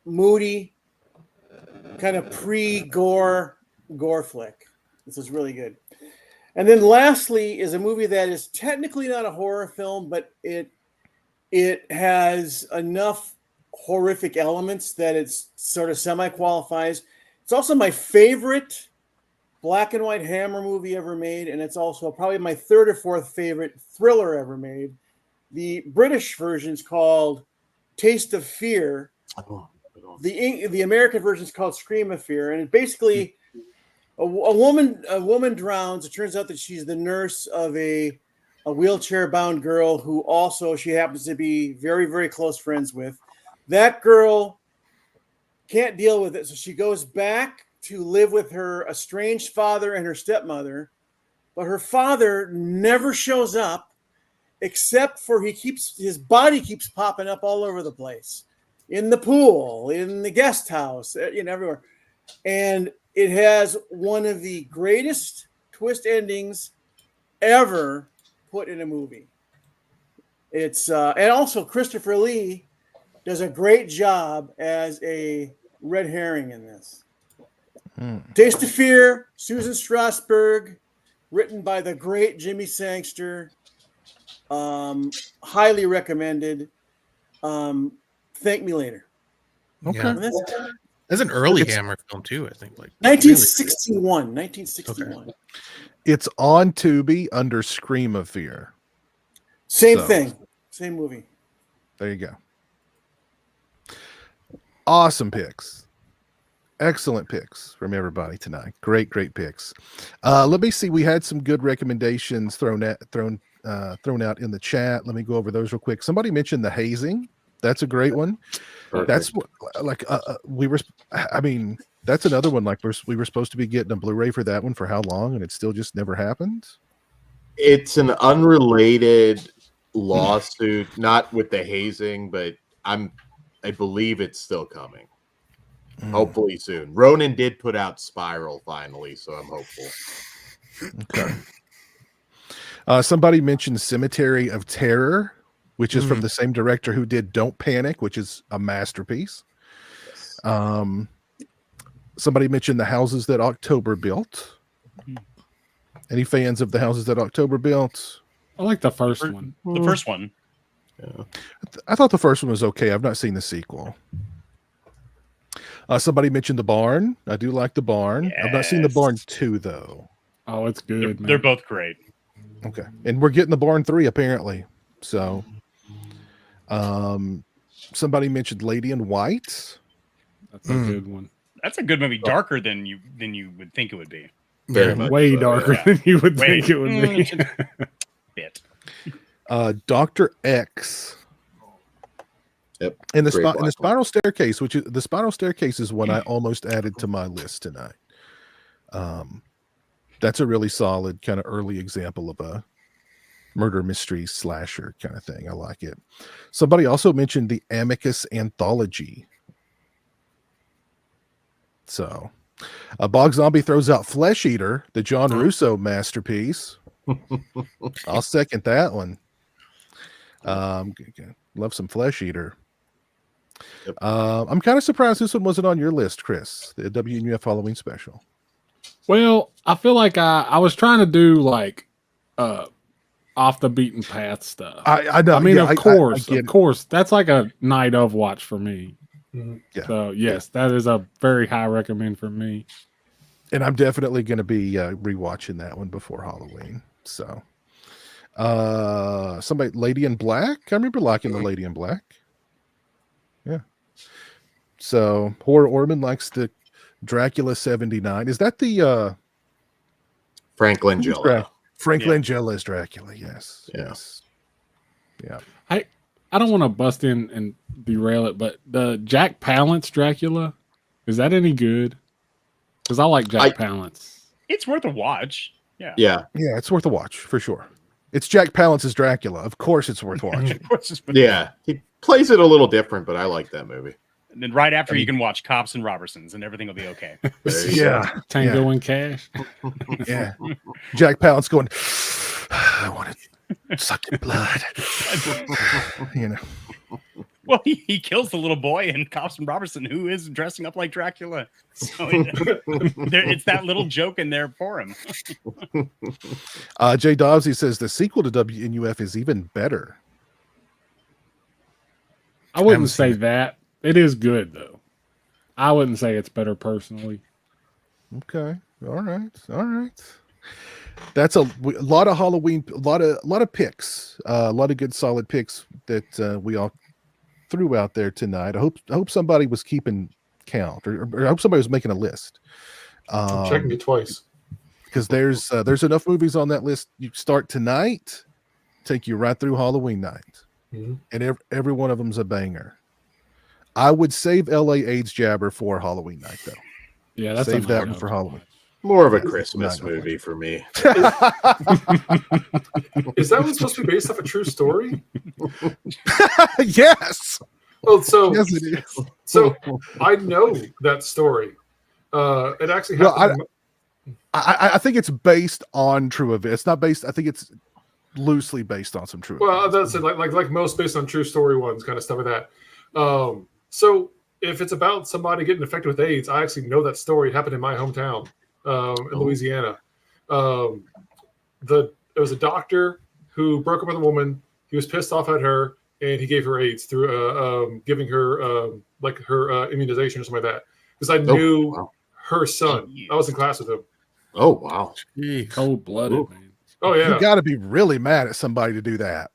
moody kind of pre-gore flick. This is really good. And then lastly is a movie that is technically not a horror film, but it has enough horrific elements that it's sort of semi-qualifies. It's also my favorite black and white Hammer movie ever made, and it's also probably my third or fourth favorite thriller ever made. The British version is called Taste of Fear. The American version is called Scream of Fear, and it basically a woman drowns. It turns out that she's the nurse of a wheelchair-bound girl who also she happens to be very, very close friends with. That girl can't deal with it, so she goes back to live with her estranged father and her stepmother, but her father never shows up except for his body keeps popping up all over the place, in the pool, in the guest house, everywhere. And it has one of the greatest twist endings ever put in a movie. It's and also Christopher Lee does a great job as a red herring in this. Taste of Fear, Susan Strasberg, written by the great Jimmy Sangster. Highly recommended. Thank me later. Okay. Yeah. That's an early Hammer film too, I think. Like 1961. 1961. Okay. It's on Tubi under Scream of Fear. Same thing. Same movie. There you go. Awesome picks. Excellent picks from everybody tonight. Great picks. Let me see. We had some good recommendations thrown out in the chat. Let me go over those real quick. Somebody mentioned The Hazing. That's a great one. Perfect. That's like we were. I mean, that's another one. Like we were supposed to be getting a Blu-ray for that one for how long, and it still just never happened. It's an unrelated lawsuit, not with The Hazing, but I believe it's still coming. Hopefully soon. Ronan did put out Spiral finally, so I'm hopeful. Okay. Somebody mentioned Cemetery of Terror, which is from the same director who did Don't Panic, which is a masterpiece. Yes. Somebody mentioned The Houses That October Built. Any fans of The Houses That October Built? I like the first one. The first one. Yeah. I thought the first one was okay. I've not seen the sequel. Somebody mentioned The Barn. I do like The Barn. I've not seen The Barn 2, though. Oh, it's good, man. They're both great. Okay, and we're getting the Bourne 3 apparently. So, somebody mentioned Lady in White. That's a good one. That's a good movie. Darker than you would think it would be. Very much Way so, darker yeah. than you would Way- think it would be. Bit. Dr. X. Yep. In the Great in the black Spiral Staircase, which is the Spiral Staircase, is one I almost added to my list tonight. That's a really solid kind of early example of a murder mystery slasher kind of thing. I like it. Somebody also mentioned the Amicus anthology. So, Bog Zombie throws out Flesh Eater, the John Russo masterpiece. I'll second that one. Love some Flesh Eater. Yep. I'm kind of surprised this one wasn't on your list, Chris. The WNUF Halloween special. Well, I feel like I was trying to do like off the beaten path stuff. I know. I mean, yeah, of course, get it. that's like a night of watch for me. Yeah. So yes, that is a very high recommend for me. And I'm definitely going to be rewatching that one before Halloween. So, somebody, Lady in Black. I remember liking the Lady in Black. Yeah. So, Horror Orman likes the Dracula 79. Is that the Frank Langella. Frank Yeah. Langella's Dracula? Yes. Yeah. Yes. Yeah. I don't want to bust in and derail it, but the Jack Palance Dracula, is that any good? Because I like Jack Palance. It's worth a watch. Yeah. Yeah. Yeah, it's worth a watch for sure. It's Jack Palance's Dracula. Of course, it's worth watching. Of course it's worth Yeah. He plays it a little different, but I like that movie. And then right after you can watch Cops and Robertsons and everything will be okay. There you Yeah. Tango and Cash. Yeah. Jack Palance going, I want to suck your blood. You know. Well, he kills the little boy in Cops and Robertson who is dressing up like Dracula. So it's that little joke in there for him. Jay Dobbsy says the sequel to WNUF is even better. I wouldn't Haven't say seen it. that. It is good though. I wouldn't say it's better personally. Okay. All right. That's a lot of Halloween, a lot of picks, a lot of good solid picks that we all threw out there tonight. I hope somebody was keeping count, or I hope somebody was making a list. I'm checking it twice. Because there's enough movies on that list. You start tonight, take you right through Halloween night, and every one of them's a banger. I would save LA AIDS Jabber for Halloween night though. Yeah, that's Save a that night one for of Halloween. More of a Christmas movie for me. Is that one supposed to be based off a true story? Yes. Oh, so Yes, it is. So I know that story. It actually Well, happened. I think it's based on true events. It's not based. I think it's loosely based on some true Well, events. that's it. Like most based on true story ones, kind of stuff like that. So if it's about somebody getting infected with AIDS, I actually know that story. It happened in my hometown, in Louisiana. It was a doctor who broke up with a woman. He was pissed off at her, and he gave her AIDS through giving her her immunization or something like that. Because I knew her son. I was in class with him. Oh wow, cold blooded, man. Oh yeah, You got to be really mad at somebody to do that.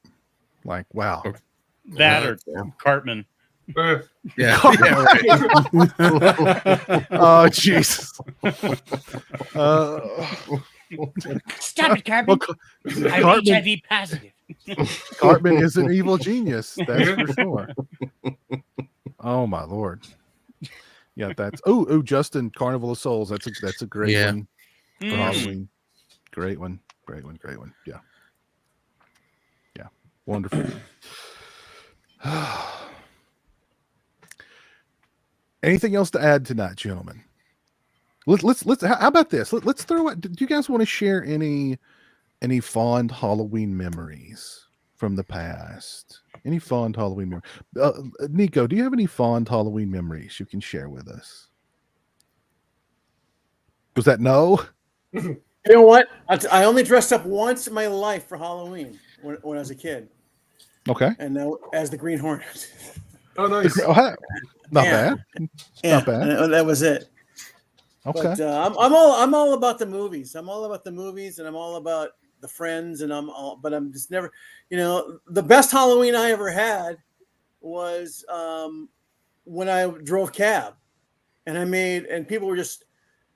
Like, wow. That or Cartman. Eh. Yeah. Oh, Jesus. Stop it, Cartman. I'm Cartman, HIV positive. Cartman is an evil genius. That's for sure. Oh my Lord. Yeah, that's Justin, Carnival of Souls. That's a great one for Halloween. Great one. Yeah. Yeah. Wonderful. Anything else to add tonight, gentlemen? Let's how about this? Let's throw it. Do you guys want to share any fond Halloween memories from the past? Any fond Halloween memories? Nico, do you have any fond Halloween memories you can share with us? Was that no? You know what? I only dressed up once in my life for Halloween when I was a kid. Okay. And now as the Green Hornet. Oh, nice. Not bad. Yeah, Not bad. and that was it. Okay. But I'm all about the movies. I'm all about the movies, and I'm all about the friends, and but I'm just never, the best Halloween I ever had was when I drove cab, and people were just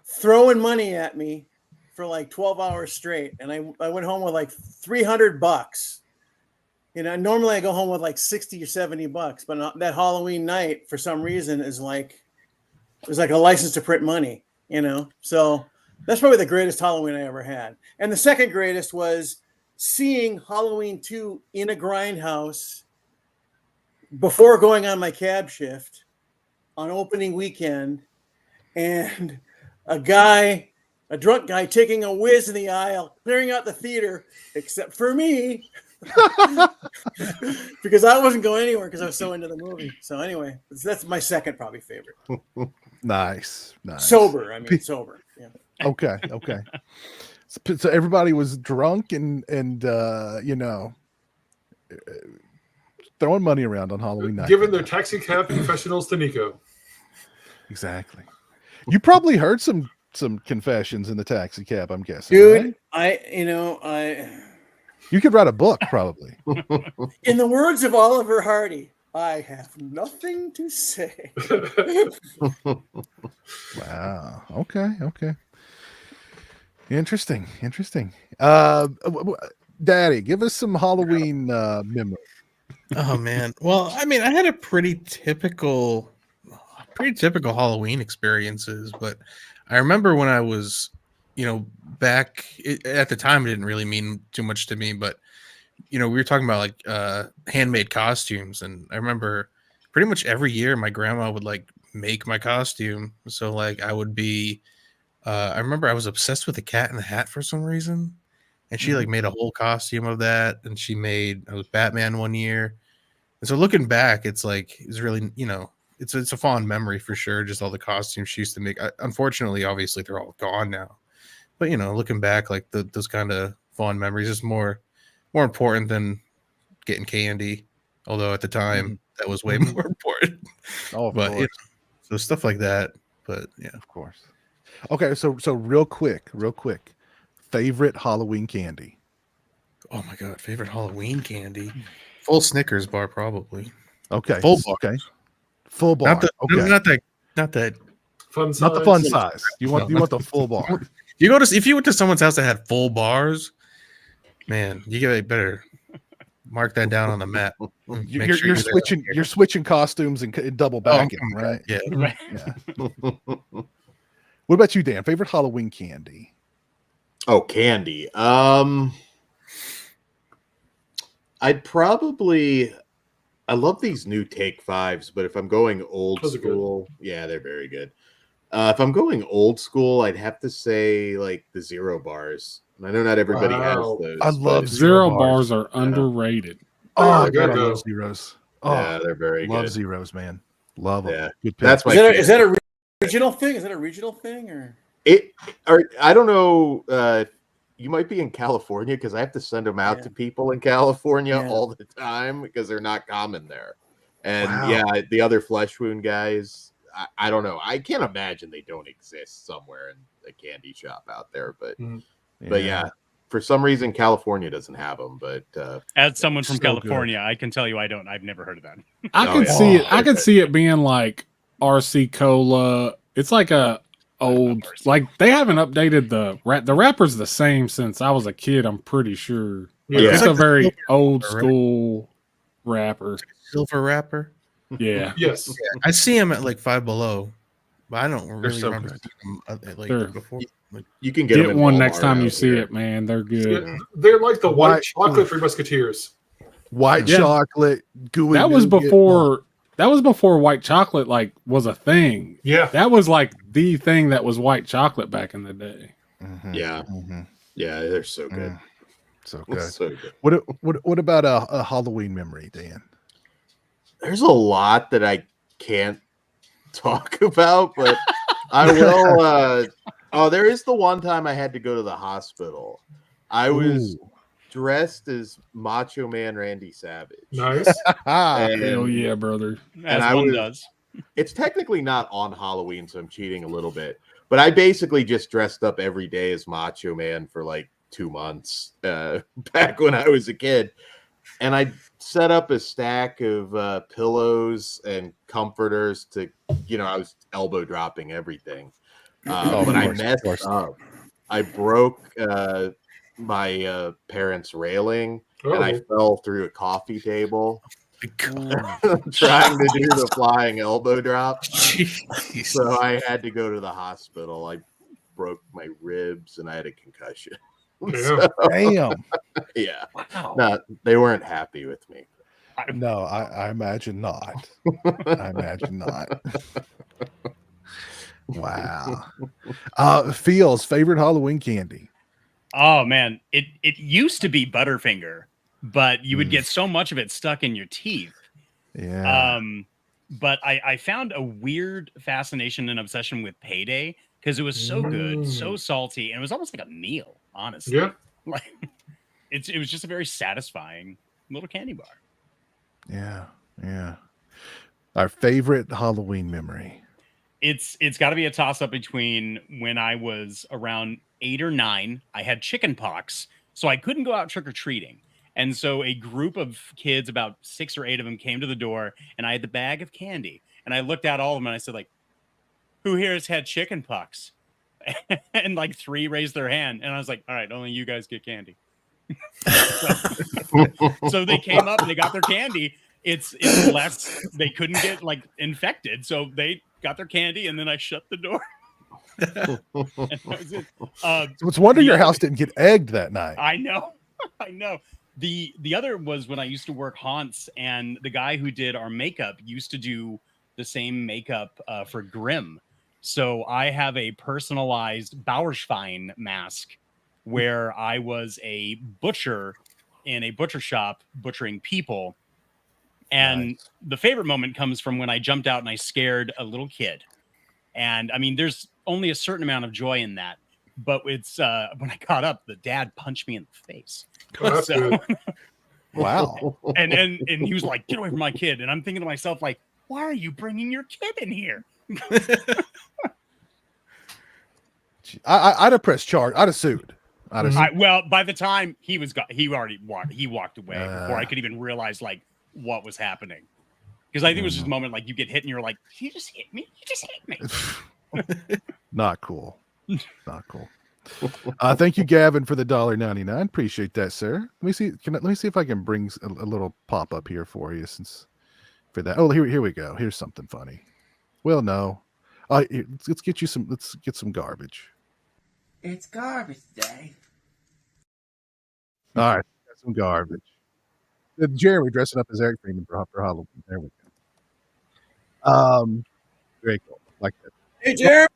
throwing money at me for like 12 hours straight, and I went home with like $300. Normally I go home with like 60 or 70 bucks, but that Halloween night, for some reason, it was like a license to print money, So that's probably the greatest Halloween I ever had. And the second greatest was seeing Halloween 2 in a grindhouse before going on my cab shift on opening weekend, and a drunk guy taking a whiz in the aisle, clearing out the theater, except for me. Because I wasn't going anywhere because I was so into the movie. So anyway, that's my second probably favorite. Nice. Sober. Yeah. Okay. So everybody was drunk and throwing money around on Halloween night. Giving their taxi cab confessionals to Nico. Exactly. You probably heard some confessions in the taxi cab, I'm guessing. Dude, right? You could write a book, probably. In the words of Oliver Hardy, I have nothing to say. Wow. Okay. Interesting. Daddy, give us some Halloween memory. Oh man. Well, I mean, I had a pretty typical Halloween experiences, but I remember when I was, back at the time, it didn't really mean too much to me, but we were talking about like handmade costumes, and I remember pretty much every year my grandma would like make my costume. So like I would be I remember I was obsessed with the Cat in the Hat for some reason, and she like made a whole costume of that, and I was Batman one year. And so looking back, it's really, it's a fond memory for sure, just all the costumes she used to make. Unfortunately, obviously they're all gone now, but looking back, like those kind of fond memories is more important than getting candy, although at the time that was way more important. But so stuff like that. But yeah, of course. Okay, so real quick, favorite Halloween candy. Oh my god, favorite Halloween candy. Full Snickers bar, probably. Okay. Full bar. Okay. Full bar. Not that fun size. Not the fun size. You want the full bar. If you went to someone's house that had full bars, man, you better mark that down on the map. You're switching costumes and double backing, right? Yeah. Right. Yeah. What about you, Dan? Favorite Halloween candy? Oh, candy. I love these new Take Fives, but if I'm going old school, yeah, they're very good. If I'm going old school, I'd have to say like the Zero Bars. I know not everybody has those. I love Zero bars are underrated. Oh, God, I love Zeros. Oh, yeah, they're very good. Love Zeros, man. Love them. Yeah, good pick. that's my. Is that a regional thing? Is that a regional thing or? I don't know. You might be in California because I have to send them out to people in California all the time because they're not common there. And the other flesh wound guys, I don't know. I can't imagine they don't exist somewhere in a candy shop out there. But yeah, for some reason California doesn't have them. But as someone from California, I can tell you I've never heard of that. I can see it. I can see it being like RC Cola. It's like a old, like they haven't updated the wrapper's the same since I was a kid. I'm pretty sure. It's a very old school wrapper. Silver wrapper. Yeah. Yes. Yeah, I see them at like Five Below, but I don't really remember seeing them before. You can get them one next time you see it, man. They're good. Yeah, they're like the white chocolate Three Musketeers. White chocolate, gooey. That was before. That was before white chocolate was a thing. Yeah, that was like the thing that was white chocolate back in the day. Mm-hmm. Yeah, yeah, they're so good, so good. So good. What about a Halloween memory, Dan? There's a lot that I can't talk about, but I will. There is the one time I had to go to the hospital. I was dressed as Macho Man Randy Savage. Nice. Hell yeah, brother. Does. It's technically not on Halloween, so I'm cheating a little bit. But I basically just dressed up every day as Macho Man for like 2 months back when I was a kid. And I set up a stack of pillows and comforters to, I was elbow dropping everything. But I messed up. I broke my parents' railing, and I fell through a coffee table trying to do the flying elbow drop. Jeez. So I had to go to the hospital. I broke my ribs and I had a concussion. Damn. Yeah. Wow. No, they weren't happy with me. No, I imagine not. I imagine not. Wow. Feels favorite Halloween candy. Oh man, it used to be Butterfinger, but you would get so much of it stuck in your teeth. Yeah. But I found a weird fascination and obsession with Payday because it was so good, so salty, and it was almost like a meal, honestly. Yeah. Like it was just a very satisfying little candy bar. Yeah. Yeah. Our favorite Halloween memory. It's got to be a toss up between when I was around 8 or 9. I had chicken pox, so I couldn't go out trick or treating. And so a group of kids, about 6 or 8 of them, came to the door, and I had the bag of candy. And I looked at all of them and I said, like, who here has had chicken pox? And like 3 raised their hand. And I was like, all right, only you guys get candy. So they came up and they got their candy. It's less, they couldn't get like infected. So they got their candy, and then I shut the door. And that was it. So it's wonder your house didn't get egged that night. I know. I know. The other was when I used to work haunts, and the guy who did our makeup used to do the same makeup for Grimm. So I have a personalized Bauerschwein mask where I was a butcher in a butcher shop butchering people. And the favorite moment comes from when I jumped out and I scared a little kid. And I mean, there's only a certain amount of joy in that. But it's when I got up, the dad punched me in the face. Oh, So, Wow. and he was like, "Get away from my kid." And I'm thinking to myself, like, why are you bringing your kid in here? I'd have pressed charge. I'd have sued. Well, by the time he walked away before I could even realize like what was happening. Because I think it was just a moment like you get hit and you're like, he just hit me. He just hit me. Not cool. Not cool. Thank you, Gavin, for the $1.99. Appreciate that, sir. Let me see if I can bring a little pop up here for you for that. Oh, here we go. Here's something funny. Well, no. Let's get some garbage. It's garbage day. All right, got some garbage. Jeremy dressing up as Eric Freeman for Halloween. There we go. Very cool. Like that. Hey, Jeremy.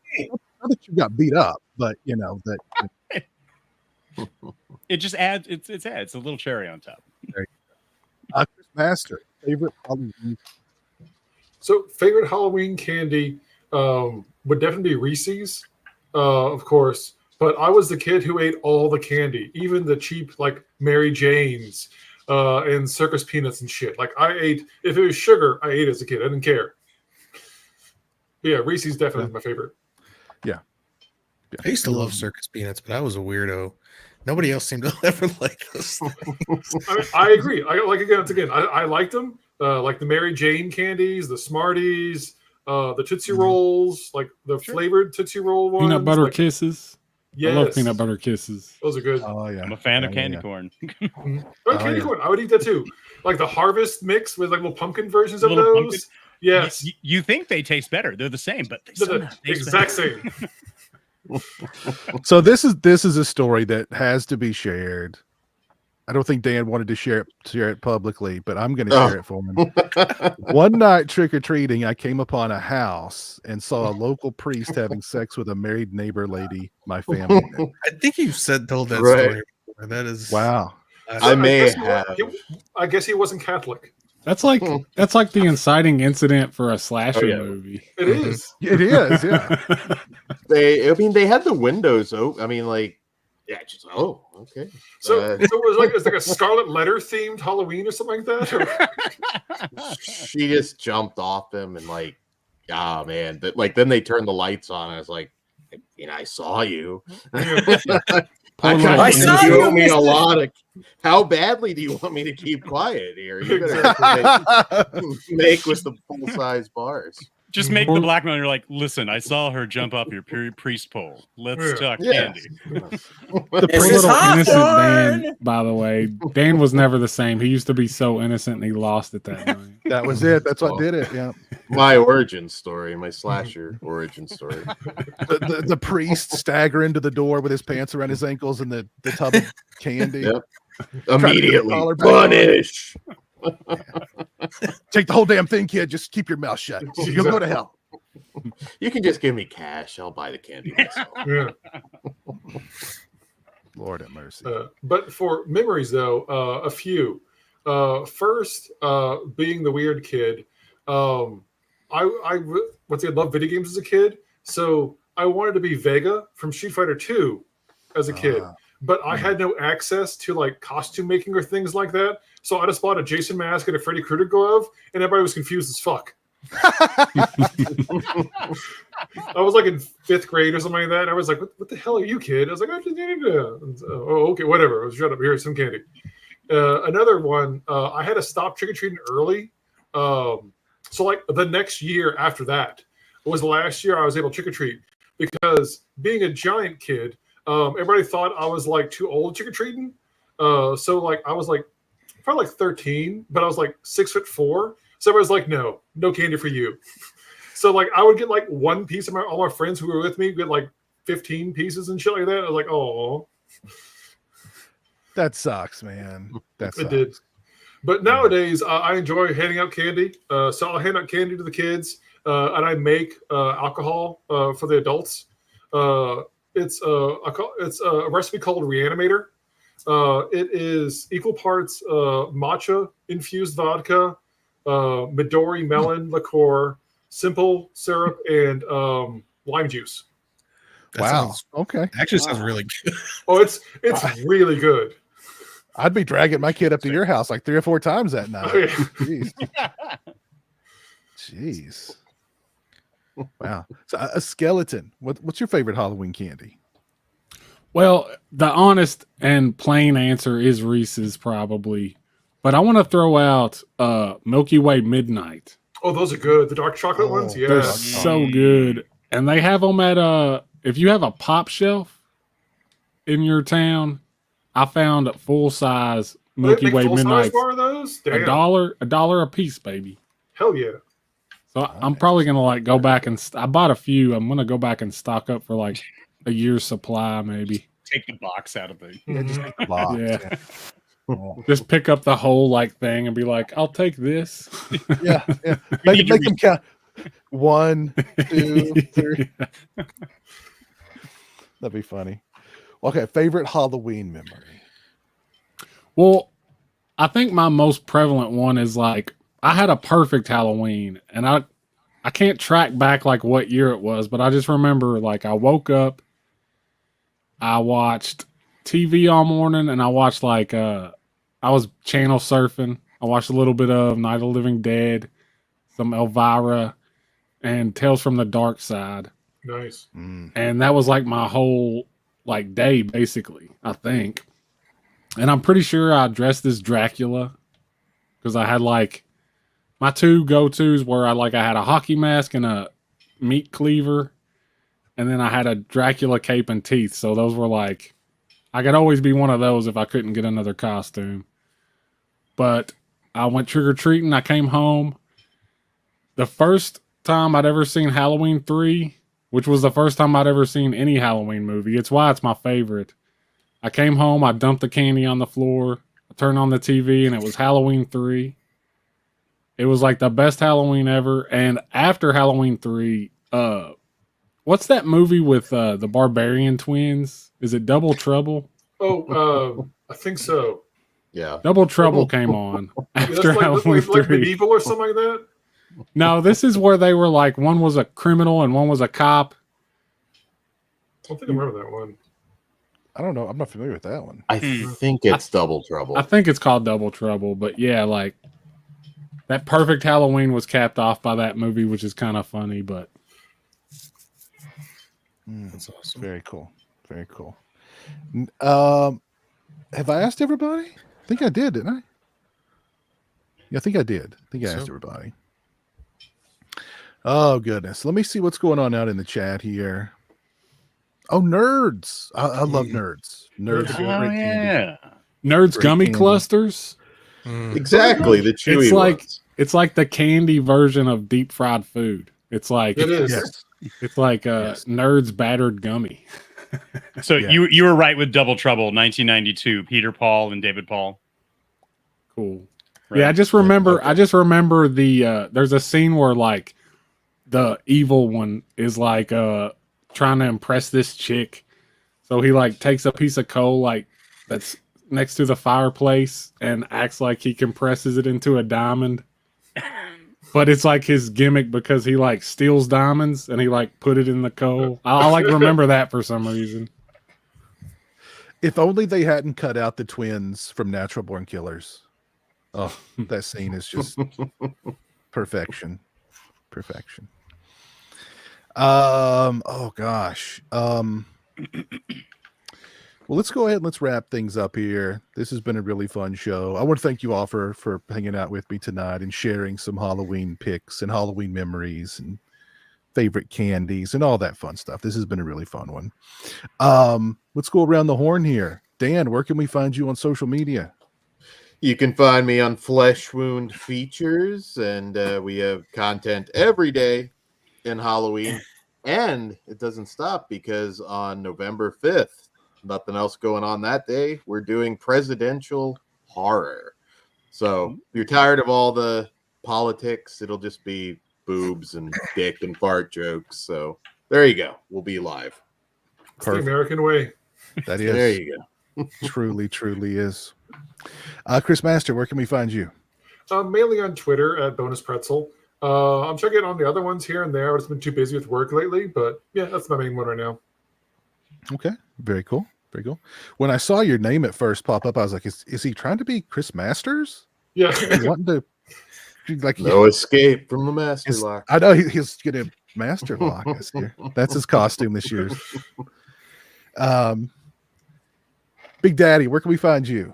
Not that you got beat up, but you know that. It just adds. It's a little cherry on top. Chris Master, favorite Halloween. So favorite Halloween candy would definitely be Reese's, of course. But I was the kid who ate all the candy, even the cheap like Mary Jane's and circus peanuts and shit. Like I ate, if it was sugar, I ate as a kid. I didn't care. But yeah, Reese's definitely my favorite. Yeah. I used to love circus peanuts, but I was a weirdo. Nobody else seemed to ever like those things. I agree. I liked them. Like the Mary Jane candies, the Smarties, the Tootsie Rolls, like the flavored Tootsie Roll ones. Peanut butter like, kisses. Yes. I love peanut butter kisses. Those are good. Oh yeah. I'm a fan of candy corn. Candy corn. I would eat that too. Like the Harvest mix with like little pumpkin versions of Little those. pumpkin. Yes. You think they taste better? They're the same, but they They're the somehow taste exact better. same. So this is a story that has to be shared. I don't think Dan wanted to share it publicly, but I'm going to share it for him. One night trick-or-treating, I came upon a house and saw a local priest having sex with a married neighbor lady my family knew. I think you've told that Right. story before. That is Wow. I may have. I guess he wasn't Catholic. That's like the inciting incident for a slasher movie. It is. It is, yeah. They had the windows open. I mean, like, yeah, just okay. So it was like a Scarlet Letter themed Halloween or something like that. She just jumped off him and like, oh man, then they turned the lights on. And I was like, I saw you. Poor I little My kind son, of you you owe me missed a it. lot of. How badly do you want me to keep quiet here? You better make with the full size bars. Just make the blackmail. You're like, listen, I saw her jump off your priest pole. Let's talk candy. The This poor is little innocent Dan, Hawthorne. by the way. Dan was never the same. He used to be so innocent and he lost it that night. That was it. That's what did it. Yeah. My origin story, my slasher origin story. The priest staggering to the door with his pants around his ankles and the tub of candy. Yep. Trying to get the Immediately collar back on. punish. Take the whole damn thing, kid. Just keep your mouth shut. You'll go to hell. You can just give me cash. I'll buy the candy myself. Yeah. Lord have mercy. But for memories, though, a few. First, being the weird kid, I loved video games as a kid, so I wanted to be Vega from Street Fighter 2 as a kid, but I had no access to like costume making or things like that. So I just bought a Jason mask and a Freddy Krueger glove, and everybody was confused as fuck. I was like in 5th grade or something like that. And I was like, what the hell are you, kid? I was like, oh, okay, whatever. Shut up. Here's some candy. Another one, I had to stop trick-or-treating early. So like the next year after that was the last year I was able to trick-or-treat, because being a giant kid, everybody thought I was like too old trick-or-treating. So like I was like probably like 13, but I was like 6'4". So everybody's like, no candy for you. So like I would get like one piece of all my friends who were with me get like 15 pieces and shit like that. I was like, oh, That sucks, man. That sucks. it did. But nowadays I enjoy handing out candy. So I'll hand out candy to the kids, and I make alcohol for the adults. It's a recipe called Reanimator. It is equal parts matcha infused vodka, Midori melon liqueur, simple syrup, and lime juice. Wow. Okay. Actually sounds really good. Oh, it's really good. I'd be dragging my kid up to your house like 3 or 4 times that night. Oh, yeah. Jeez. Wow. So a skeleton. What's your favorite Halloween candy? Well, the honest and plain answer is Reese's probably. But I want to throw out Milky Way Midnight. Oh, those are good. The dark chocolate ones, yeah. They're so good. And they have them at if you have a pop shelf in your town, I found a full size Milky Way Midnight. Those? Damn. $1 a piece, baby. Hell yeah. So I'm probably gonna like go back and I bought a few. I'm gonna go back and stock up for like a year's supply, maybe. Take the box out of the. Yeah. Just pick up the whole like thing and be like, I'll take this. Yeah. Make them count. 1, 2, 3. That'd be funny. Okay, favorite Halloween memory. Well, I think my most prevalent one is like I had a perfect Halloween, and I can't track back like what year it was, but I just remember like I woke up, I watched TV all morning, and I watched like I was channel surfing. I watched a little bit of Night of the Living Dead, some Elvira, and Tales from the Dark Side. Nice. And that was like my whole like day, basically, I think. And I'm pretty sure I dressed as Dracula because I had like my 2 go-tos were I had a hockey mask and a meat cleaver, and then I had a Dracula cape and teeth. So those were like, I could always be one of those if I couldn't get another costume. But I went trick-or-treating. I came home. The first time I'd ever seen Halloween 3, which was the first time I'd ever seen any Halloween movie. It's why it's my favorite. I came home, I dumped the candy on the floor, I turned on the TV, and it was Halloween 3. It was like the best Halloween ever. And after Halloween 3, what's that movie with the Barbarian twins? Is it Double Trouble? Oh, I think so. Yeah. Double Trouble came on after That's Halloween 3. like medieval or something like that? No, this is where they were like, one was a criminal and one was a cop. I don't think I remember that one. I don't know. I'm not familiar with that one. I think it's Double Trouble. I think it's called Double Trouble, but yeah, like that perfect Halloween was capped off by that movie, which is kind of funny, but That's awesome. Very cool. Very cool. Have I asked everybody? I think I did, didn't I? Yeah, I think I did. I think I asked everybody. Oh, goodness. Let me see what's going on out in the chat here. Oh, nerds. I love nerds. Nerds. Oh, Great candy. Nerds Great gummy candy. clusters. Exactly, the chewy It's like the candy version of deep fried food. It's like It is. Yes. It's like Nerds battered gummy. So you were right with Double Trouble, 1992, Peter Paul and David Paul. Cool. Right. Yeah, I just remember the there's a scene where like the evil one is like trying to impress this chick. So he like takes a piece of coal like that's next to the fireplace and acts like he compresses it into a diamond. But it's like his gimmick because he like steals diamonds and he like put it in the coal. I like remember that for some reason. If only they hadn't cut out the twins from Natural Born Killers. Oh, that scene is just perfection. Perfection. Oh gosh. Well, let's go ahead and let's wrap things up here. This has been a really fun show. I want to thank you all for hanging out with me tonight and sharing some Halloween picks and Halloween memories and favorite candies and all that fun stuff. This has been a really fun one. Let's go around the horn here. Dan, where can we find you on social media? You can find me on Flesh Wound Features, and we have content every day in Halloween. And it doesn't stop because on November 5th, nothing else going on that day, we're doing presidential horror. So if you're tired of all the politics, it'll just be boobs and dick and fart jokes. So there you go. We'll be live. It's the American way. That is. There you go. Truly is. Chris Master, where can we find you? Mainly on Twitter at Bonus Pretzel. I'm trying to get on the other ones here and there. I've just been too busy with work lately, but yeah, that's my main one right now. Okay, very cool. Very cool. When I saw your name at first pop up, I was like, is he trying to be Chris Masters? Yeah. Wanting to, like, no escape from the master lock. I know he's getting a master lock this year. That's his costume this year. Big Daddy, where can we find you?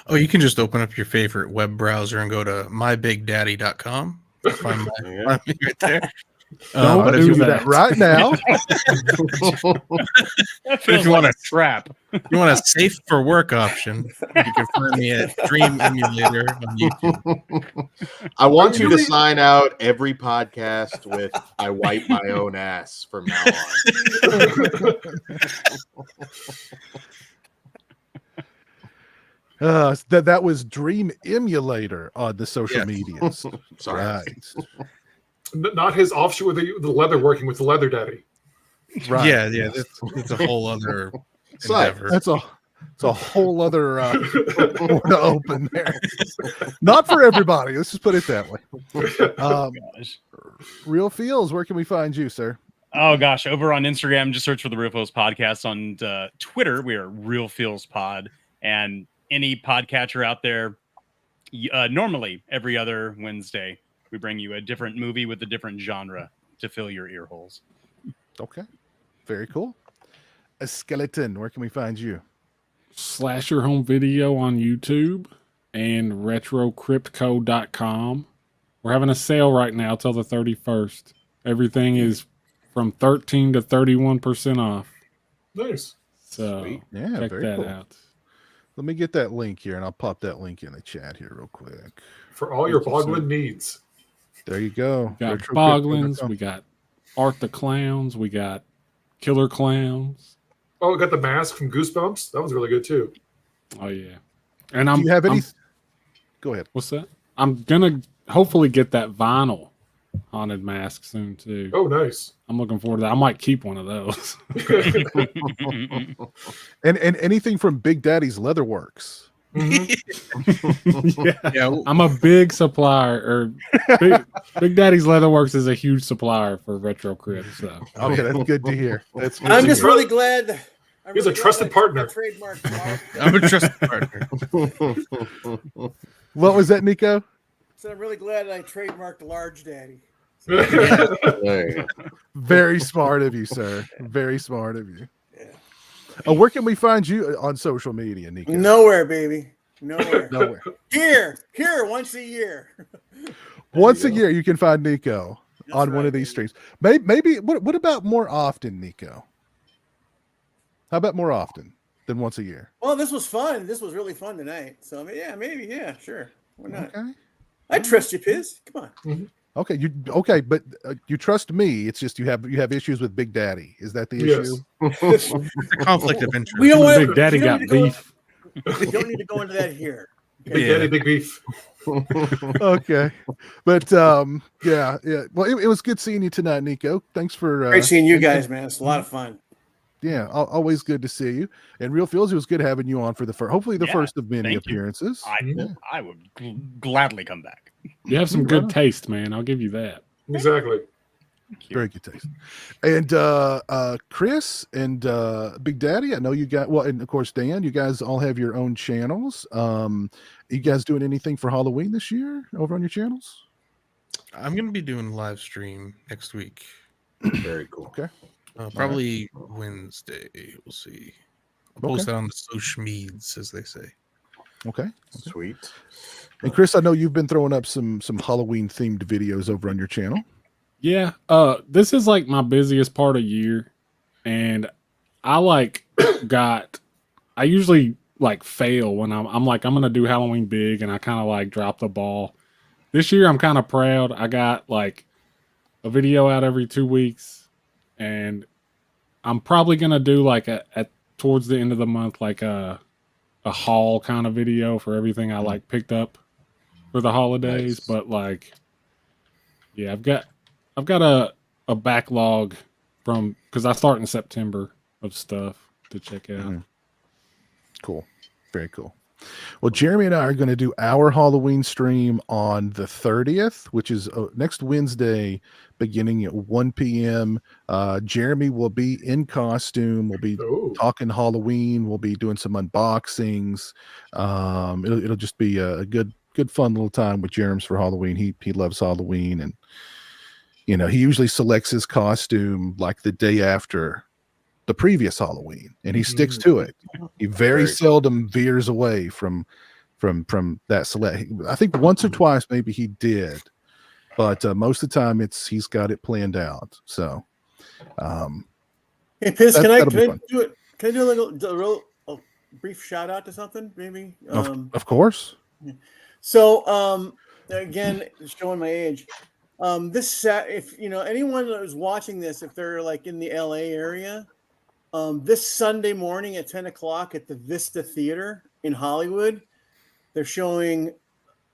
Oh, you can just open up your favorite web browser and go to mybigdaddy.com. Find me right there. But if you do that right now, if you want a trap, you want a safe for work option, you can find me at Dream Emulator on YouTube. I want you to sign out every podcast with "I wipe my own ass" from now on. That was Dream Emulator on the social medias. Sorry. Right. Not his offshoot with the leather working with the leather daddy. Right. Yeah. That's a whole other endeavor. It's a whole other door to open there. Not for everybody. Let's just put it that way. Real Feels, where can we find you, sir? Oh gosh, over on Instagram, just search for the Real Feels Podcast. On Twitter, we are Real Feels Pod, and any podcatcher out there. Normally, every other Wednesday, we bring you a different movie with a different genre to fill your ear holes. Okay, very cool. A Skeleton, where can we find you? Slasher Home Video on YouTube and retrocryptco.com. We're having a sale right now till the 31st. Everything is from 13 to 31% off. Nice. So Yeah, check very that cool. out. Let me get that link here, and I'll pop that link in the chat here real quick. For all your Boglin needs. There you go. We got Retrocrypto.com. Boglins, we got Art the Clowns, we got Killer Clowns. Oh, we got the mask from Goosebumps. That was really good too. Oh yeah. And Do you have any? Go ahead. What's that? I'm gonna hopefully get that vinyl haunted mask soon too. Oh, nice. I'm looking forward to that. I might keep one of those. And anything from Big Daddy's Leatherworks. Yeah, I'm a big supplier. Big Daddy's Leatherworks is a huge supplier for Retro Crypt. So Okay, that's good to hear. That's good I'm to just hear. really glad. He's a trusted partner. Trademark. I'm a trusted partner. What was that, Nico? So I'm really glad I trademarked Large Daddy. There you go. Very smart of you, sir. Very smart of you. Yeah. Where can we find you on social media, Nico? Nowhere, baby. Nowhere. Nowhere. Here, once a year. Once a year, you can find Nico That's on one right, of these baby. streams. Maybe what about more often, Nico? How about more often than once a year? Well, this was fun. This was really fun tonight. So, I mean, yeah, maybe, yeah, sure. Why not? Okay. I trust you, Piz. Come on. Okay, but you trust me. It's just you have issues with Big Daddy. Is that the issue? It's a conflict of interest. We don't want Big Daddy got beef. We don't need to go into that here. Big Daddy, big beef. Okay, but yeah. Well, it was good seeing you tonight, Nico. Thanks for Great seeing you guys, man. It's a lot of fun. Yeah, always good to see you. And Real Feels, it was good having you on for the first, hopefully the first of many thank you. appearances. I would gladly come back. You have some good taste, man. I'll give you that. Exactly. Very good taste. And Chris and Big Daddy, I know you got, well, and of course Dan, you guys all have your own channels. You guys doing anything for Halloween this year over on your channels? I'm gonna be doing a live stream next week. Very cool. Okay. Probably Wednesday. We'll see. I'll post that on the social medias, as they say. Okay. Sweet. And Chris, I know you've been throwing up some Halloween themed videos over on your channel. Yeah. This is like my busiest part of year, and I usually like fail when I'm like I'm gonna do Halloween big, and I kind of like drop the ball. This year I'm kind of proud. I got like a video out every 2 weeks, and I'm probably gonna do like at towards the end of the month like a haul kind of video for everything I like picked up for the holidays. Nice. But like, yeah, I've got a backlog from because I start in September of stuff to check out. Mhm. Cool. Very cool. Well, Jeremy and I are going to do our Halloween stream on the 30th, which is next Wednesday, beginning at 1 p.m. Jeremy will be in costume. We'll be talking Halloween. We'll be doing some unboxings. It'll just be a good, fun little time with Jerem's for Halloween. He loves Halloween, and he usually selects his costume like the day after the previous Halloween, and he sticks to it. He very seldom veers away from that select. I think once or twice maybe he did, but most of the time he's got it planned out. So, hey Piz, can I do it? Can I do a brief shout out to something, maybe? Of course. So, again, showing my age. If anyone that is watching this, if they're like in the LA area. This Sunday morning at 10 o'clock at the Vista Theater in Hollywood, they're showing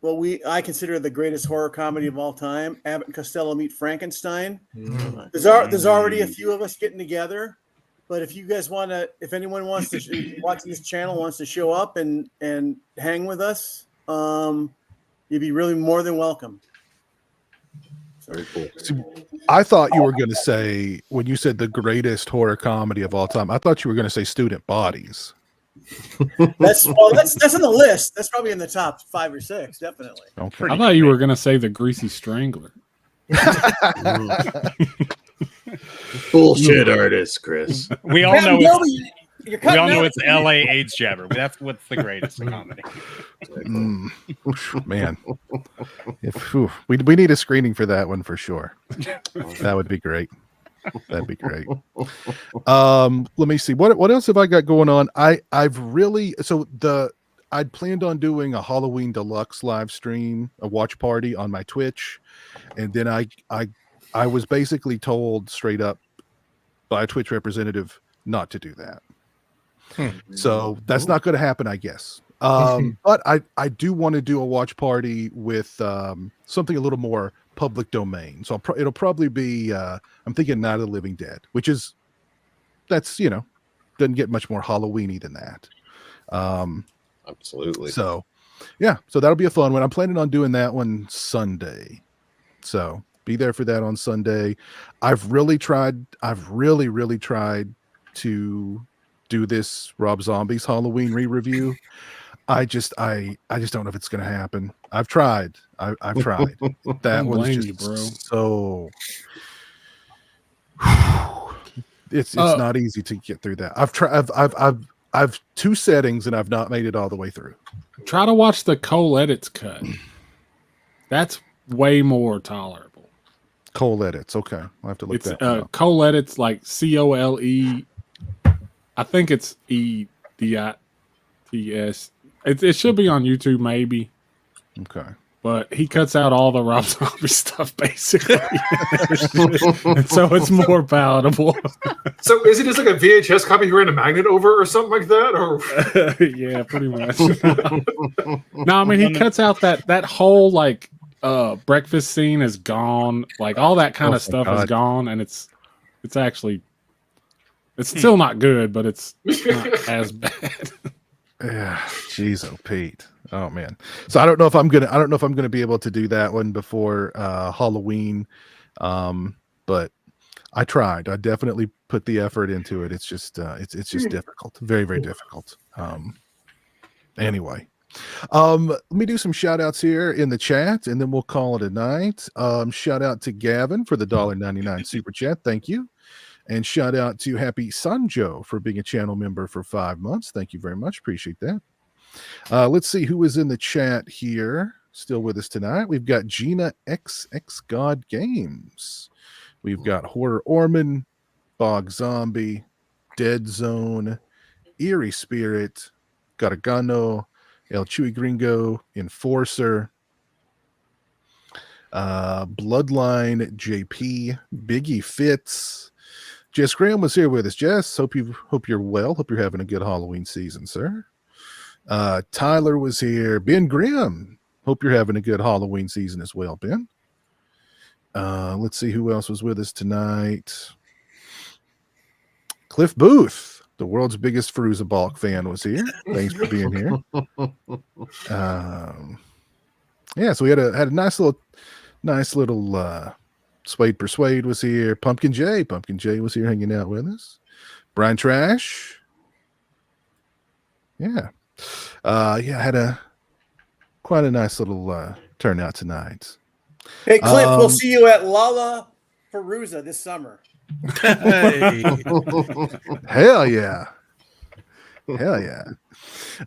what I consider the greatest horror comedy of all time, Abbott and Costello Meet Frankenstein. There's already a few of us getting together, but if you guys if anyone wants to watch this channel, wants to show up and hang with us, you'd be really more than welcome. Very cool. See, I thought you were going to say, when you said the greatest horror comedy of all time, I thought you were going to say Student Bodies. That's on the list. That's probably in the top 5 or 6, definitely. Okay. I thought you were gonna say the Greasy Strangler. Bullshit artist, Chris. We all know it's LA AIDS jabber. That's what's the greatest comedy. Man, we need a screening for that one for sure. That would be great. That'd be great. Let me see. What else have I got going on? I'd planned on doing a Halloween deluxe live stream, a watch party on my Twitch, and then I was basically told straight up by a Twitch representative not to do that. So that's not going to happen, I guess. But I do want to do a watch party with something a little more public domain. So it'll probably be I'm thinking Night of the Living Dead, that's doesn't get much more Halloween-y than that. Absolutely. So yeah, so that'll be a fun one. I'm planning on doing that one Sunday. So be there for that on Sunday. I've really tried to do this Rob Zombie's Halloween re-review. I just don't know if it's gonna happen. I've tried. I've tried. That one's just bro. so It's not easy to get through that. I've tried. I've 2 settings and I've not made it all the way through. Try to watch the Cole Edits cut. That's way more tolerable. Cole Edits. Okay, I'll have to look that one up. Cole Edits, like COLE. I think it's EDITS. It should be on YouTube, maybe. Okay. But he cuts out all the Rob Zombie stuff, basically. And so it's more palatable. So is it just like a VHS copy you ran a magnet over or something like that? Or yeah, pretty much. No, I mean, he cuts out that whole, like, breakfast scene is gone. Like, all that kind of stuff is gone. And it's actually, it's still not good, but it's not as bad. Yeah, jeez, oh Pete. Oh man. So I don't know if I'm gonna be able to do that one before Halloween. But I tried. I definitely put the effort into it. It's just it's just difficult. Very, very difficult. Anyway. Let me do some shout outs here in the chat and then we'll call it a night. Shout out to Gavin for the $1.99 super chat. Thank you. And shout out to Happy Sanjo for being a channel member for 5 months. Thank you very much. Appreciate that. Let's see who is in the chat here. Still with us tonight. We've got Gina XX God Games. We've got Horror Orman, Bog Zombie, Dead Zone, Eerie Spirit, Gargano, El Chuy Gringo, Enforcer, Bloodline JP, Biggie Fitz. Jess Graham was here with us. Jess, hope you're well. Hope you're having a good Halloween season, sir. Tyler was here. Ben Grimm, hope you're having a good Halloween season as well, Ben. Let's see who else was with us tonight. Cliff Booth, the world's biggest Fairuza Balk fan, was here. Thanks for being here. Yeah, so we had a nice little Swade Persuade was here. Pumpkin J was here hanging out with us. Brian Trash. Yeah. Had quite a nice little turnout tonight. Hey, Cliff, we'll see you at Lala Fairuza this summer. Hey. Hell yeah. Hell yeah.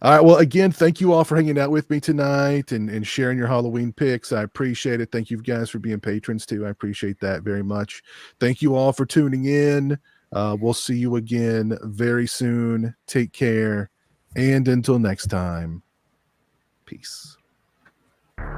All right. Well, again, thank you all for hanging out with me tonight and sharing your Halloween picks. I appreciate it. Thank you guys for being patrons too. I appreciate that very much. Thank you all for tuning in. We'll see you again very soon. Take care. And until next time, peace.